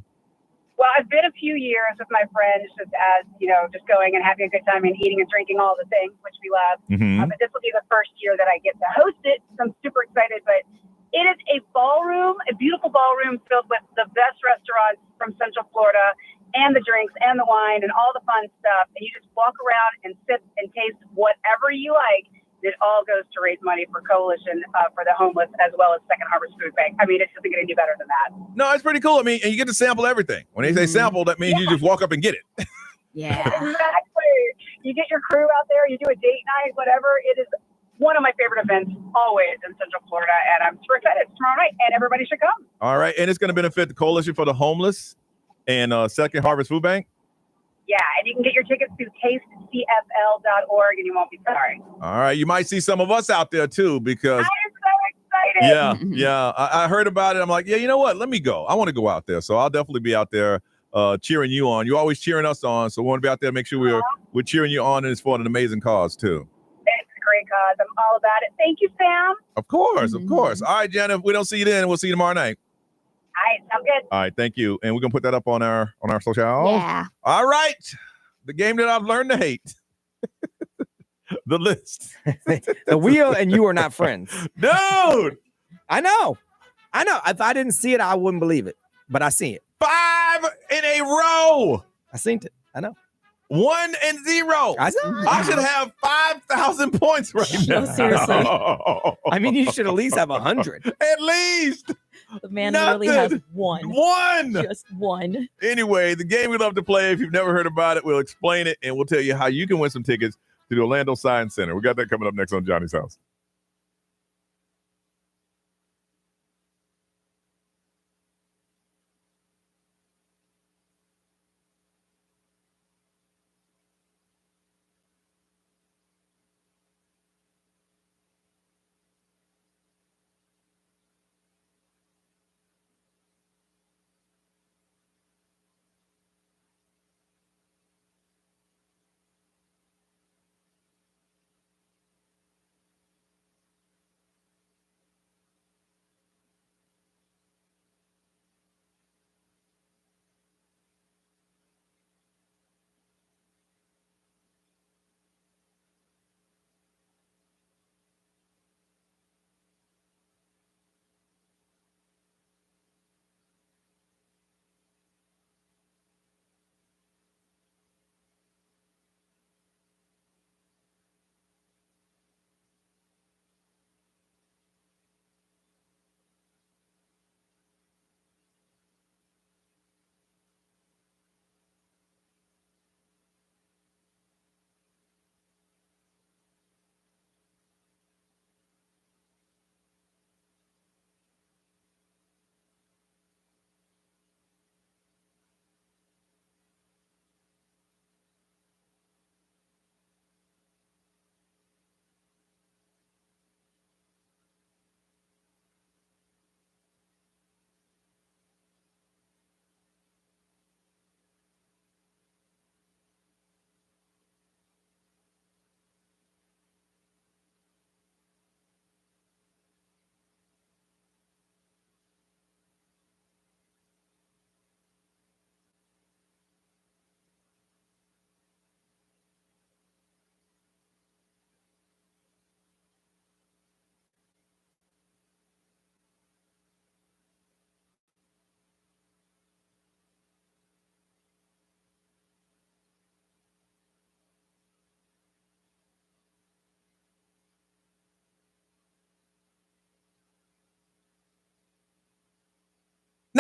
Well, I've been a few years with my friends just as, just going and having a good time and eating and drinking all the things, which we love. But this will be the first year that I get to host it, so I'm super excited. But it is a ballroom, a beautiful ballroom filled with the best restaurants from Central Florida and the drinks and the wine and all the fun stuff. And you just walk around and sip and taste whatever you like. It all goes to raise money for Coalition for the Homeless, as well as Second Harvest Food Bank. I mean, it doesn't get any better than that. No, it's pretty cool. I mean, and you get to sample everything. When they say sample, that means you just walk up and get it. Yeah. Exactly. You get your crew out there, you do a date night, whatever. It is one of my favorite events always in Central Florida, and I'm super excited. It's tomorrow night, and everybody should come. All right, and it's going to benefit the Coalition for the Homeless and Second Harvest Food Bank. Yeah, and you can get your tickets through tastecfl.org, and you won't be sorry. All right, you might see some of us out there too, because I'm so excited. yeah, I heard about it. I'm like, yeah, you know what? Let me go. I want to go out there, so I'll definitely be out there cheering you on. You're always cheering us on, so we want to be out there. Make sure we're cheering you on, and it's for an amazing cause too. It's a great cause. I'm all about it. Thank you, Sam. Of course. All right, Jenna. If we don't see you then, we'll see you tomorrow night. All right, sounds good. All right, thank you. And we're gonna put that up on our social. Yeah. All right. The game that I've learned to hate. The list. The wheel and you are not friends. Dude. I know. If I didn't see it, I wouldn't believe it. But I see it. 5 in a row. I seen it. I know. 1 and 0. I should have 5,000 points right now. No, seriously. I mean, you should at least have 100. At least. The man literally has one. One. Just one. Anyway, the game we love to play. If you've never heard about it, we'll explain it, and we'll tell you how you can win some tickets to the Orlando Science Center. We got that coming up next on Johnny's House.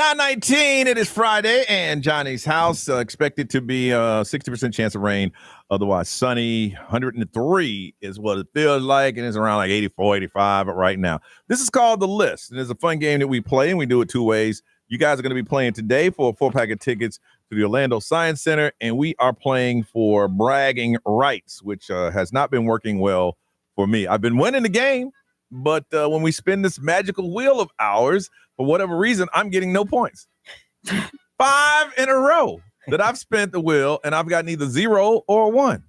9:19. It is Friday, and Johnny's house expected to be 60% chance of rain. Otherwise sunny. 103 is what it feels like, and it's around like 84, 85 right now. This is called The List, and it's a fun game that we play, and we do it two ways. You guys are going to be playing today for a 4-pack of tickets to the Orlando Science Center, and we are playing for bragging rights, which has not been working well for me. I've been winning the game, but when we spin this magical wheel of ours, for whatever reason, I'm getting no points. 5 in a row that I've spent the wheel, and I've gotten either 0 or 1.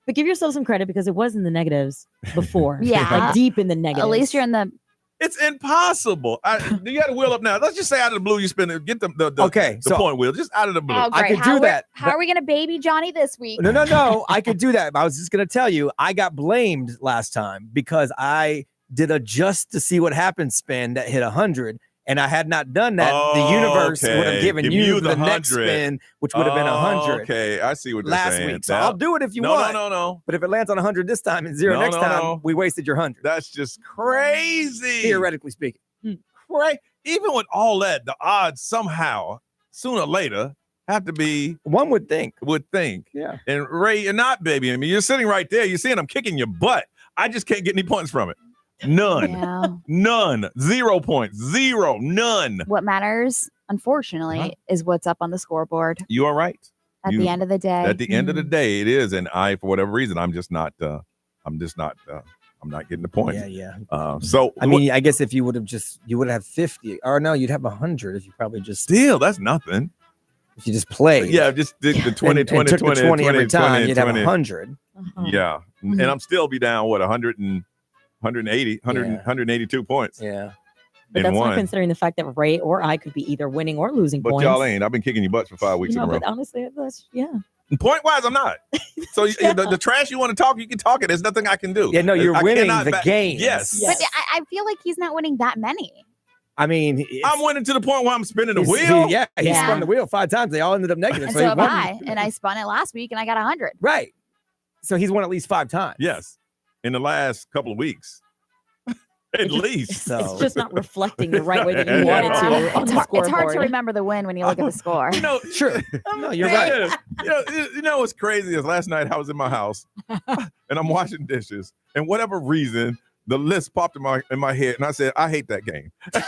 But give yourself some credit because it was in the negatives before. Yeah. Like deep in the negatives. At least you're in the... It's impossible. You got to wheel up now. Let's just say out of the blue, you spin it. Get the point wheel. Just out of the blue. Oh, I could do that. How are we going to baby Johnny this week? No. I could do that. I was just going to tell you, I got blamed last time because I did a just to see what happens spin that hit 100. And I had not done that. The universe would have given you the next spin, which would have been 100. Okay, I see what you're last saying. week. So I'll do it if you want. No. But if it lands on 100 this time and 0 next time, we wasted your 100. That's just crazy. Theoretically speaking. Right. Even with all that, the odds somehow, sooner or later, have to be. One would think. Yeah. And Ray, you're not, baby. I mean, you're sitting right there. You're seeing I'm kicking your butt. I just can't get any points from it. None. Yeah. None. 0 points. 0. None. What matters, unfortunately, is what's up on the scoreboard. You are right. At the end of the day. At the end of the day, it is. And I, for whatever reason, I'm not getting the points. Yeah. So I mean, I guess if you would have 50, or no, you'd have 100 if you probably just still. That's nothing. If you just play, yeah, just did the 20, and 20, took 20, the 20 every 20, time, 20, you'd 20. have 100. Yeah, and I'm still be down 182 points. Yeah. But that's not considering the fact that Ray or I could be either winning or losing but points. y'all ain't. I've been kicking your butts for 5 weeks in a row. But honestly, that's Point wise, I'm not. So the trash you want to talk, you can talk it. There's nothing I can do. Yeah, no, you're winning the game. Yes. But I feel like he's not winning that many. I mean, I'm winning to the point where I'm spinning the wheel. He spun the wheel 5 times. They all ended up negative. And so so he have won. I. And I spun it last week and I got 100. Right. So he's won at least 5 times. Yes. In the last couple of weeks. At least. It's just not reflecting the right way that you want it to. On the It's hard to scoreboard. remember the win when you look at the score. Sure. No, you're right. You know what's crazy is last night I was in my house and I'm washing dishes, and whatever reason the list popped in my head, and I said, I hate that game. I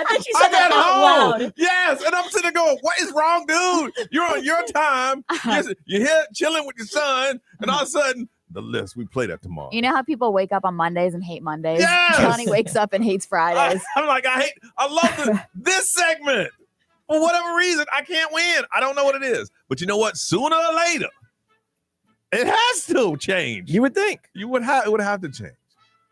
bet you said that out loud. Yes, and I'm sitting there going, what is wrong, dude? You're on your time. You're here chilling with your son, and all of a sudden, the list, we play that tomorrow. You know how people wake up on Mondays and hate Mondays? Yes! Johnny wakes up and hates Fridays. I'm like, I love this segment. For whatever reason, I can't win. I don't know what it is. But you know what? Sooner or later, it has to change. You would think. It would have to change.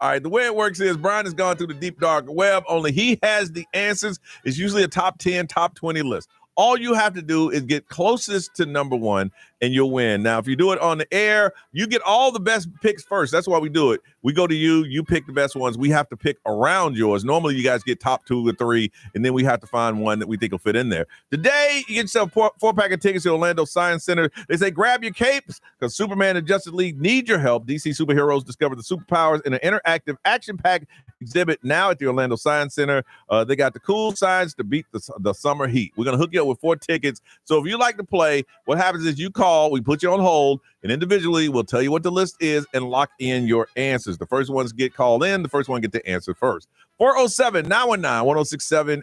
All right, the way it works is Brian has gone through the deep, dark web. Only he has the answers. It's usually a top 10, top 20 list. All you have to do is get closest to number 1 and you'll win. Now, if you do it on the air, you get all the best picks first. That's why we do it. We go to you, you pick the best ones. We have to pick around yours. Normally, you guys get top 2 or 3, and then we have to find one that we think will fit in there. Today, you get yourself 4-pack of tickets to Orlando Science Center. They say grab your capes because Superman and Justice League need your help. DC superheroes discover the superpowers in an interactive action-packed exhibit now at the Orlando Science Center. They got the cool science to beat the summer heat. We're going to hook you up with 4 tickets. So if you like to play, what happens is you call, we put you on hold, and individually we'll tell you what the list is and lock in your answers. The first ones get called in. The first one get the answer first. 407-919-1067,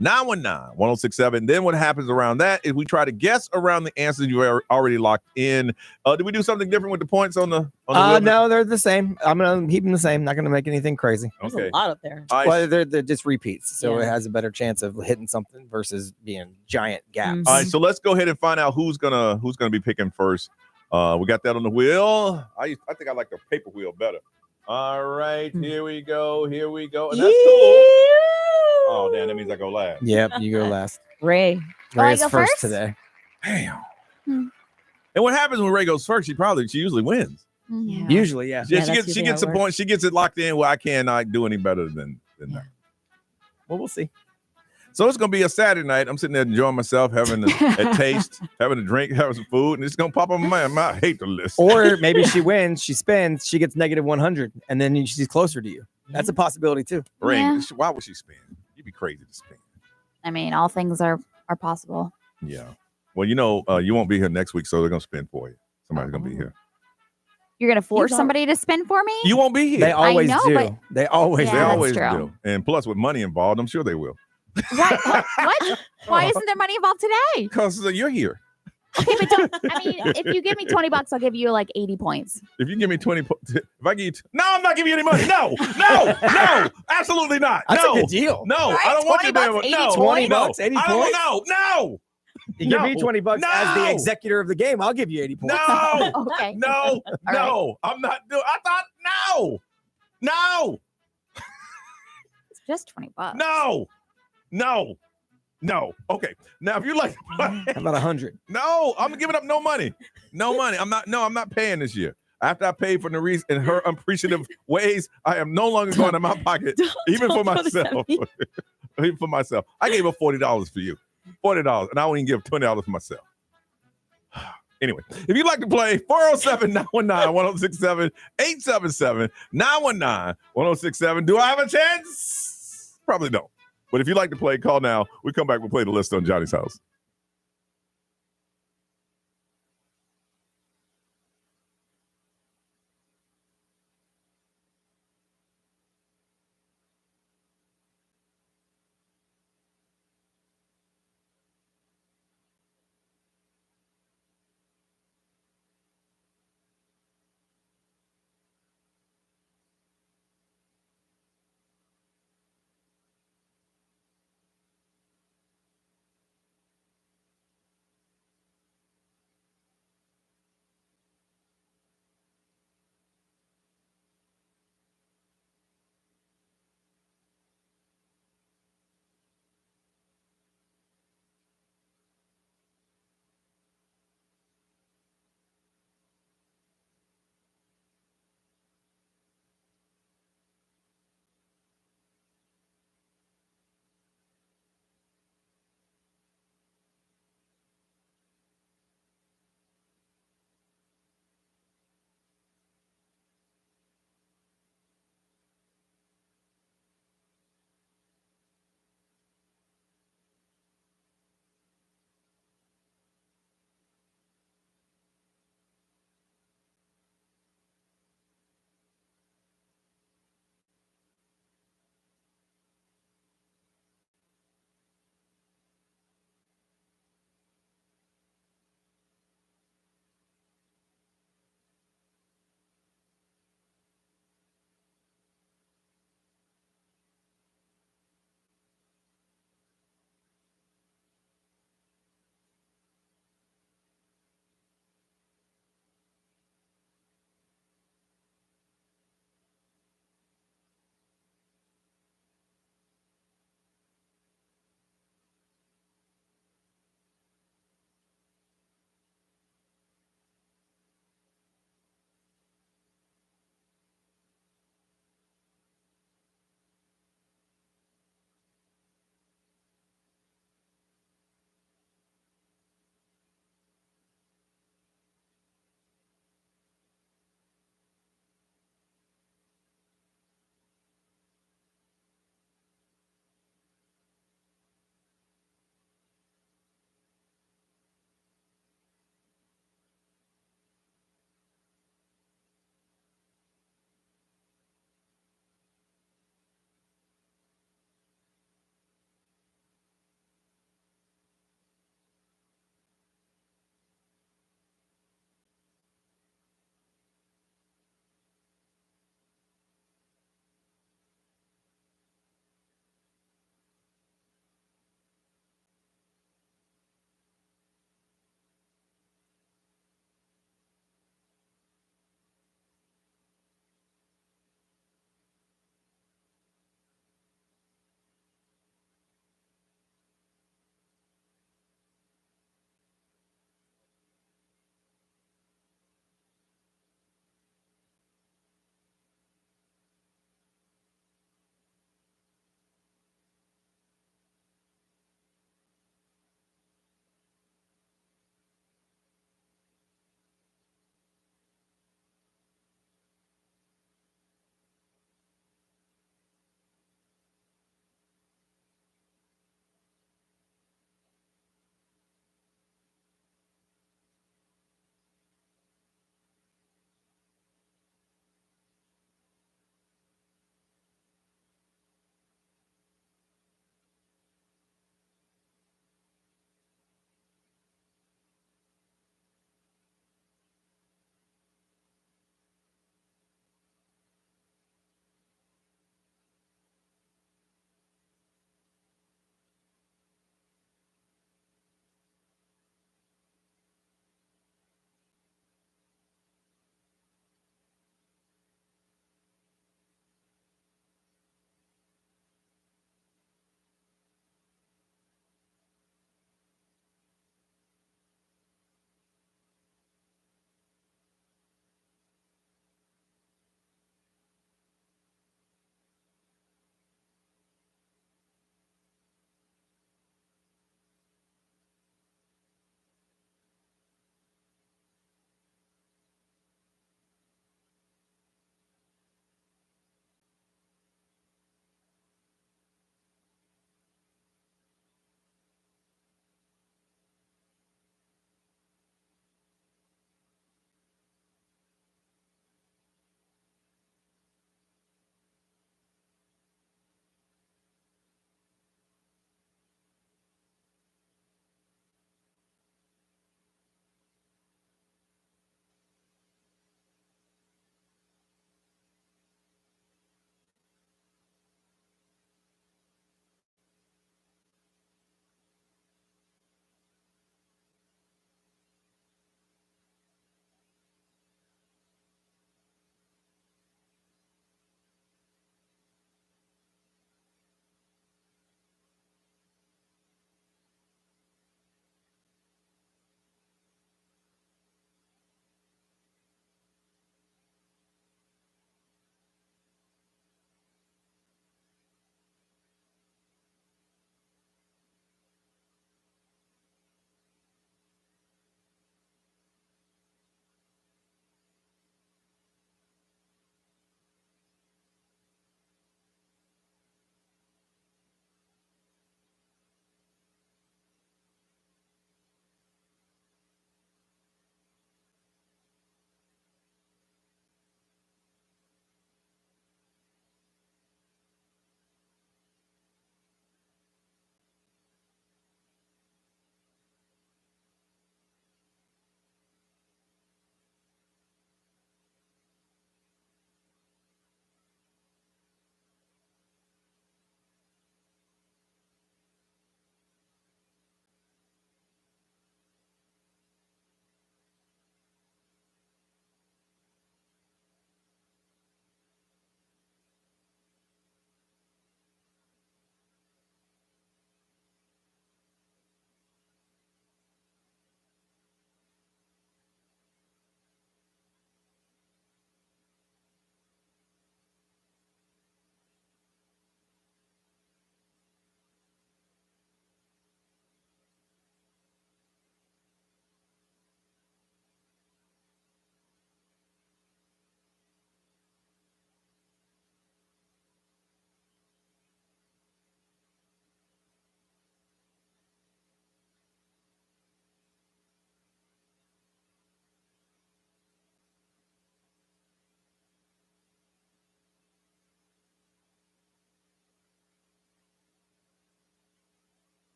877-919-1067. Then what happens around that is we try to guess around the answers you are already locked in. Did we do something different with the points on the wheel? No, they're the same. I'm going to keep them the same. Not going to make anything crazy. There's a lot up there. Well, they're just repeats. So it has a better chance of hitting something versus being giant gaps. All right, so let's go ahead and find out who's gonna be picking first. We got that on the wheel. I think I like the paper wheel better. All right, here we go. And that's cool. Oh, damn, that means I go last. Yep, you go last. Ray. Ray is first today. Damn. And what happens when Ray goes first? She usually wins. Yeah. Usually, yeah. She gets the point. She gets it locked in where I cannot do any better than that. Well, we'll see. So it's gonna be a Saturday night. I'm sitting there enjoying myself, having a taste, having a drink, having some food, and it's gonna pop on my mind. I hate the list. Or maybe she wins, she spins, she gets negative 100, and then she's closer to you. That's a possibility too. Ring. Why would she spin? You be crazy to spend. I mean, all things are possible. Yeah. Well, you won't be here next week, so they're gonna spend for you. Somebody's gonna be here. You're gonna force somebody to spend for me? You won't be here. They always know, do. but- They always Yeah, They that's always true. do. And plus, with money involved, I'm sure they will. What? Why isn't there money involved today? Because you're here. Okay, but don't. I mean, if you give me $20, I'll give you like 80 points. If you give me 20, if I give you, no, I'm not giving you any money. No, absolutely not. That's no, a good deal. No, Right? I don't want your damn 80 no, 20 no, bucks, 80 I don't points? want no. You give me No. $20 as the No. executor of the game. I'll give you 80 points. No, Okay. no, no. I'm not doing. I thought no. It's just $20. No. Okay. Now, if you like, How about 100? no, I'm giving up no money. No money. I'm not paying this year. After I paid for Nerese in her appreciative ways, I am no longer going in my pocket, even for myself. Even for myself. I gave her $40 for you. $40, and I won't even give $20 for myself. Anyway, if you'd like to play, 407-919-1067, 877-919-1067. Do I have a chance? Probably don't. But if you'd like to play, call now. We come back, we'll play the list on Johnny's House.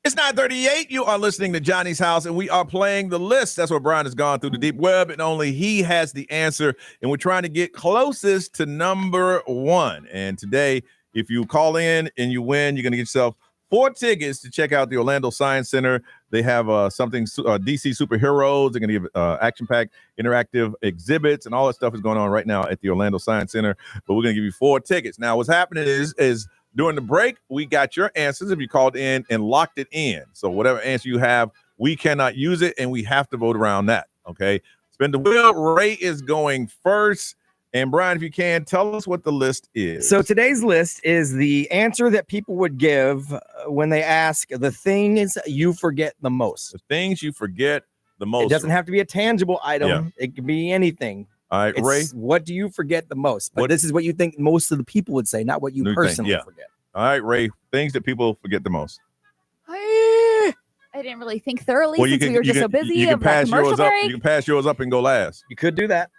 It's 9:38. You are listening to Johnny's House, and we are playing the list. That's where Brian has gone through the deep web, and only he has the answer. And we're trying to get closest to number one. And today, if you call in and you win, you're going to get yourself 4 tickets to check out the Orlando Science Center. They have DC superheroes. They're going to give action-packed interactive exhibits, and all that stuff is going on right now at the Orlando Science Center. But we're going to give you 4 tickets. Now, what's happening is during the break, we got your answers if you called in and locked it in. So whatever answer you have, we cannot use it, and we have to vote around that, okay? Spin the wheel. Ray is going first. And Brian, if you can, tell us what the list is. So today's list is the answer that people would give when they ask the things you forget the most. The things you forget the most. It doesn't have to be a tangible item. Yeah. It can be anything. All right, Ray. What do you forget the most? But this is what you think most of the people would say, not what you personally forget. All right, Ray. Things that people forget the most. I didn't really think thoroughly since we were just so busy. You can pass yours up. You can pass yours up and go last. You could do that.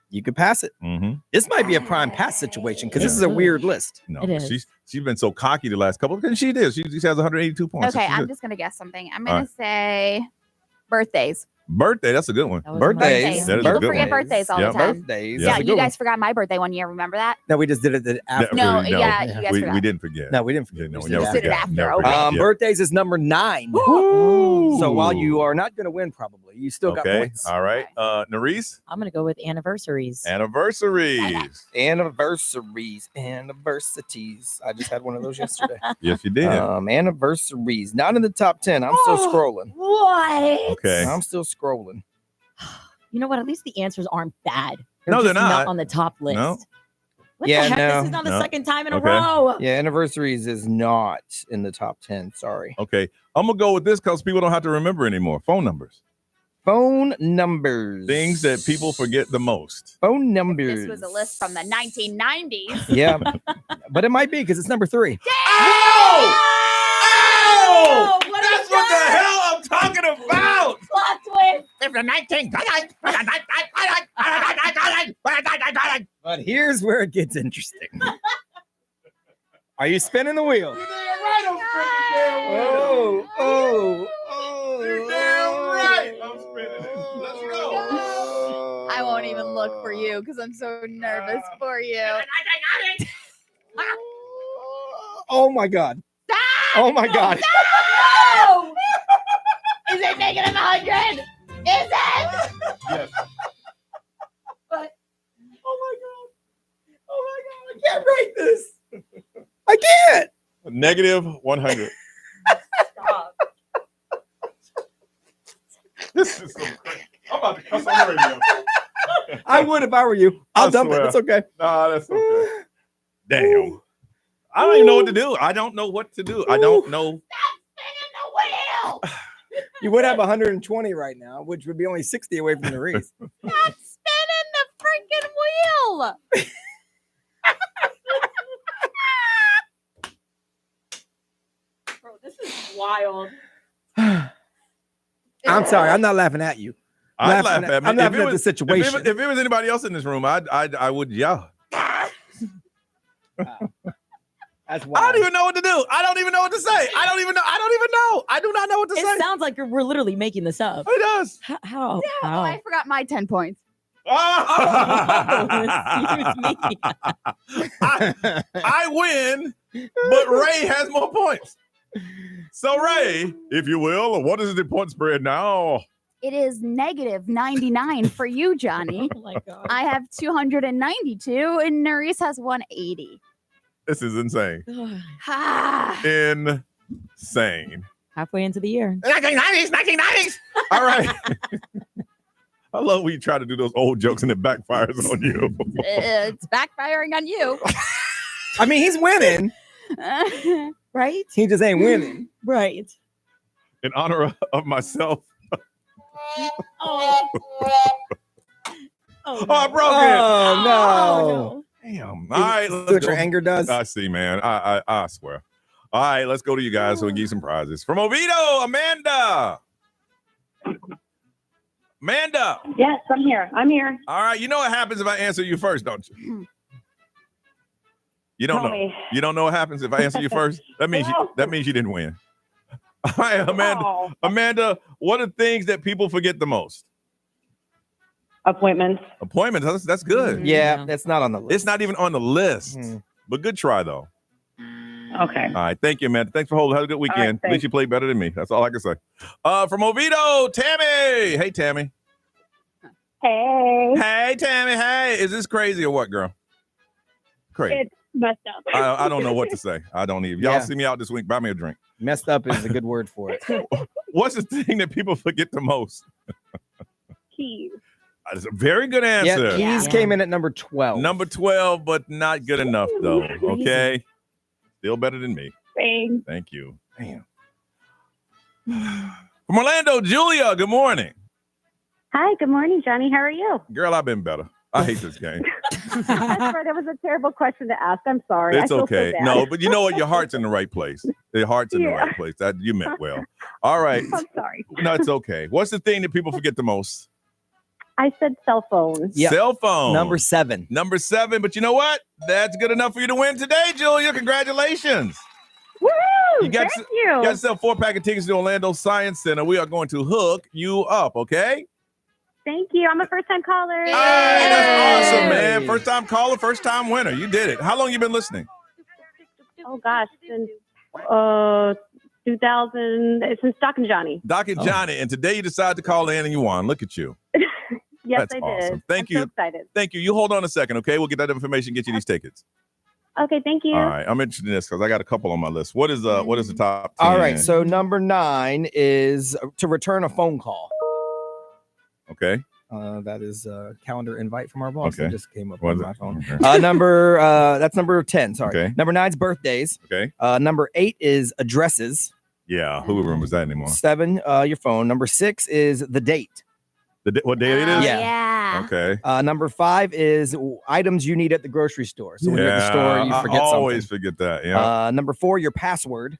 You could pass it. Mm-hmm. This might be a prime pass situation because this is a weird list. No, she's been so cocky the last couple. Because she did. She has 182 points. Okay, I'm just gonna guess something. I'm gonna say birthdays. Birthday, that's a good one. Birthdays. People forget birthdays all the time. Birthdays. Yeah, you guys forgot my birthday one year. Remember that? No, we just did it after. No, you guys forgot. We didn't forget. No, we didn't forget. No, we just did it after. Okay. Birthdays is number 9. So while you are not going to win, probably you still got points. All right, Nerese. I'm gonna go with anniversaries. Anniversaries. Anniversities. I just had one of those yesterday. Yes, you did. Anniversaries. Not in the top 10. I'm still scrolling. What? Okay. I'm still scrolling. You know what? At least the answers aren't bad. No, they're not on the top list. No. What the heck? This is not the second time in a row. Yeah, anniversaries is not in the top 10. Sorry. Okay. I'm going to go with this because people don't have to remember anymore. Phone numbers. Phone numbers. Things that people forget the most. Phone numbers. This was a list from the 1990s. Yeah. But it might be because it's number 3. Oh! That's what the hell I'm talking about. Plot twist. They're from 19. But here's where it gets interesting. Are you spinning the wheel? You're damn right I'm spinning the wheel. You're damn right I'm spinning it. Let's go. I won't even look for you because I'm so nervous for you. Oh my God. Stop! Oh my God. No! Is it negative 100? Is it? Yes. But, oh my God. I can't write this. I can't. Negative 100. Stop. This is so crazy. I'm about to cuss on the radio. I would if I were you. I'll dump it. It's okay. Nah, that's okay. Damn. I don't even know what to do. I don't know what to do. I don't know. Stop spinning the wheel! You would have 120 right now, which would be only 60 away from the race. Stop spinning the freaking wheel! Bro, this is wild. I'm sorry. I'm not laughing at you. I'd laugh at me. I'm laughing at the situation. If it was anybody else in this room, I would yell. That's wild. I don't even know what to do. I don't even know what to say. I don't even know. I do not know what to say. It sounds like we're literally making this up. It does. How? Oh, I forgot my 10 points. Excuse me. I win, but Ray has more points. So Ray, if you will, what is the point spread now? It is negative 99 for you, Johnny. Oh my God. I have 292 and Nerese has 180. This is insane. Ah. Insane. Halfway into the year. 1990s. All right. I love when you try to do those old jokes and it backfires on you. It's backfiring on you. I mean, he's winning. Right? He just ain't winning. Right. In honor of myself. Oh, I broke it. Oh, no. Damn. All right. Let's what your anger does. I see, man. I swear. All right, let's go to you guys so we can give some prizes. From Oviedo, Amanda. Amanda. Yes, I'm here. I'm here. All right. You know what happens if I answer you first, don't you? You don't Tell know. me. You don't know what happens if I answer you first? That means you didn't win. All right, Amanda. Oh. Amanda, what are things that people forget the most? Appointments. Appointments. That's good. Yeah, that's not on the list. It's not even on the list. But good try, though. Okay. All right. Thank you, Amanda. Thanks for holding. Have a good weekend. At least thanks. you played better than me. That's all I can say. From Oviedo, Tammy. Hey, Tammy. Hey. Hey, Tammy. Hey. Is this crazy or what, girl? Crazy. It's messed up. I don't know what to say. I don't even. Y'all see me out this week, buy me a drink. Messed up is a good word for it. What's the thing that people forget the most? Keys. That's a very good answer. Yeah, keys came in at number 12. Number 12, but not good enough, though. Okay. Still better than me. Thanks. Thank you. Damn. From Orlando, Julia, good morning. Hi, good morning, Johnny. How are you? Girl, I've been better. I hate this game. That's right. That was a terrible question to ask. I'm sorry. It's I feel okay. So bad. No, but you know what? Your heart's in the right place. Your heart's in the right place. That you meant well. All right. I'm sorry. No, it's okay. What's the thing that people forget the most? I said cell phone. Yep. Cell phone. Number 7. Number 7. But you know what? That's good enough for you to win today, Julia. Congratulations. Woo! You got Thank you. got yourself 4-pack of tickets to Orlando Science Center. We are going to hook you up, okay? Thank you. I'm a first-time caller. Hey, that's awesome, man. First-time caller, first-time winner. You did it. How long you been listening? Oh gosh, since 2000, since Doc and Johnny. Doc and Johnny, and today you decided to call in and you won. Look at you. Yes, That's I did. awesome. Thank you. So excited. Thank you. You hold on a second, okay? We'll get that information, get you these tickets. Okay, thank you. All right. I'm interested in this because I got a couple on my list. What is the top 10? All right, so number 9 is to return a phone call. Okay. That is a calendar invite from our boss. Okay. That just came up What on is my it? phone. Okay. That's number 10. Sorry. Okay. Number 9 is birthdays. Okay. Number 8 is addresses. Yeah. Who remembers that anymore? 7, your phone. Number 6 is the date. What day it is? Yeah. Okay. Number 5 is items you need at the grocery store. So when you're at the store, you forget I always something. forget that. Yeah. Number 4, your password.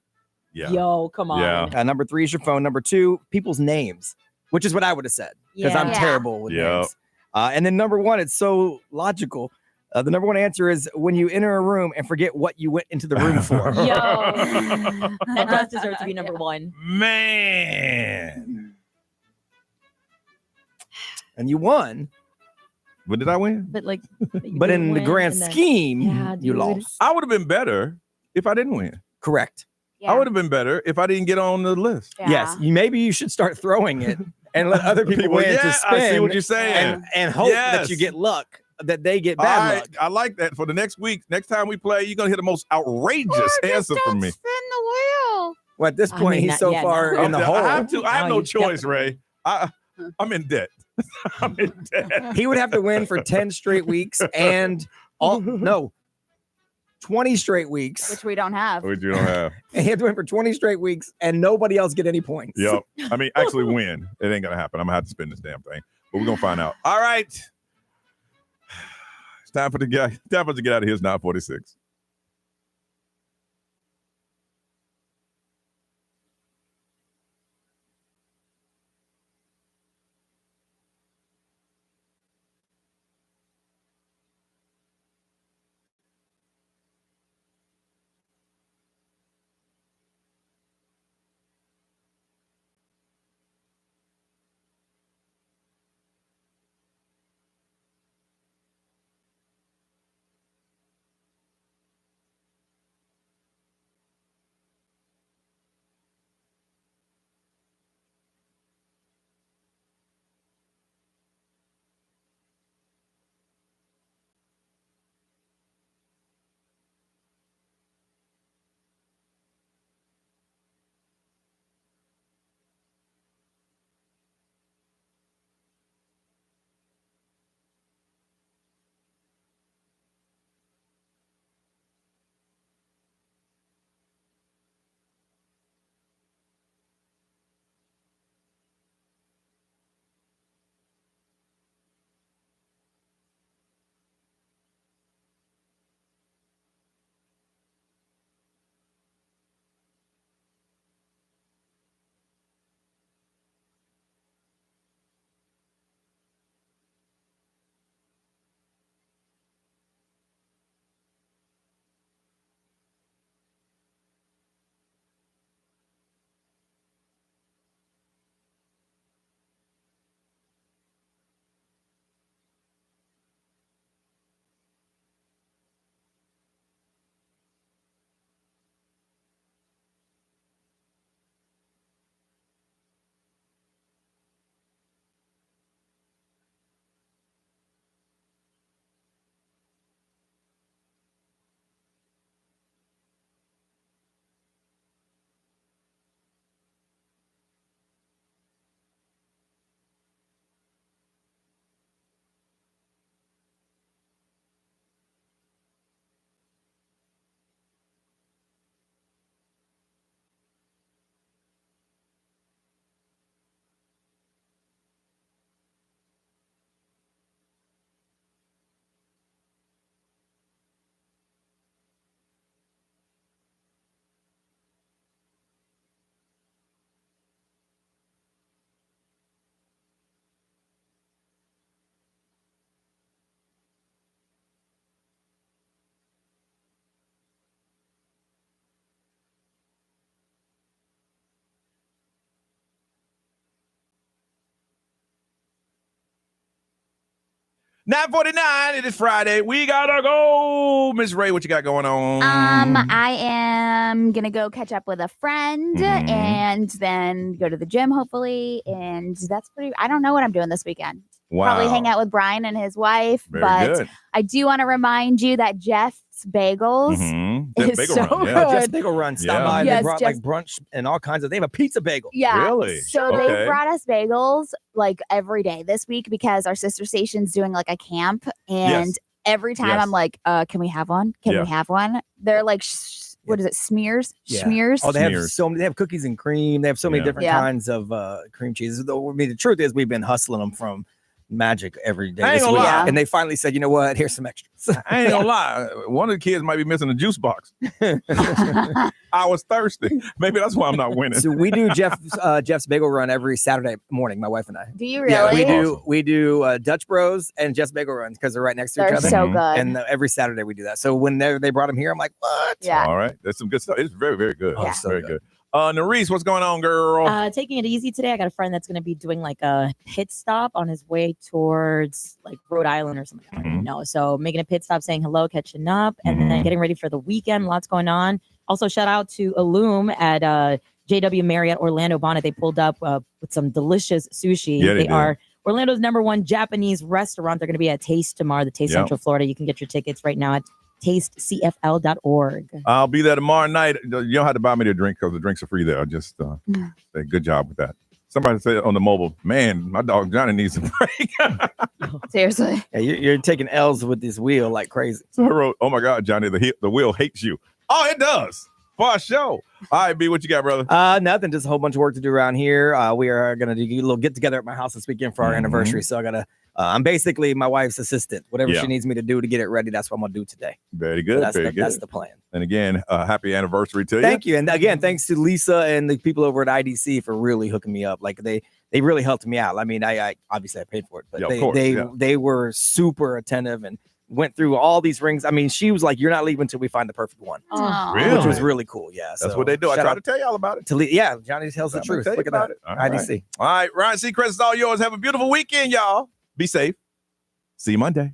Yeah. Yo, come on. Yeah. Number 3 is your phone. Number 2, people's names, which is what I would have said because I'm Yeah. terrible with Yeah. names. And then number 1, it's so logical. The number 1 answer is when you enter a room and forget what you went into the room for. Yo, that does deserve to be number 1. Man. And you won. But did I win? But like, But in the grand scheme, Yeah, you dude. lost. I would have been better if I didn't win. Correct. Yeah. I would have been better if I didn't get on the list. Yeah. Yes. Maybe you should start throwing it and let other people win yeah, to spin. I see what you're saying. And hope that Yes. you get luck, that they get bad luck. I like that. For the next week, next time we play, you're going to hear the most outrageous answer from me. Spin the wheel. Well, at this I point, mean, he's that- so yeah, far no. in the hole. I have no you choice, Ray. I'm in debt. I'm in debt. He would have to win for 10 straight weeks and 20 straight weeks. Which we don't have. Which you don't have. And he had to win for 20 straight weeks and nobody else get any points. Yep. I mean, actually win. It ain't going to happen. I'm going to have to spin this damn thing. But we're going to find out. All right. It's time for us to get out of here. It's 9:46. 9:49. It is Friday. We gotta go. Miss Ray, what you got going on? I am gonna go catch up with a friend and then go to the gym, hopefully. And that's pretty. I don't know what I'm doing this weekend. Wow. Probably hang out with Brian and his wife. Very but good. I do want to remind you that Jeff's Bagels is Bagel so Run, good. yeah. Jeff's Bagel Run. Stop by. Yes, They brought Jeff's- like brunch and all kinds of. They have a pizza bagel. Yeah. Really? So they brought us bagels like every day this week because our sister station's doing like a camp. And every time I'm like, can we have one? Can we have one? They're like, what is it? Smears? Schmears? Oh, they have so many. They have cookies and cream. They have so many different kinds of cream cheeses. Though, I mean, the truth is, we've been hustling them from Magic every day this week. And they finally said, you know what? Here's some extras. I ain't gonna lie. One of the kids might be missing a juice box. I was thirsty. Maybe that's why I'm not winning. So we do Jeff's Bagel Run every Saturday morning, my wife and I. Do you really? Yeah, we do Dutch Bros and Jeff's Bagel Run because they're right next to each other. They're so good. And every Saturday we do that. So when they brought them here, I'm like, what? Yeah. All right. That's some good stuff. It's very, very good. Oh, so very good. Nerese, what's going on, girl? Taking it easy today. I got a friend that's going to be doing like a pit stop on his way towards like Rhode Island or something. I don't even know. So making a pit stop, saying hello, catching up, and then getting ready for the weekend. Lots going on. Also, shout out to Illume at JW Marriott Orlando Bonnet. They pulled up with some delicious sushi. Yeah, they are Orlando's #1 Japanese restaurant. They're going to be at Taste tomorrow, the Taste Central Florida. You can get your tickets right now at tastecfl.org. I'll be there tomorrow night. You don't have to buy me a drink because the drinks are free there. I just say good job with that. Somebody said on the mobile, man, my dog Johnny needs a break. Seriously. Yeah, you're taking L's with this wheel like crazy. So I wrote, oh my God, Johnny, the wheel hates you. Oh, it does. For sure. All right, B, what you got, brother? Nothing. Just a whole bunch of work to do around here. We are going to do a little get together at my house this weekend for our anniversary. So I got to, I'm basically my wife's assistant. Whatever she needs me to do to get it ready, that's what I'm going to do today. Very good. Very good. That's the plan. And again, happy anniversary to you. Thank you. And again, thanks to Lisa and the people over at IDC for really hooking me up. Like they really helped me out. I mean, I obviously I paid for it, but they were super attentive and went through all these rings. I mean, she was like, "You're not leaving until we find the perfect one," Really? which was really cool. Yeah, That's what they do. I try to tell y'all about it. Johnny tells the truth. Tell you Look at about that. it. All right. IDC. All right, Ryan Seacrest, it's all yours. Have a beautiful weekend, y'all. Be safe. See you Monday.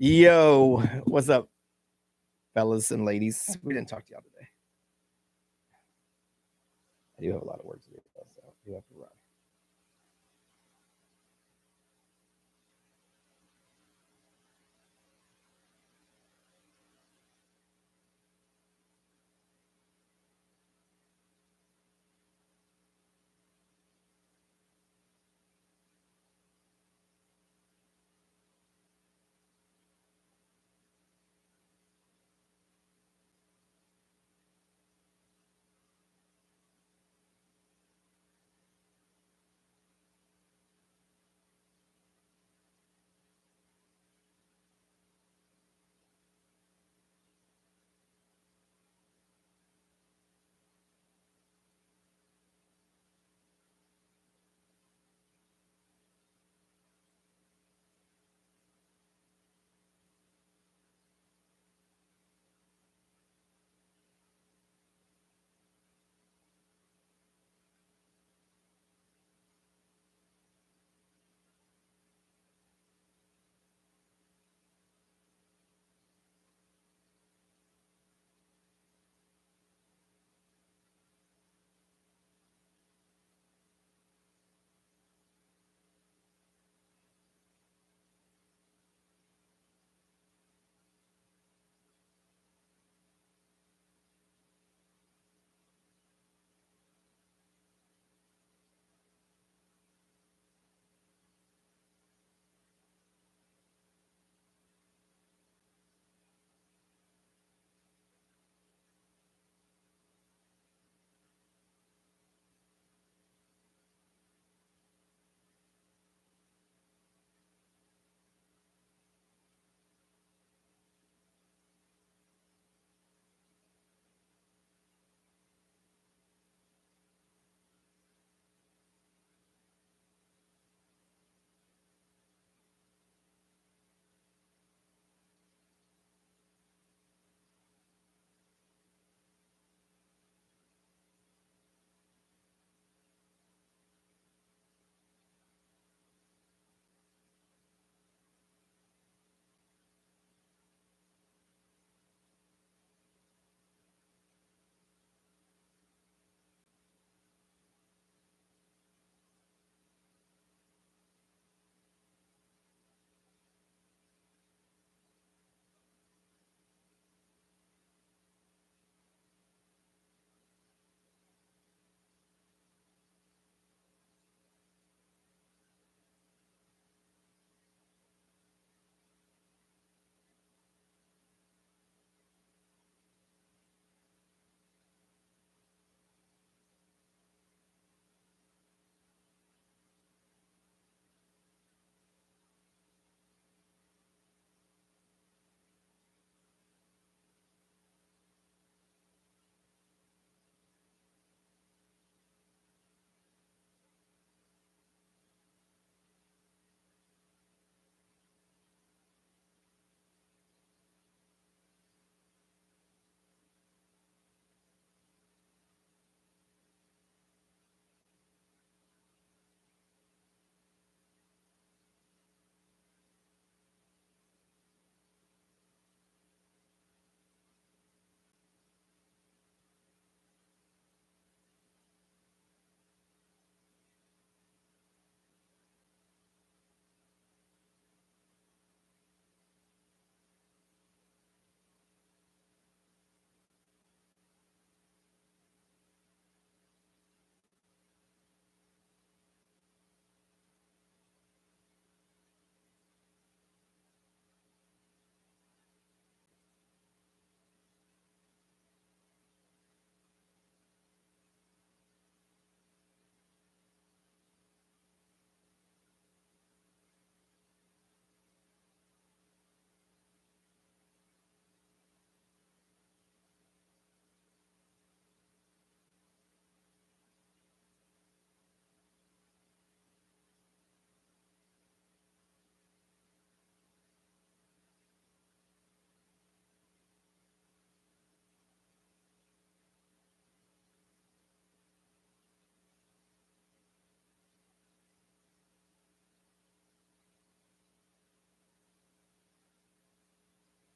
Yo, what's up, fellas and ladies? We didn't talk to y'all today. I do have a lot of work to do, so I do have to run.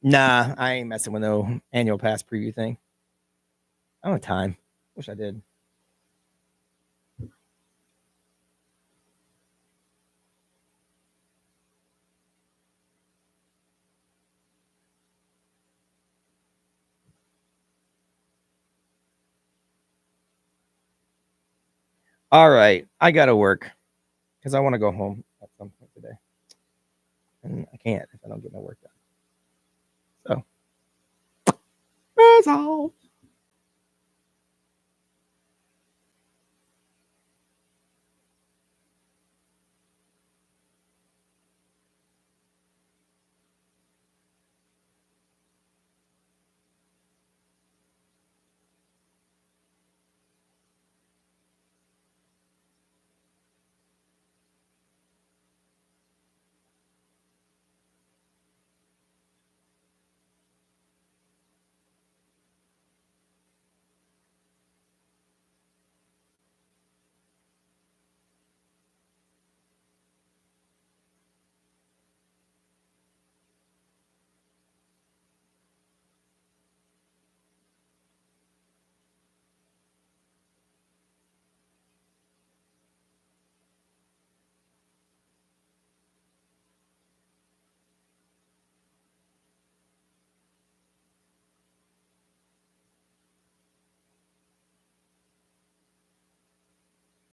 Nah, I ain't messing with no annual pass preview thing. I don't have time. Wish I did. All right, I gotta work because I want to go home at some point today, and I can't if I don't get my work done. So that's all.